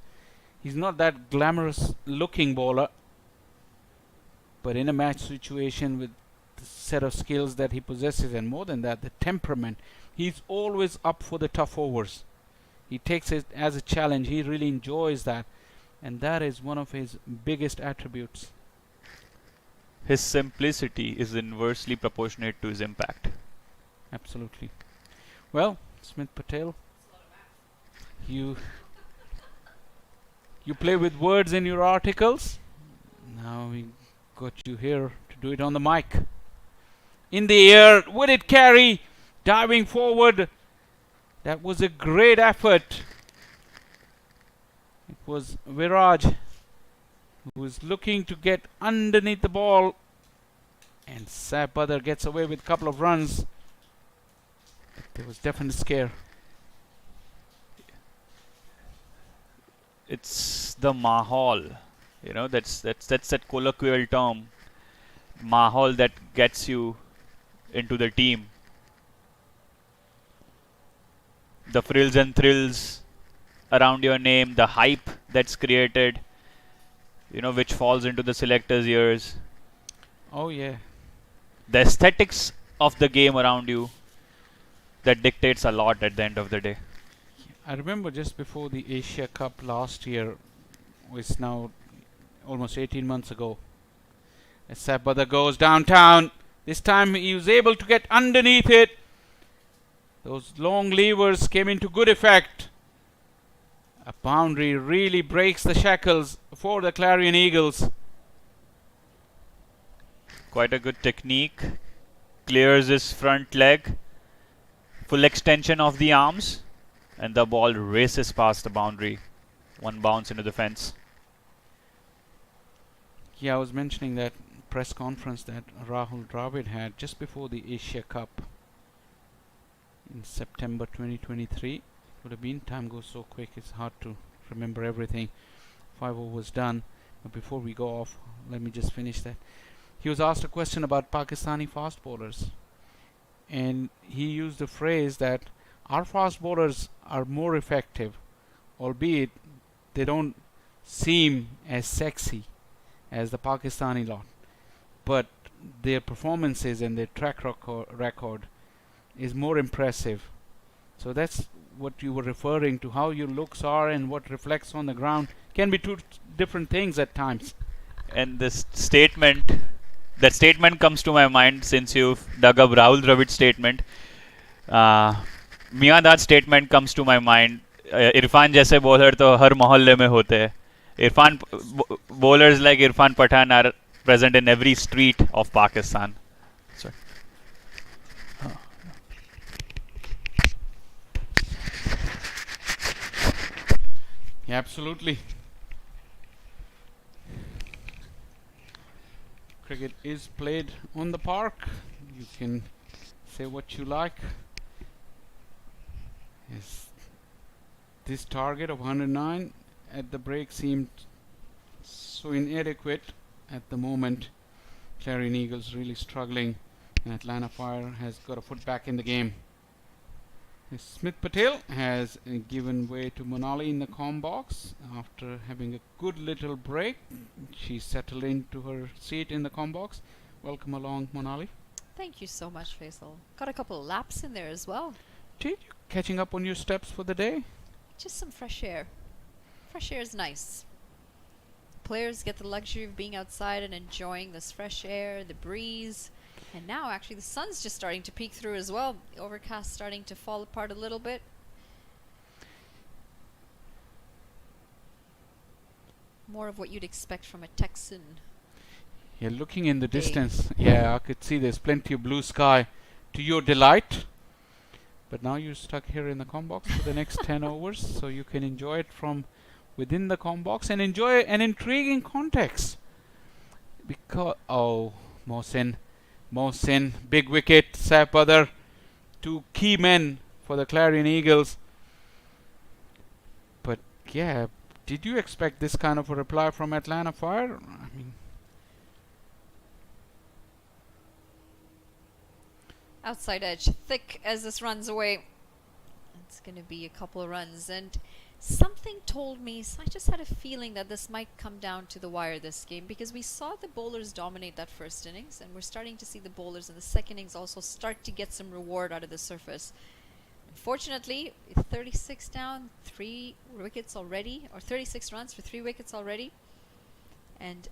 he's not that glamorous looking bowler. But in a match situation with the set of skills that he possesses, and more than that, the temperament, he's always up for the tough overs. He takes it as a challenge. He really enjoys that. And that is one of his biggest attributes. His simplicity is inversely proportionate to his impact. Absolutely. Well, Smith Patel, you play with words in your articles. Now we got you here to do it on the mic. In the air, would it carry? Diving forward. That was a great effort. It was Viraj who was looking to get underneath the ball, and Saif Badr gets away with a couple of runs. But there was definite scare. It's the mahal, you know, that's that colloquial term, mahal, that gets you into the team. The frills and thrills around your name, the hype that's created, you know, which falls into the selector's ears. Oh yeah. The aesthetics of the game around you, that dictates a lot at the end of the day. I remember just before the Asia Cup last year, which now almost 18 months ago, as Saif Badr goes downtown. This time he was able to get underneath it. Those long levers came into good effect. A boundary really breaks the shackles for the Clarion Eagles. Quite a good technique. Clears his front leg. Full extension of the arms. And the ball races past the boundary. One bounce into the fence. Yeah, I was mentioning that press conference that Rahul Dravid had just before the Asia Cup in September 2023. Would have been, time goes so quick, it's hard to remember everything. 5 overs done. But before we go off, let me just finish that. He was asked a question about Pakistani fast bowlers, and he used the phrase that our fast bowlers are more effective, albeit they don't seem as sexy as the Pakistani lot, but their performances and their track record is more impressive. So that's what you were referring to, how your looks are and what reflects on the ground can be two different things at times. And this statement, that statement comes to my mind since you've dug up Rahul Dravid's statement. मियाँदाद statement comes to my mind. Irfan जैसे bowler तो हर मोहल्ले में होते हैं. Irfan bowlers like Irfan Pathan are present in every street of Pakistan. Sorry. Yeah, absolutely. Cricket is played on the park. You can say what you like. Yes. This target of 109 at the break seemed so inadequate at the moment. Clarion Eagles really struggling, and Atlanta Fire has got a foot back in the game. Smith Patel has given way to Monali in the comm box after having a good little break. She settled into her seat in the comm box. Welcome along, Monali. Thank you so much, Faisal. Got a couple of laps in there as well. Did you catching up on your steps for the day? Just some fresh air. Fresh air is nice. Players get the luxury of being outside and enjoying this fresh air, the breeze. And now actually the sun's just starting to peek through as well. The overcast starting to fall apart a little bit. More of what you'd expect from a Texan. Yeah, looking in the distance, yeah, I could see there's plenty of blue sky to your delight. But now you're stuck here in the comm box for the next 10 overs, so you can enjoy it from within the comm box and enjoy an intriguing context. Because, oh, Mohsin, big wicket, Saif Badr, two key men for the Clarion Eagles. But yeah, did you expect this kind of a reply from Atlanta Fire? I mean, outside edge, thick as this runs away. It's going to be a couple of runs, and something told me, so I just had a feeling that this might come down to the wire this game, because we saw the bowlers dominate that first innings, and we're starting to see the bowlers in the second innings also start to get some reward out of the surface. Unfortunately, 36 down, 3 wickets already, or 36 runs for 3 wickets already. And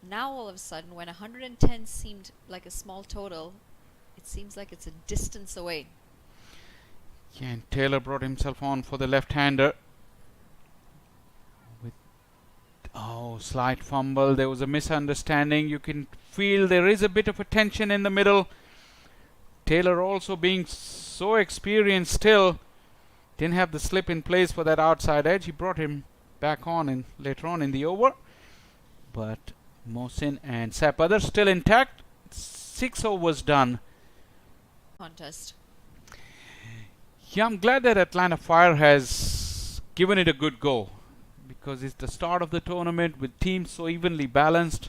now all of a sudden, when 110 seemed like a small total, it seems like it's a distance away. Yeah, and Taylor brought himself on for the left-hander. Slight fumble. There was a misunderstanding. You can feel there is a bit of a tension in the middle. Taylor also being so experienced still, didn't have the slip in place for that outside edge. He brought him back on later on in the over. But Mohsin and Sapadar still intact. 6 overs done. Contest. Yeah, I'm glad that Atlanta Fire has given it a good go, because it's the start of the tournament with teams so evenly balanced.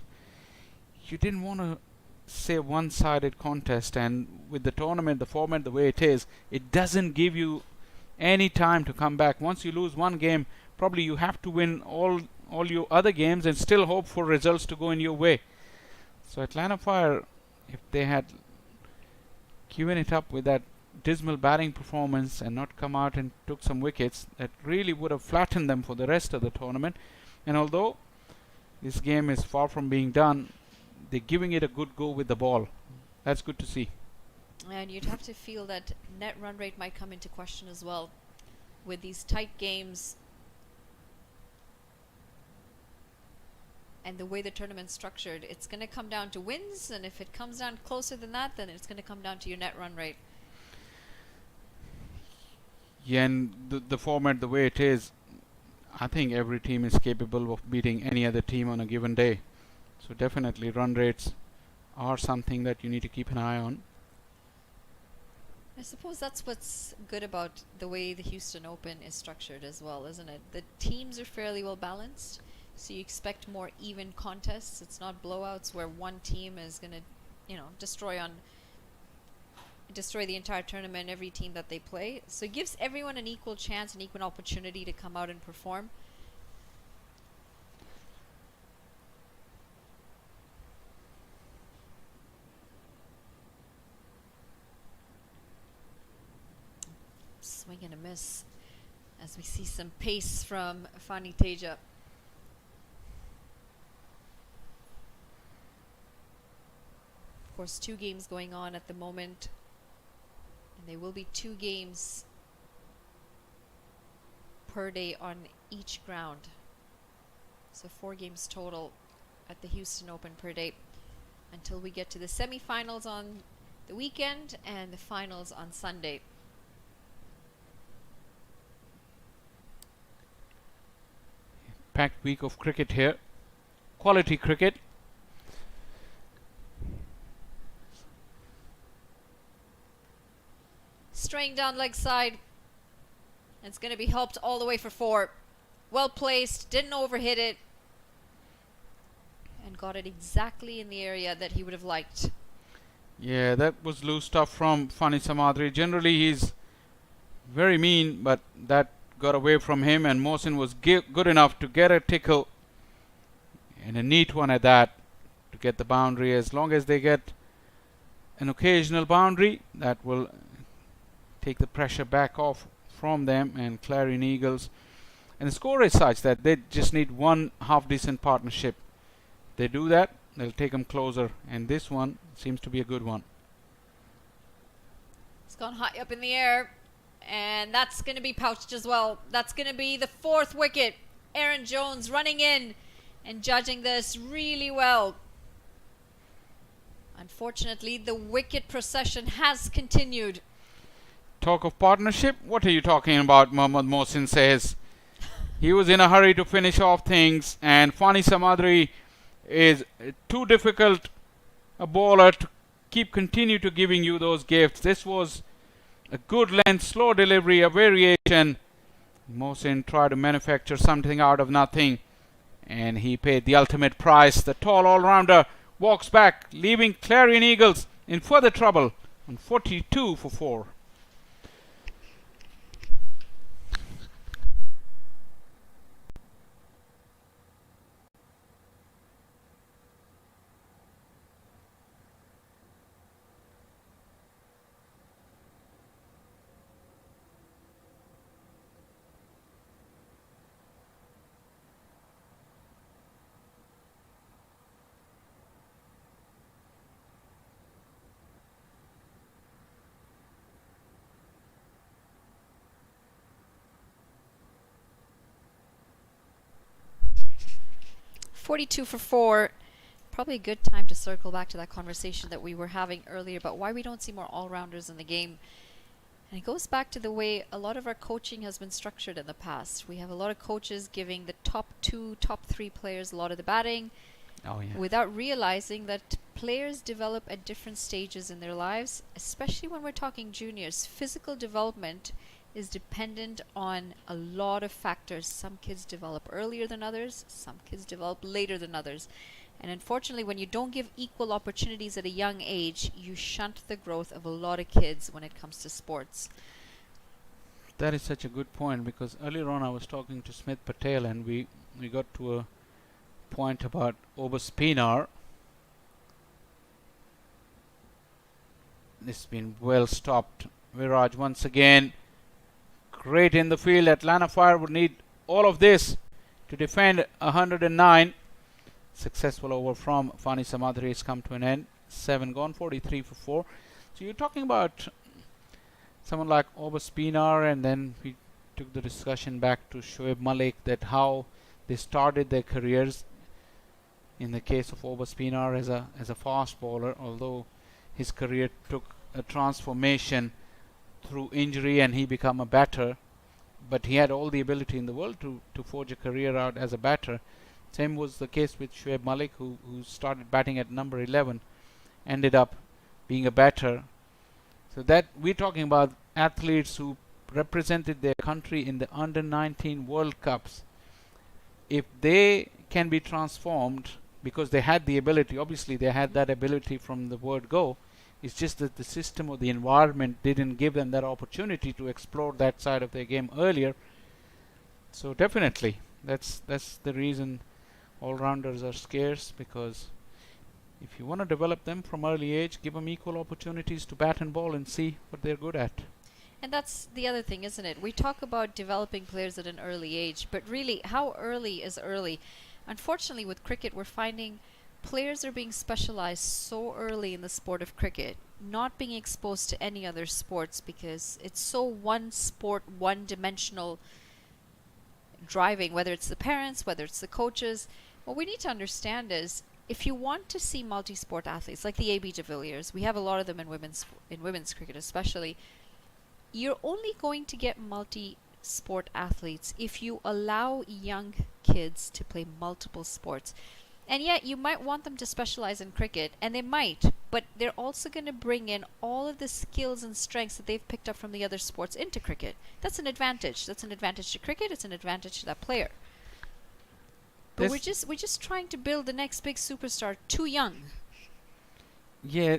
You didn't want to say a one-sided contest, and with the tournament, the format the way it is, it doesn't give you any time to come back. Once you lose one game, probably you have to win all your other games and still hope for results to go in your way. So Atlanta Fire, if they had given it up with that dismal batting performance and not come out and took some wickets, that really would have flattened them for the rest of the tournament. And although this game is far from being done, they're giving it a good go with the ball. That's good to see. And you'd have to feel that net run rate might come into question as well with these tight games and the way the tournament's structured. It's going to come down to wins, and if it comes down closer than that, then it's going to come down to your net run rate. Yeah, and the format the way it is, I think every team is capable of beating any other team on a given day. So definitely run rates are something that you need to keep an eye on. I suppose that's what's good about the way the Houston Open is structured as well, isn't it? The teams are fairly well balanced, so you expect more even contests. It's not blowouts where one team is going to, destroy the entire tournament, every team that they play. So it gives everyone an equal chance, an equal opportunity to come out and perform. Swing and a miss as we see some pace from Fani Teja. Of course, 2 games going on at the moment, and there will be 2 games per day on each ground. So 4 games total at the Houston Open per day until we get to the semifinals on the weekend and the finals on Sunday. Packed week of cricket here. Quality cricket. Straying down leg side. It's going to be helped all the way for 4. Well placed, didn't overhit it, and got it exactly in the area that he would have liked. Yeah, that was loose stuff from Fani Samadri. Generally, he's very mean, but that got away from him, and Mohsin was good enough to get a tickle, and a neat one at that, to get the boundary. As long as they get an occasional boundary, that will take the pressure back off from them and Clarion Eagles. And the score is such that they just need one half-decent partnership. They do that, they'll take them closer, and this one seems to be a good one. It's gone high up in the air, and that's going to be pouched as well. That's going to be the 4th wicket. Aaron Jones running in and judging this really well. Unfortunately, the wicket procession has continued. Talk of partnership, what are you talking about? Mohammad Mohsin says. He was in a hurry to finish off things, and Fani Samadri is too difficult a bowler to continue to giving you those gifts. This was a good length, slow delivery, a variation. Mohsin tried to manufacture something out of nothing, and he paid the ultimate price. The tall all-rounder walks back, leaving Clarion Eagles in further trouble on 42 for 4. .42 for 4. Probably a good time to circle back to that conversation that we were having earlier about why we don't see more all-rounders in the game. And it goes back to the way a lot of our coaching has been structured in the past. We have a lot of coaches giving the top 2, top 3 players a lot of the batting, Oh yeah. without realizing that players develop at different stages in their lives, especially when we're talking juniors. Physical development is dependent on a lot of factors. Some kids develop earlier than others, some kids develop later than others. And unfortunately, when you don't give equal opportunities at a young age, you shunt the growth of a lot of kids when it comes to sports. That is such a good point, because earlier on I was talking to Smith Patel and we got to a point about Oberspiener. This has been well stopped. Viraj once again great in the field. Atlanta Fire would need all of this to defend 109. Successful over from Fani Samadri has come to an end. 7 gone, 43 for 4. So you're talking about someone like Oberspiener, and then we took the discussion back to Shoaib Malik, that how they started their careers. In the case of Oberspiener as a fast bowler, although his career took a transformation through injury and he became a batter, but he had all the ability in the world to forge a career out as a batter. Same was the case with Shoaib Malik, who started batting at number 11, ended up being a batter. So that we're talking about athletes who represented their country in the under 19 World Cups. If they can be transformed, because they had the ability, obviously they had that ability from the word go, it's just that the system or the environment didn't give them that opportunity to explore that side of their game earlier. So definitely that's the reason all-rounders are scarce, because if you want to develop them from early age, give them equal opportunities to bat and ball and see what they're good at. And that's the other thing, isn't it? We talk about developing players at an early age, but really, how early is early? Unfortunately, with cricket, we're finding players are being specialized so early in the sport of cricket, not being exposed to any other sports, because it's so one sport, one-dimensional driving, whether it's the parents, whether it's the coaches. What we need to understand is, if you want to see multi-sport athletes like the A.B. de Villiers, we have a lot of them in women's cricket especially, you're only going to get multi-sport athletes if you allow young kids to play multiple sports. And yet you might want them to specialize in cricket, and they might, but they're also going to bring in all of the skills and strengths that they've picked up from the other sports into cricket. That's an advantage. That's an advantage to cricket. It's an advantage to that player. But we're just trying to build the next big superstar too young. Yeah,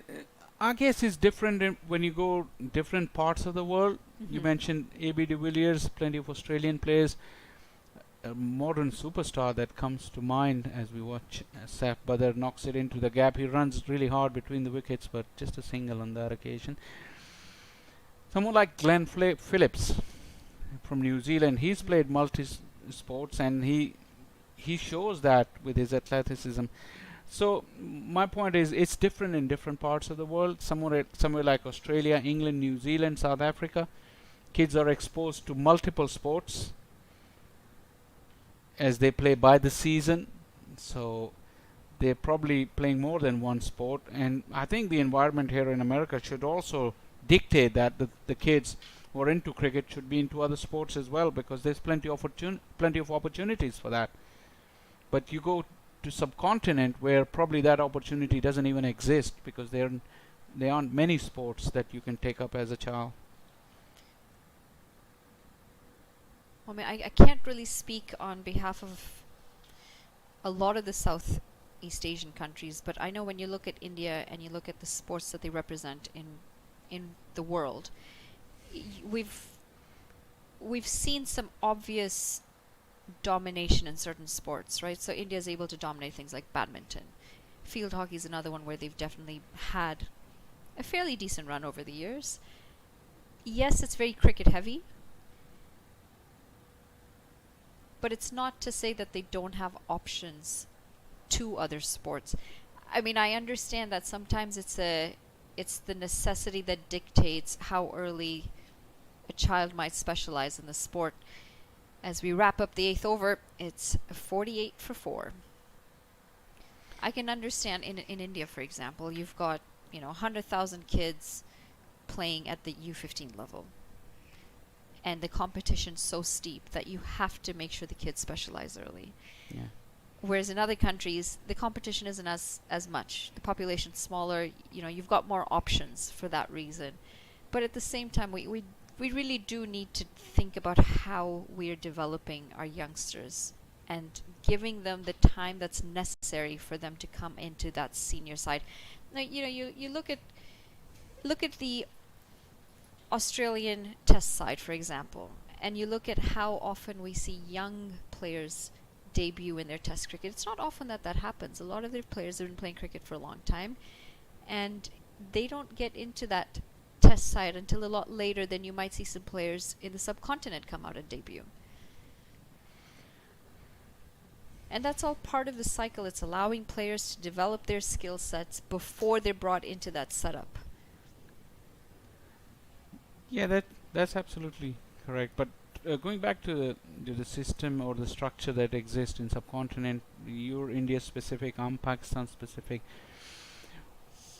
I guess it's different when you go different parts of the world. You mentioned A.B. de Villiers, plenty of Australian players. A modern superstar that comes to mind as we watch Saf Badr knocks it into the gap. He runs really hard between the wickets, but just a single on that occasion. Someone like Glenn Phillips from New Zealand, he's played multi-sports, and he shows that with his athleticism. So my point is, it's different in different parts of the world. Somewhere like Australia, England, New Zealand, South Africa, kids are exposed to multiple sports as they play by the season. So they're probably playing more than one sport. And I think the environment here in America should also dictate that the kids who are into cricket should be into other sports as well, because there's plenty of opportunities for that. But you go to subcontinent where probably that opportunity doesn't even exist, because there aren't many sports that you can take up as a child. I mean, I can't really speak on behalf of a lot of the Southeast Asian countries, but I know when you look at India and you look at the sports that they represent in in the world. We've seen some obvious domination in certain sports, right? So India is able to dominate things like badminton. Field hockey is another one where they've definitely had a fairly decent run over the years. Yes, it's very cricket heavy, but it's not to say that they don't have options to other sports. I mean, I understand that sometimes it's the necessity that dictates how early a child might specialize in the sport. As we wrap up the 8th over, it's 48 for 4. I can understand in India, for example, you've got 100,000 kids playing at the U15 level, and the competition's so steep that you have to make sure the kids specialize early. Yeah. Whereas in other countries, the competition isn't as much. The population's smaller. You've got more options for that reason. But at the same time, we really do need to think about how we're developing our youngsters and giving them the time that's necessary for them to come into that senior side. Now, you look at the Australian test side, for example, and you look at how often we see young players debut in their test cricket. It's not often that happens. A lot of their players have been playing cricket for a long time, and they don't get into that test side until a lot later than you might see some players in the subcontinent come out and debut. And that's all part of the cycle. It's allowing players to develop their skill sets before they're brought into that setup. Yeah, that's absolutely correct. But going back to the system or the structure that exists in subcontinent, you're India specific, I'm Pakistan specific.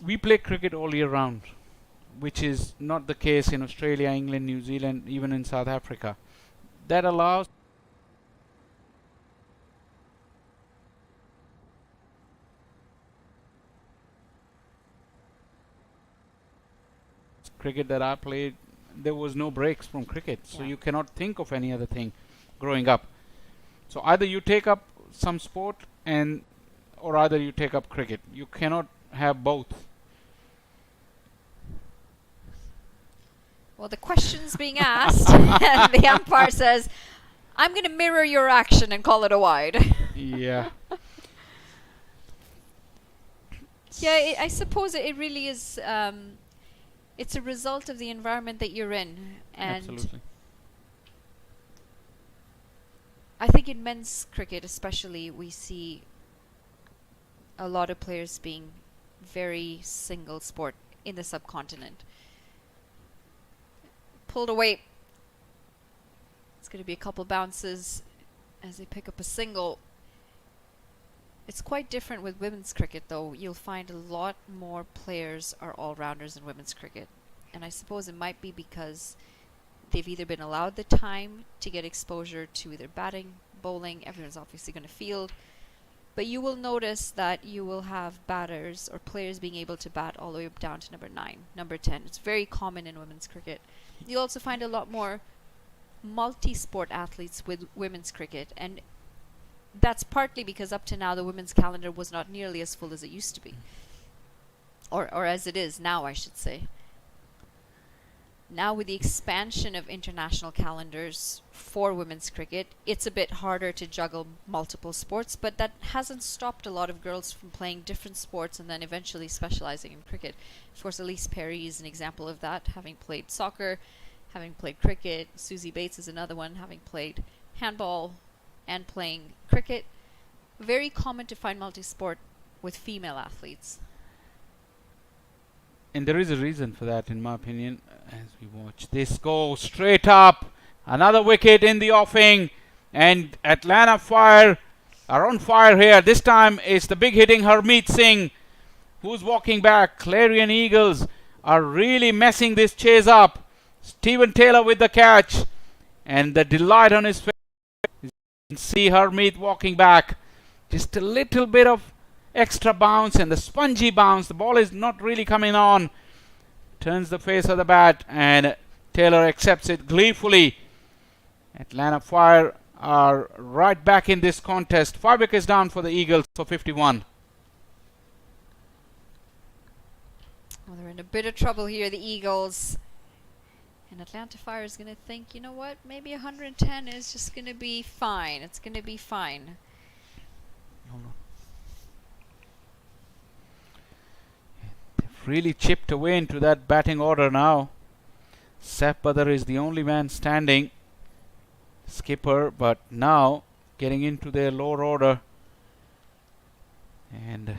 We play cricket all year round, which is not the case in Australia, England, New Zealand, even in South Africa. That allows cricket that I played, there was no breaks from cricket, so you cannot think of any other thing growing up. So either you take up some sport or either you take up cricket. You cannot have both. Well, the question's being asked, and the umpire says, I'm going to mirror your action and call it a wide. Yeah. Yeah, I suppose it really is. It's a result of the environment that you're in. And Absolutely. I think in men's cricket especially, we see a lot of players being very single sport in the subcontinent. Pulled away. It's going to be a couple bounces as they pick up a single. It's quite different with women's cricket, though. You'll find a lot more players are all-rounders in women's cricket. And I suppose it might be because they've either been allowed the time to get exposure to either batting, bowling. Everyone's obviously going to field. But you will notice that you will have batters or players being able to bat all the way up down to number 9, number 10. It's very common in women's cricket. You'll also find a lot more multi-sport athletes with women's cricket. And that's partly because up to now the women's calendar was not nearly as full as it used to be. Or as it is now, I should say. Now with the expansion of international calendars for women's cricket, it's a bit harder to juggle multiple sports, but that hasn't stopped a lot of girls from playing different sports and then eventually specializing in cricket. Of course, Elise Perry is an example of that, having played soccer, having played cricket. Susie Bates is another one, having played handball and playing cricket. Very common to find multi-sport with female athletes. And there is a reason for that, in my opinion. As we watch this go straight up, another wicket in the offing, and Atlanta Fire are on fire here. This time it's the big hitting Harmeet Singh who's walking back. Clarion Eagles are really messing this chase up. Stephen Taylor with the catch, and the delight on his face. You can see Harmeet walking back. Just a little bit of extra bounce and the spongy bounce. The ball is not really coming on. Turns the face of the bat, and Taylor accepts it gleefully. Atlanta Fire are right back in this contest. 5 wickets down for the Eagles for 51. Well, they're in In a bit of trouble here, the Eagles. And Atlanta Fire is going to think, you know what, maybe 110 is just going to be fine. It's going to be fine. Hold on. They've really chipped away into that batting order now. Seth Badar is the only man standing, skipper, but now getting into their lower order. And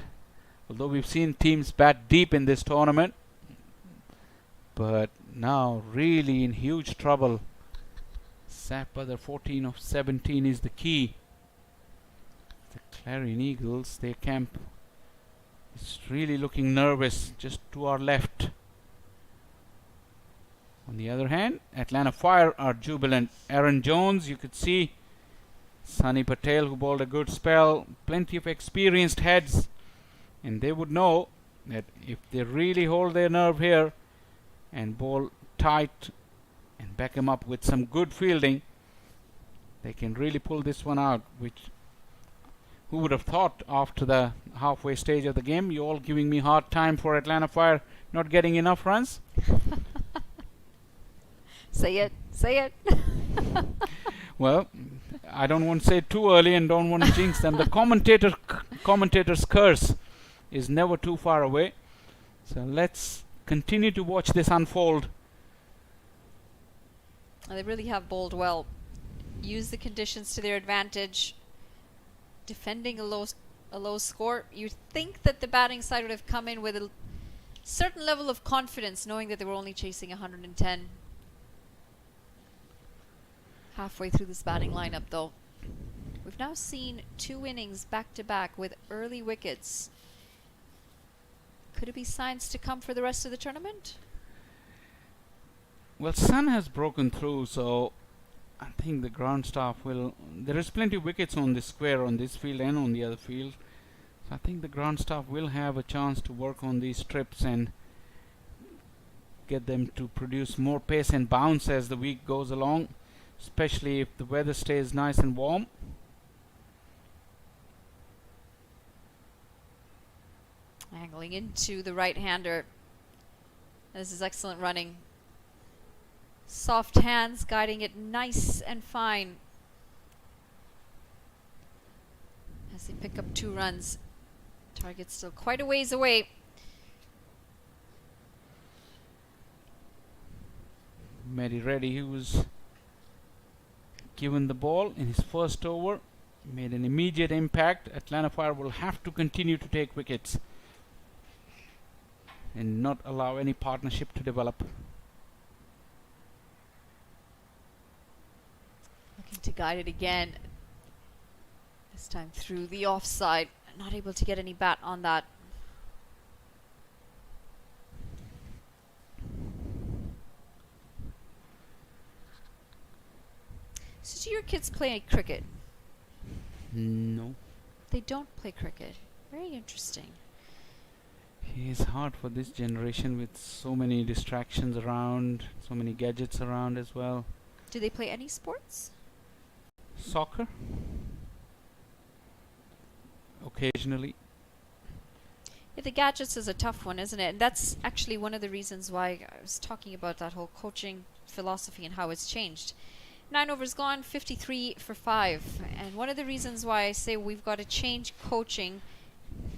although we've seen teams bat deep in this tournament, but now really in huge trouble. Seth Badar, 14 of 17 is the key. The Clarion Eagles, their camp is really looking nervous just to our left. On the other hand, Atlanta Fire are jubilant. Aaron Jones, you could see. Sunny Patel, who bowled a good spell. Plenty of experienced heads. And they would know that if they really hold their nerve here and bowl tight and back him up with some good fielding, they can really pull this one out. Which, who would have thought after the halfway stage of the game? You all giving me hard time for Atlanta Fire not getting enough runs? Say it. Say it. Well, I don't want to say it too early and don't want to jinx them. The commentator's curse is never too far away. So let's continue to watch this unfold. They really have bowled well. Use the conditions to their advantage. Defending a low score. You'd think that the batting side would have come in with a certain level of confidence, knowing that they were only chasing 110. Halfway through this batting lineup, though. We've now seen 2 innings back-to-back with early wickets. Could it be signs to come for the rest of the tournament? Well, Sun has broken through, so I think the ground staff will... There is plenty of wickets on this square, on this field and on the other field. So I think the ground staff will have a chance to work on these trips and get them to produce more pace and bounce as the week goes along, especially if the weather stays nice and warm. Angling into the right-hander. This is excellent running. Soft hands guiding it nice and fine. As they pick up 2 runs. Target's still quite a ways away. Mehdi Reddy, who was given the ball in his first over, made an immediate impact. Atlanta Fire will have to continue to take wickets and not allow any partnership to develop. Looking to guide it again. This time through the offside. Not able to get any bat on that. So do your kids play cricket? No. They don't play cricket. Very interesting. It's hard for this generation with so many distractions around, so many gadgets around as well. Do they play any sports? Soccer? Occasionally. Yeah, the gadgets is a tough one, isn't it? And that's actually one of the reasons why I was talking about that whole coaching philosophy and how it's changed. 9 overs gone, 53 for 5. And one of the reasons why I say we've got to change coaching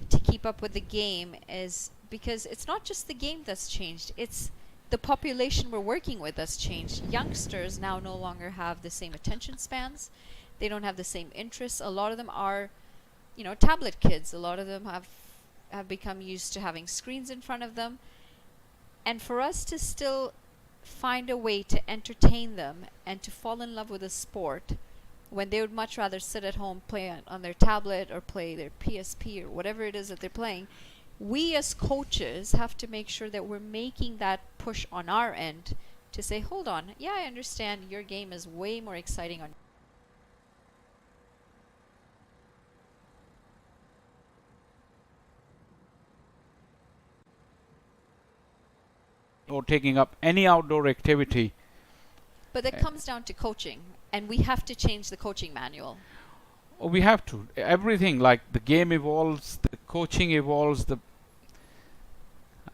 to keep up with the game is because it's not just the game that's changed, it's the population we're working with that's changed. Youngsters now no longer have the same attention spans. They don't have the same interests. A lot of them are, you know, tablet kids. A lot of them have become used to having screens in front of them. And for us to still find a way to entertain them and to fall in love with a sport when they would much rather sit at home, play on their tablet or play their PSP or whatever it is that they're playing, we as coaches have to make sure that we're making that push on our end to say, hold on, yeah, I understand your game is way more exciting on or taking up any outdoor activity. But that comes down to coaching, and we have to change the coaching manual. Oh, we have to. Everything, like the game evolves, the coaching evolves.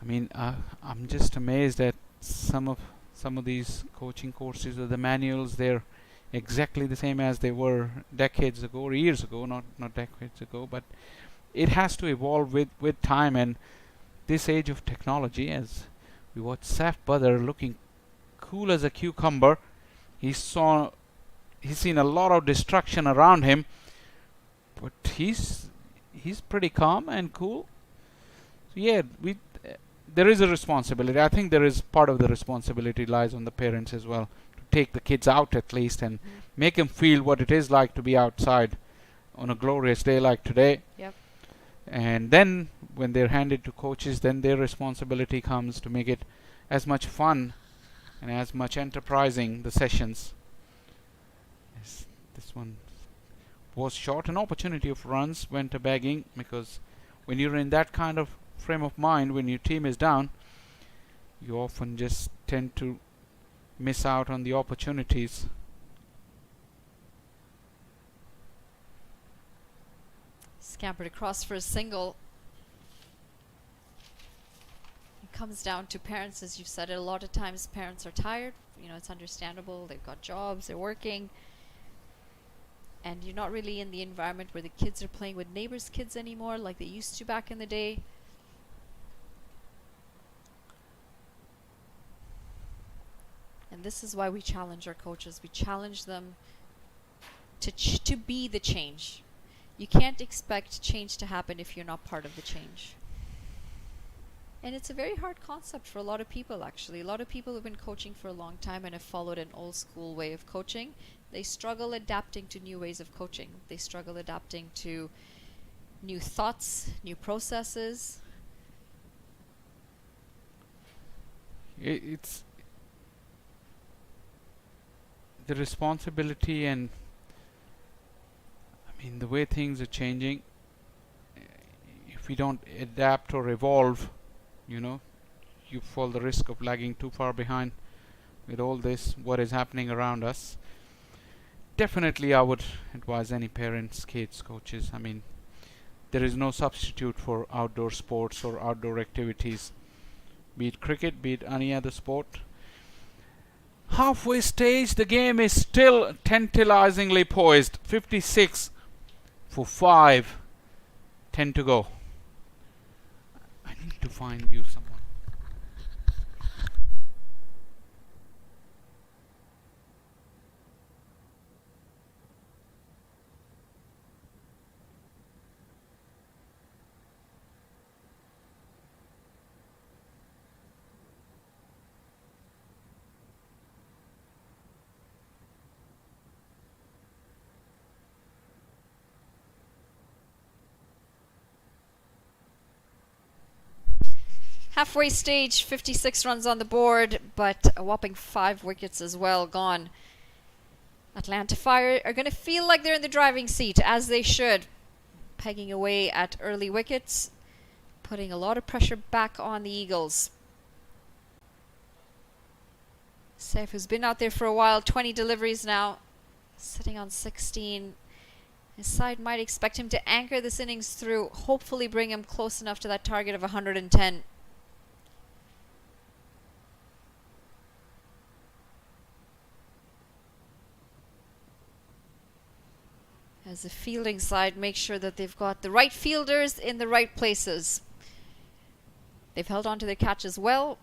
I mean, I'm just amazed at some of these coaching courses or the manuals. They're exactly the same as they were decades ago or years ago, not decades ago, but it has to evolve with time and this age of technology. As we watch Saf Badr looking cool as a cucumber, he's seen a lot of destruction around him, but he's pretty calm and cool. So yeah, there is a responsibility. I think there is part of the responsibility lies on the parents as well, to take the kids out at least and make them feel what it is like to be outside on a glorious day like today. Yep. And then when they're handed to coaches, then their responsibility comes to make it as much fun and as much enterprising the sessions. This one was short. An opportunity of runs went a begging, because when you're in that kind of frame of mind, when your team is down, you often just tend to miss out on the opportunities. Scampered across for a single. It comes down to parents, as you've said it. A lot of times parents are tired. You know, it's understandable. They've got jobs, they're working. And you're not really in the environment where the kids are playing with neighbors' kids anymore like they used to back in the day. And this is why we challenge our coaches. We challenge them to be the change. You can't expect change to happen if you're not part of the change. And it's a very hard concept for a lot of people, actually. A lot of people have been coaching for a long time and have followed an old school way of coaching. They struggle adapting to new ways of coaching. They struggle adapting to new thoughts, new processes. It's the responsibility, and I mean the way things are changing. If we don't adapt or evolve, you know, you fall the risk of lagging too far behind with all this, what is happening around us. Definitely I would advise any parents, kids, coaches, I mean, there is no substitute for outdoor sports or outdoor activities, be it cricket, be it any other sport. Halfway stage, the game is still tantalizingly poised. 56 for 5, 10 to go. I need to find you someone. Halfway stage, 56 runs on the board, but a whopping 5 wickets as well gone. Atlanta Fire are going to feel like they're in the driving seat, as they should. Pegging away at early wickets, putting a lot of pressure back on the Eagles. Saif, who's been out there for a while, 20 deliveries now, sitting on 16. His side might expect him to anchor this innings through, hopefully bring him close enough to that target of 110. As the fielding side makes sure that they've got the right fielders in the right places. They've held on to their catches well.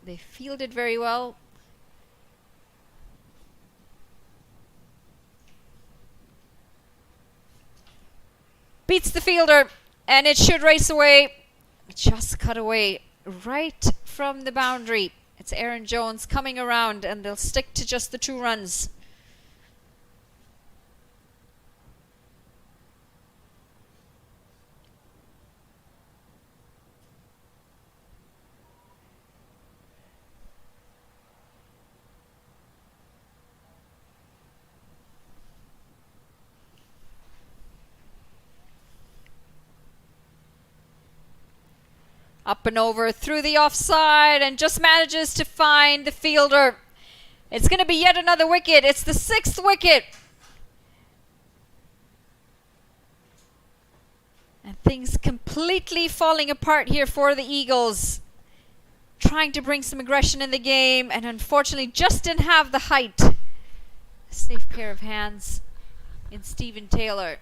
They fielded very well. Beats the fielder, and it should race away. Just cut away right from the boundary. It's Aaron Jones coming around, and they'll stick to just the 2 runs. Up and over through the offside, and just manages to find the fielder. It's going to be yet another wicket. It's the 6th wicket. And things completely falling apart here for the Eagles. trying to bring some aggression in the game, and unfortunately just didn't have the height. A safe pair of hands in Stephen Taylor.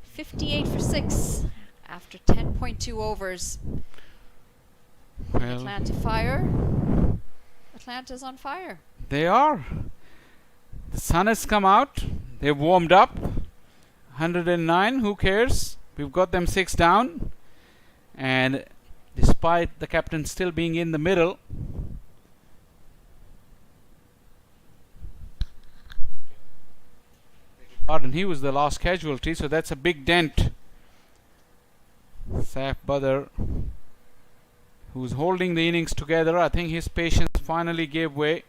58 for 6 after 10.2 overs. Well, Atlanta fire. Atlanta's on fire. they are. The sun has come out. They've warmed up. 109, who cares? We've got them 6 down. And despite the captain still being in the middle, pardon, he was the last casualty, so that's a big dent. Saf Badr, who's holding the innings together, I think his patience finally gave way.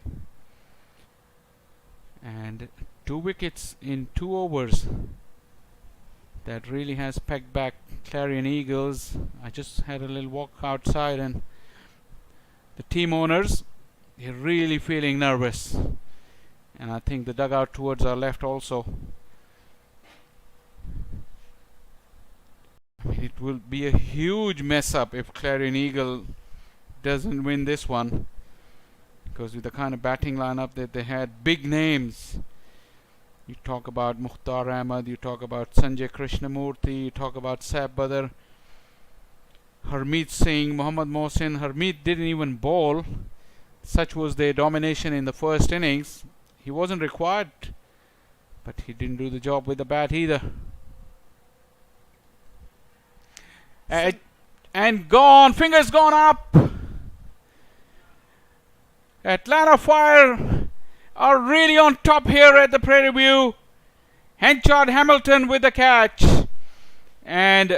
And 2 wickets in 2 overs. That really has pegged back Clarion Eagles. I just had a little walk outside, and the team owners, they're really feeling nervous. And I think the dugout towards our left also. I mean, it will be a huge mess up if Clarion Eagle doesn't win this one, because with the kind of batting lineup that they had, big names. You talk about Mukhtar Ahmed, you talk about Sanjay Krishnamurthy, you talk about Saf Badr, Harmeet Singh, Mohammad Mohsin. Harmeet didn't even bowl. Such was their domination in the first innings. He wasn't required, but he didn't do the job with the bat either. And gone, fingers gone up. Atlanta Fire are really on top here at the Prairie View. Henchard Hamilton with the catch. And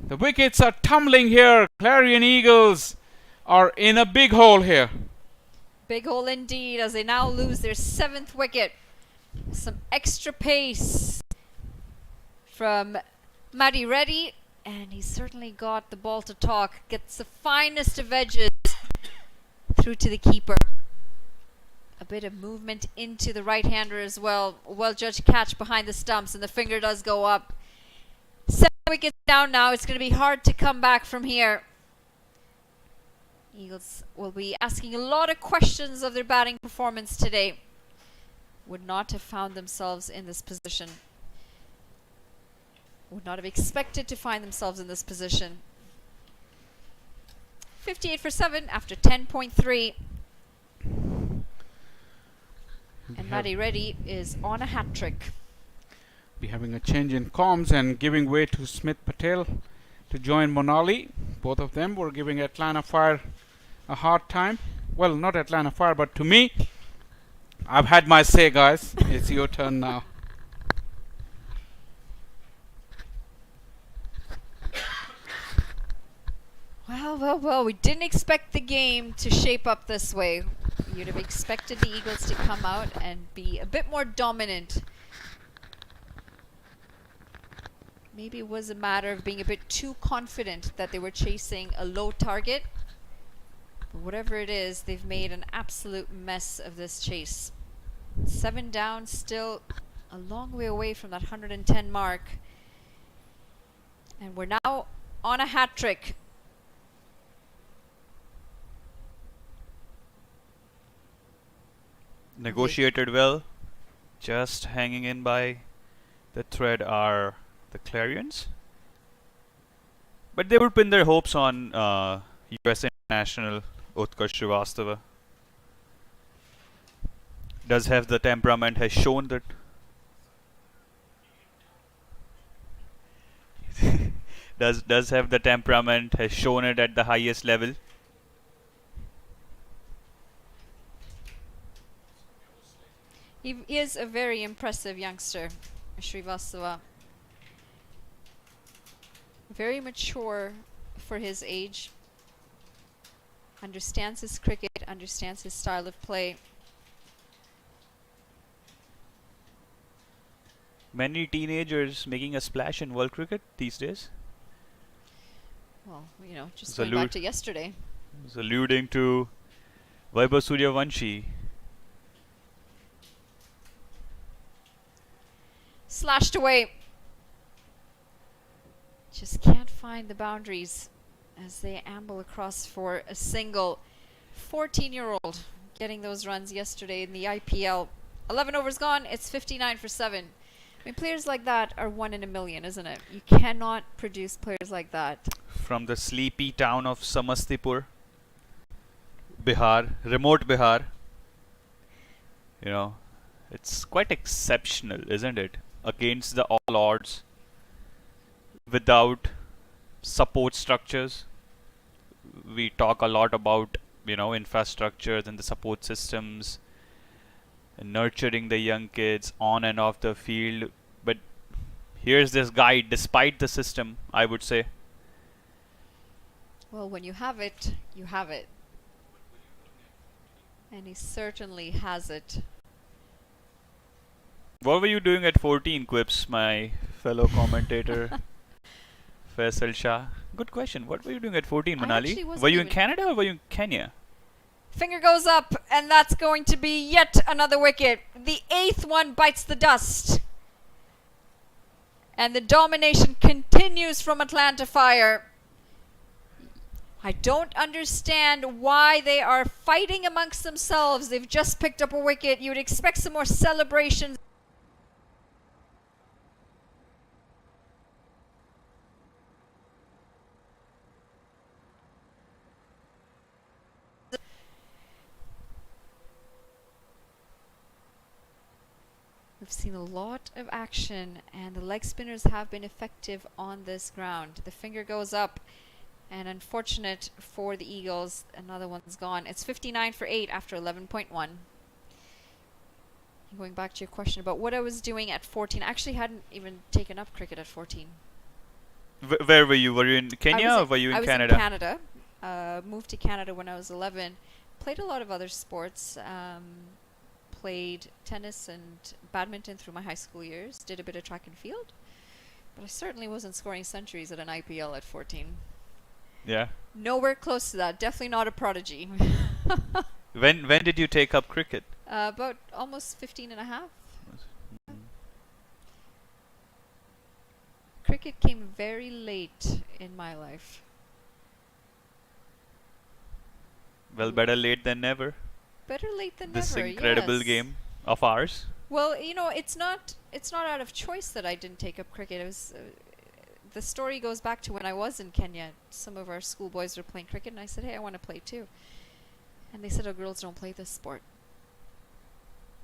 the wickets are tumbling here. Clarion Eagles are in a big hole here. Big hole indeed, as they now lose their 7th wicket. Some extra pace from Matty Reddy, and he's certainly got the ball to talk. Gets the finest of edges through to the keeper. A bit of movement into the right-hander as well. Well-judged catch behind the stumps, and the finger does go up. 7 wickets down now. It's going to be hard to come back from here. Eagles will be asking a lot of questions of their batting performance today. Would not have found themselves in this position. Would not have expected to find themselves in this position. 58 for 7 after 10.3. And Matty Reddy is on a hat trick. Be having a change in comms and giving way to Smith Patel to join Monali. Both of them were giving Atlanta Fire a hard time. Well, not Atlanta Fire, but to me. I've had my say, guys. It's your turn now. Well, we didn't expect the game to shape up this way. You'd have expected the Eagles to come out and be a bit more dominant. Maybe it was a matter of being a bit too confident that they were chasing a low target. But whatever it is, they've made an absolute mess of this chase. 7 down, still a long way away from that 110 mark. And we're now on a hat trick. Negotiated well. Just hanging in by the thread are the Clarions. But they would pin their hopes on US international Utkarsh Srivastava. Does have the temperament, has shown that does have the temperament, has shown it at the highest level. He is a very impressive youngster, Srivastava. Very mature for his age. Understands his cricket, understands his style of play. Many teenagers making a splash in world cricket these days. Well, you know, just It's going back allude- to yesterday. It's alluding to Vaibhav Suryavanshi. Slashed away. Just can't find the boundaries. as they amble across for a single. 14-year-old getting those runs yesterday in the IPL. 11 overs gone, it's 59 for 7. I mean, players like that are 1 in a million, isn't it? You cannot produce players like that. From the sleepy town of Samastipur, Bihar, remote Bihar. You know, it's quite exceptional, isn't it? Against the all odds, without support structures. We talk a lot about, infrastructures and the support systems, and nurturing the young kids on and off the field. But here's this guy, despite the system, I would say. Well, when you have it, you have it. And he certainly has it. What were you doing at 14, Quips, my fellow commentator, Faisal Shah? Good question. What were you doing at 14, Manali? Were you in Canada or were you in Kenya? Finger goes up, and that's going to be yet another wicket. The 8th one bites the dust. And the domination continues from Atlanta Fire. I don't understand why they are fighting amongst themselves. They've just picked up a wicket. You would expect some more celebrations. We've seen a lot of action, and the leg spinners have been effective on this ground. The finger goes up, and unfortunate for the Eagles, another one's gone. It's 59 for 8 after 11.1. Going back to your question about what I was doing at 14, I actually hadn't even taken up cricket at 14. Where were you? Were you in Kenya or were you in Canada? I was in Canada. Moved to Canada when I was 11. Played a lot of other sports. Played tennis and badminton through my high school years. Did a bit of track and field. But I certainly wasn't scoring centuries at an IPL at 14. Yeah. Nowhere close to that. Definitely not a prodigy. When did you take up cricket? About almost 15 and a half. Cricket came very late in my life. Well, better late than never. Better late than This never. incredible yes. game of ours. Well, it's not out of choice that I didn't take up cricket. It was the story goes back to when I was in Kenya. Some of our schoolboys were playing cricket, and I said, "Hey, I want to play too." And they said, "Oh, girls don't play this sport."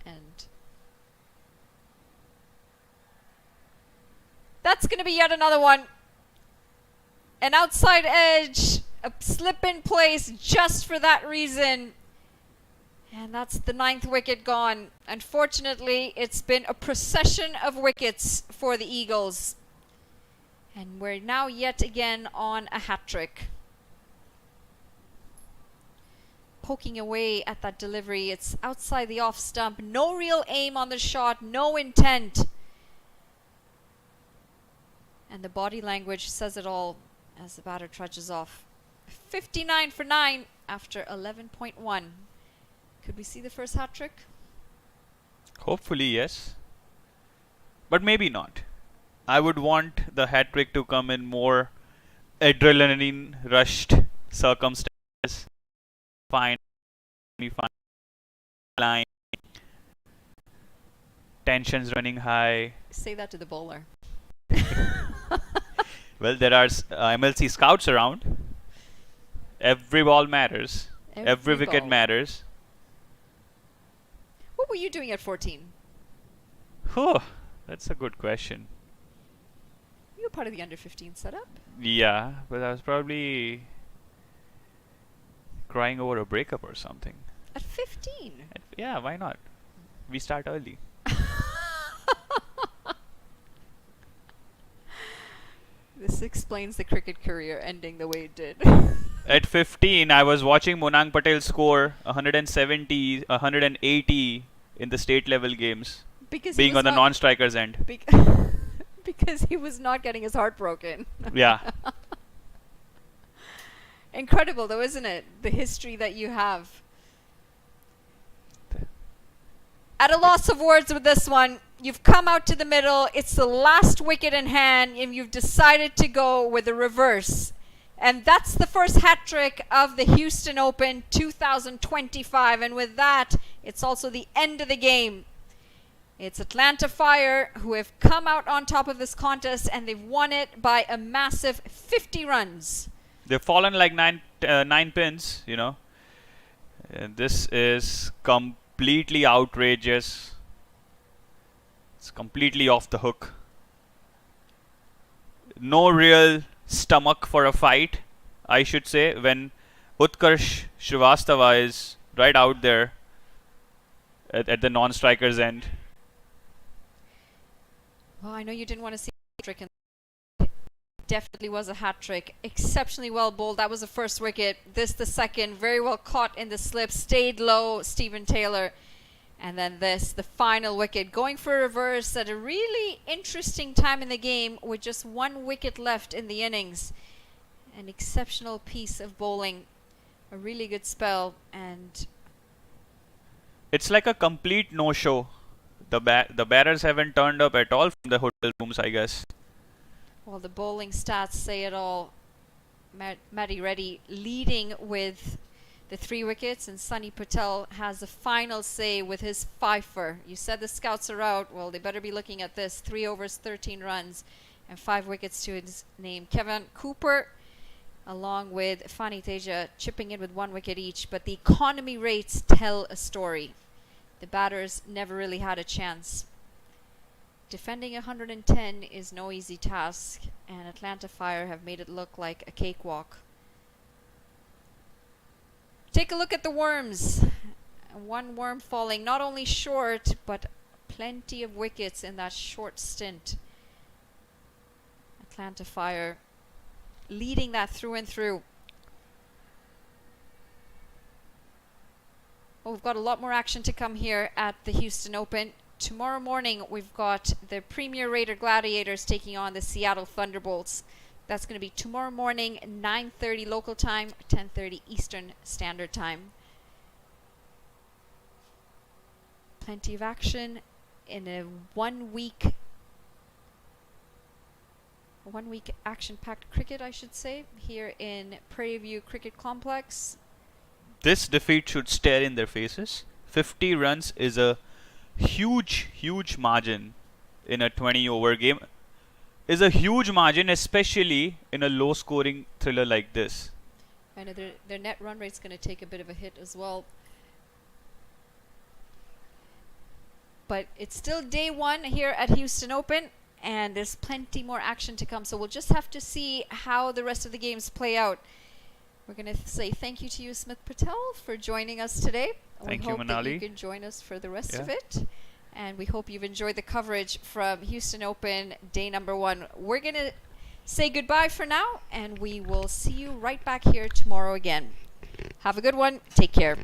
And that's going to be yet another one. An outside edge, a slip in place just for that reason. And that's the 9th wicket gone. Unfortunately, it's been a procession of wickets for the Eagles. And we're now yet again on a hat-trick. Poking away at that delivery. It's outside the off stump. No real aim on the shot. No intent. And the body language says it all as the batter trudges off. 59 for 9 after 11.1. Could we see the first hat trick? Hopefully, yes. But maybe not. I would want the hat trick to come in more adrenaline rushed circumstances. Fine. Line. Tensions running high. Say that to the bowler. Well, there are MLC scouts around. Every ball matters. Every wicket ball. matters. What were you doing at 14? Oh, that's a good question. You were part of the under 15 setup. Yeah, but I was probably crying over a breakup or something. At 15? Yeah, why not? We start early. This explains the cricket career ending the way it did. At 15, I was watching Monang Patel score 170, 180 in the state level games, Because being on the non-strikers end. Because he was not getting his heart broken. Yeah. Incredible though, isn't it? The history that you have. At a loss of words with this one. You've come out to the middle. It's the last wicket in hand, and you've decided to go with the reverse. And that's the first hat trick of the Houston Open 2025. And with that, it's also the end of the game. It's Atlanta Fire who have come out on top of this contest, and they've won it by a massive 50 runs. They've fallen like nine pins, you know. And this is completely outrageous. It's completely off the hook. No real stomach for a fight, I should say, when Utkarsh Srivastava is right out there at the non-striker's end. Well, I know you didn't want to see a trick, and definitely was a hat trick. Exceptionally well bowled. That was the first wicket. This the second. Very well caught in the slip. Stayed low, Stephen Taylor. And then this, the final wicket, going for a reverse at a really interesting time in the game with just one wicket left in the innings. An exceptional piece of bowling. A really good spell, and It's like a complete no-show. The batters haven't turned up at all from the hotel rooms, I guess. well, the bowling stats say it all. Matty Reddy leading with the 3 wickets, and Sunny Patel has the final say with his fifer. You said the scouts are out. Well, they better be looking at this. 3 overs, 13 runs, and 5 wickets to his name. Kevin Cooper, along with Fani Teja, chipping in with 1 wicket each. But the economy rates tell a story. The batters never really had a chance. Defending 110 is no easy task, and Atlanta Fire have made it look like a cakewalk. Take a look at the worms. 1 worm falling not only short, but plenty of wickets in that short stint. Atlanta Fire leading that through and through. Well, we've got a lot more action to come here at the Houston Open. Tomorrow morning, we've got the Premier Raider Gladiators taking on the Seattle Thunderbolts. That's going to be tomorrow morning, 9:30 local time, 10:30 Eastern Standard Time. Plenty of action in a one-week action-packed cricket, I should say, here in Prairie View Cricket Complex. This defeat should stare in their faces. 50 runs is a huge margin in a 20-over game. Is a huge margin, especially in a low-scoring thriller like this. I know their net run rate's going to take a bit of a hit as well. But it's still day 1 here at Houston Open, and there's plenty more action to come. So we'll just have to see how the rest of the games play out. We're going to say thank you to you, Smith Patel, for joining us today. Thank we you, hope that you Manali. can join us for the rest of it. And we hope you've enjoyed the coverage from Houston Open day number 1. We're going to say goodbye for now, and we will see you right back here tomorrow again. Have a good one. Take care.